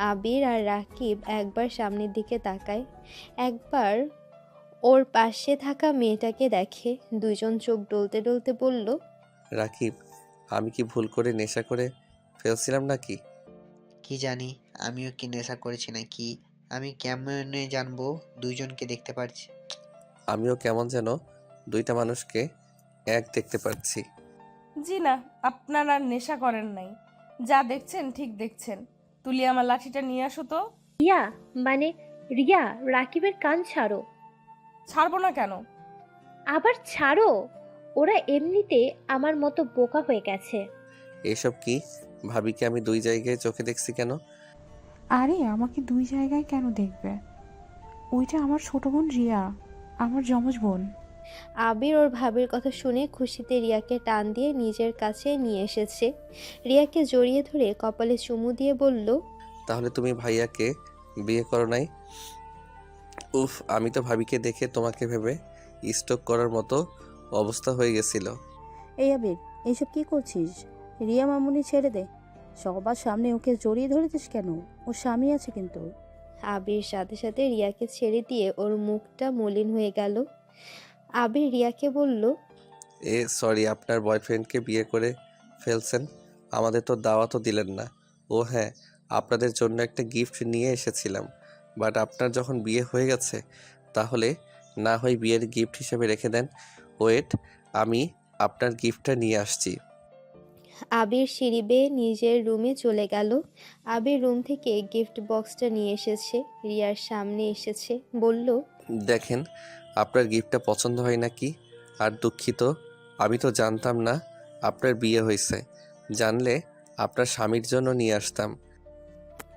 আবির আর রাকিব একবার সামনের দিকে তাকায়, একবার ওর পাশে থাকা মেয়েটাকে দেখে। দুইজন চোখ ডলতে ডলতে বলল, রাকিব, আমি কি ভুল করে নেশা করে ফেলছিলাম নাকি? কি জানি আমিও কি নেশা করেছি নাকি। আমি কেমনে জানবো দুইজনকে দেখতে পারছি। আমিও কেমন যেন দুইটা মানুষকে এক দেখতে পাচ্ছি। জি না, আপনার আর নেশা করেন নাই। যা দেখছেন ঠিক দেখছেন। তুলি আমার লাঠিটা নিয়ে আসো তো। রিয়া, মানে রিয়া, রাকিবের কান ছাড়ো। ছাড়বো না কেন? আবার ছাড়ো। ওরা এমনিতে আমার মতো বোকা হয়ে গেছে। এসব কি? ভাবিকে আমি দুই জায়গায় চোখে দেখছি কেন? আরে আমাকে দুই জায়গায় কেন দেখবে? ওইটা আমার ছোট বোন রিয়া, আমার যমজ বোন। আবির ওর ভাবির কথা শুনে খুশিতে রিয়াকে টান দিয়ে নিজের কাছে নিয়ে এসেছে। রিয়াকে জড়িয়ে ধরে কপালে চুমু দিয়ে বলল, তাহলে তুমি ভাইয়াকে বিয়ে করো নাই? উফ, আমি তো ভাবিকে দেখে তোমাকে ভেবে স্ট্রোক করার মতো অবস্থা হয়ে গেছিল। এই আবির, এইসব কি করছিস? রিয়া মামুনি ছেড়ে দে। সবার সামনে ওকে জড়িয়ে ধরেছিস কেন? ওর স্বামী আছে কিন্তু। আবির সাথে সাথে রিয়াকে ছেড়ে দিয়ে ওর মুখটা মলিন হয়ে গেল। আবির রিয়াকে বলল, সরি, আপনার বয়ফ্রেন্ডকে বিয়ে করে ফেলছেন, আমাদের তো দাওয়াতও দিলেন না। ও হ্যাঁ, আপনাদের জন্য একটা গিফট নিয়ে এসেছিলাম, বাট আপনার যখন বিয়ে হয়ে গেছে তাহলে না হয় বিয়ের গিফট হিসেবে রেখে দেন। ওয়েট, আমি আপনার গিফটটা নিয়ে আসছি। আবির সিঁড়ি বেয়ে নিজের রুমে চলে গেল। আবির রুম থেকে গিফট বক্সটা নিয়ে এসেছে, রিয়ার সামনে এসেছে, বলল, দেখেন, আপনার গিফটটা পছন্দ হয় নাকি? আর দুঃখিত, আমি তো জানতাম না আপনার বিয়ে হয়েছে। জানলে আপনার স্বামীর জন্য নিয়ে আসতাম।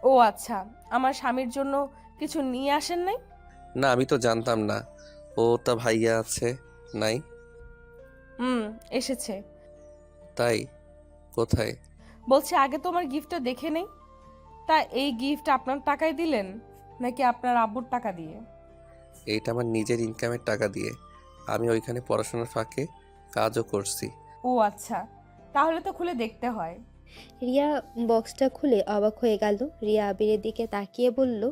ও আচ্ছা, আমার স্বামীর জন্য কিছু নিয়ে আসেন নাই? না, আমি তো জানতাম না। ও তা ভাইয়া আছে নাই? এসেছে। তাই? কোথায়? বলছে আগে তোমার গিফটটা দেখে নেই। তা এই গিফট আপনার টাকায় দিলেন নাকি আপনার আব্বুর টাকা দিয়ে? এইটা আমার নিজের ইনকামের টাকা দিয়ে। আমি ওইখানে পড়াশোনার ফাঁকে কাজও করছি। ও আচ্ছা, তাহলে তো খুলে দেখতে হয়। রিয়া বক্সটা খুলে অবাক হয়ে গেল। রিয়া আবিরের দিকে তাকিয়ে বলল,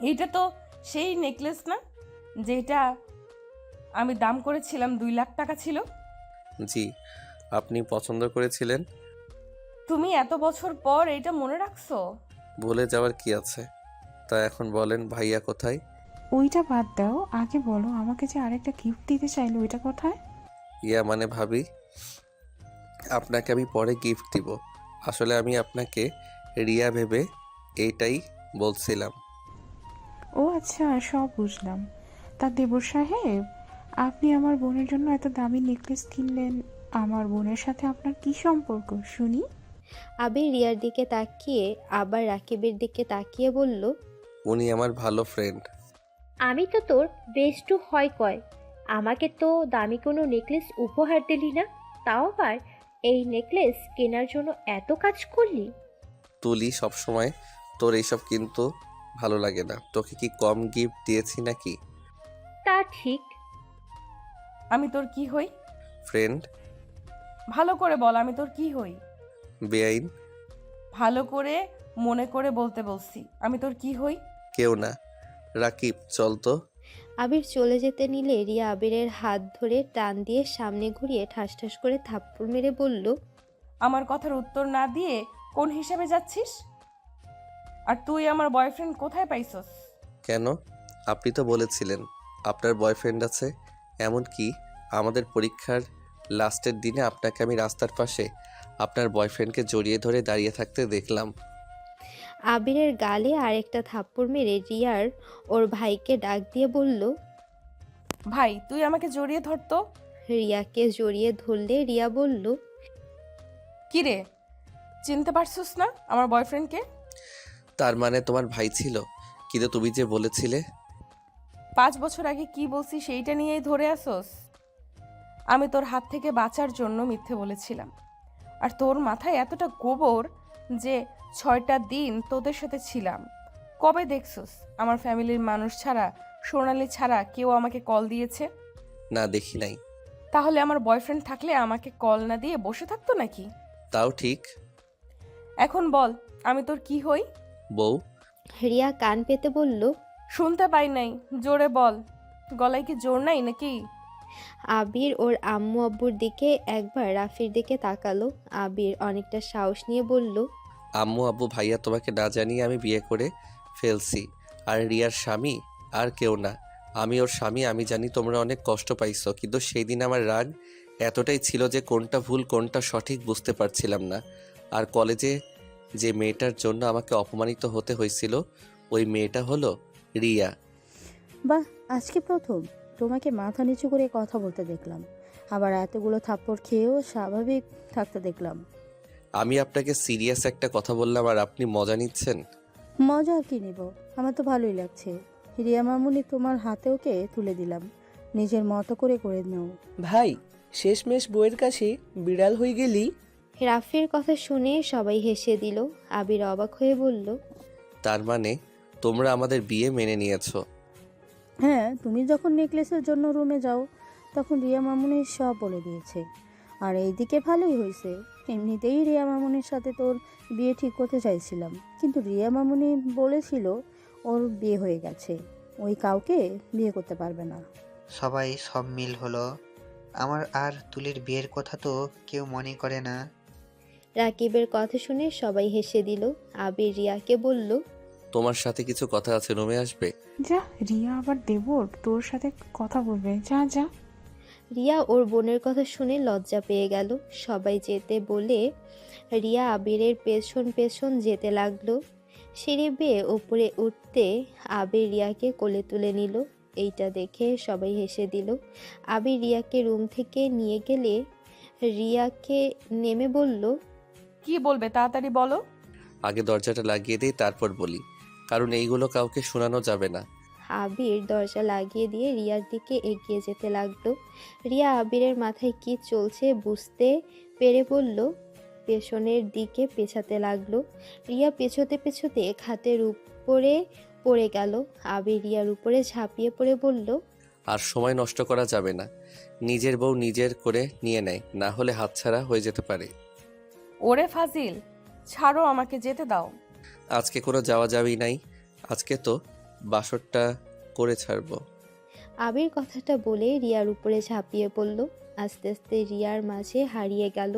এইটা তো সেই নেকলেস না যেটা আমি দাম করেছিলাম 2 লাখ টাকা ছিল? জি, আপনি পছন্দ করেছিলেন। তুমি এত বছর পর এটা মনে রাখছো? ভুলে যাওয়ার কি আছে? তা এখন বলেন, ভাইয়া কোথায়? ওইটা বাদ দাও, আগে বলো আমাকে যে আরেকটা গিফট দিতে চাইলো ওইটা কোথায়? ইয়া মানে ভাবি, আপনাকে আমি পরে গিফট দিব। আসলে আমি আপনাকে রিয়া ভেবে এইটাই বলছিলাম। ও আচ্ছা, সব বুঝলাম। তা দেবর সাহেব, আপনি আমার বোনের জন্য এত দামি নেকলেস কিনলেন, আমার বোনের সাথে আপনার কি সম্পর্ক শুনি? আবির রিয়ার দিকে তাকিয়ে আবার রাকিবের দিকে তাকিয়ে বলল, উনি আমার ভালো ফ্রেন্ড। আমি তো তোর বেস্টু হয় কয়। আমাকে তো দামি কোনো নেকলেস উপহার দিলি না, তাও আবার এই নেকলেস কেনার জন্য এত কাজ করলি। তুলি, সবসময় তোর এইসব কিন্তু ভালো লাগে না। তোকে কি কম গিফট দিয়েছি নাকি? তা ঠিক। আমি তোর কি হই? ফ্রেন্ড। ভালো করে বল, আমি তোর কি হই? বেআইন। ভালো করে মনে করে বলতে বলছি, আমি তোর কি হই? কেউ না। রাকিব, চল তো। আবির চলে যেতে নিলে রিয়া আবিরের হাত ধরে টান দিয়ে সামনে ঘুরিয়ে ঠাস ঠাস করে থাপ্পড় মেরে বলল, আমার কথার উত্তর না দিয়ে কোন হিসেবে যাচ্ছিস? আর তুই আমার বয়ফ্রেন্ড কোথায় পাইছস? কেন? আপনি তো বলেছিলেন আপনার বয়ফ্রেন্ড আছে। এমনকি আমাদের পরীক্ষার লাস্টের দিনে আপনাকে আমি রাস্তার পাশে আপনার বয়ফ্রেন্ডকে জড়িয়ে ধরে দাঁড়িয়ে থাকতে দেখলাম। আবিরের গালে আরেকটা থাপ্পড় মেরে রিয়ার ওর ভাইকে ডাক দিয়ে বলল, ভাই তুই আমাকে জড়িয়ে ধরতো। রিয়াকে জড়িয়ে ধরলে রিয়া বলল, কি রে, চিনতে পারছস না আমার বয়ফ্রেন্ডকে? তার মানে তোমার ভাই ছিল, কিন্তু তুমি যে বলেছিলে। 5 বছর আগে কি বলছি সেইটা নিয়েই ধরে আসোস? আমি তোর হাত থেকে বাঁচার জন্য মিথ্যে বলেছিলাম। আর তোর মাথায় এতটা গোবর যে 6টা দিন তোদের সাথে ছিলাম। কবে দেখছস আমার ফ্যামিলির মানুষ ছাড়া, সোনালি ছাড়া কেউ আমাকে কল দিয়েছে? না, দেখি নাই। তাহলে আমার বয়ফ্রেন্ড থাকলে আমাকে কল না দিয়ে বসে থাকতো নাকি? তাও ঠিক। এখন বল আমি তোর কি হই? বউ। রিয়া কান পেতে বলল, শুনতে পাই নাই, জোরে বল। গলায় কি জোর নাই নাকি? আবির ওর আম্মু আব্বুর দিকে একবার রাফির দিকে তাকালো। আবির অনেকটা সাহস নিয়ে বলল, আম্মু আব্বু ভাইয়া তোমাকে না জানিয়ে আমি বিয়ে করে ফেলছি। আর রিয়ার স্বামী আর কেউ না, আমি ওর স্বামী। আমি জানি তোমরা অনেক কষ্ট পাইছো, কিন্তু সেই দিন আমার রাগ এতটাই ছিল যে কোনটা ভুল কোনটা সঠিক বুঝতে পারছিলাম না। আর কলেজে যে মেয়েটার জন্য আমাকে অপমানিত হতে হয়েছিল, ওই মেয়েটা হলো রিয়া। বাহ, আজকে প্রথম তোমাকে মাথা নিচু করে কথা বলতে দেখলাম, আবার এতগুলো থাপ্পড় খেয়েও স্বাভাবিক থাকতে দেখলাম। আমি আপনাকে সিরিয়াস একটা কথা বললাম আর আপনি মজা নিচ্ছেন। মজা আর কি নেব, আমার তো ভালোই লাগছে। রিয়া মামুনি তোমার হাতে ওকে তুলে দিলাম, নিজের মতো করে নাও। ভাই, শেষমেশ বউয়ের কাছে বিড়াল হয়ে গেলি। রাফির কথা শুনে সবাই হেসে দিল। আবির অবাক হয়ে বলল, তার মানে তোমরা আমাদের বিয়ে মেনে নিয়েছো? হ্যাঁ, তুমি যখন নেকলেসের জন্য রুমে যাও তখন রিয়া মামুনি সব বলে দিয়েছে। আর এইদিকে ভালোই হয়েছে, এমনিতেই রিয়া মামুনির সাথে তোর বিয়ে ঠিক করতে চাইছিলাম, কিন্তু রিয়া মামুনি বলেছিল ওর বিয়ে হয়ে গেছে, ওই কাউকে বিয়ে করতে পারবে না। সবাই সব মিল হলো। আমার আর তুলির বিয়ের কথা তো কেউ মনে করে না। রাকিবের কথা শুনে সবাই হেসে দিল। আবির রিয়াকে বলল, তোমার সাথে কিছু কথা আছে, রুমে আসবে? যা, রিয়া আবার দেবর তোর সাথে কথা বলবে, যা যা। রিয়া ওর বোনের কথা শুনে লজ্জা পেয়ে গেল। সবাই যেতে বলে রিয়া আবিরের পেছন পেছন যেতে লাগলো। সিঁড়ি বেয়ে ওপরে উঠতে আবির রিয়াকে কোলে তুলে নিল। এইটা দেখে সবাই হেসে দিল। আবির রিয়াকে রুম থেকে নিয়ে গেলে রিয়াকে নেমে বলল, কি বলবে তাড়াতাড়ি বলো। আগে দরজাটা লাগিয়ে দিই তারপর বলি, কারণ এইগুলো কাউকে শোনানো যাবে না। আবির দরজা লাগিয়ে দিয়ে রিয়ার দিকে এগিয়ে যেতে লাগলো। রিয়া আবিরের মাথায় কি চলছে বুঝতে পেরে বলল, পেছনের দিকে পেছাতে লাগলো। রিয়া পেছোতে পেছোতে খাটের উপরে পড়ে গেল। আবির রিয়ার উপরে ঝাঁপিয়ে পড়ে বলল, আর সময় নষ্ট করা যাবে না, নিজের বউ নিজের করে নিয়ে নেয়, না হলে হাতছাড়া হয়ে যেতে পারে। ওরে ফাজিল, ছাড়ো আমাকে যেতে দাও। আজকে কোনো যাওয়া যাবেই নাই, আজকে তো বাসরটা করে ছাড়বো। আবির কথাটা বলে রিয়ার উপরে ঝাঁপিয়ে পড়ল। আস্তে আস্তে রিয়ার মাঝে হারিয়ে গেল।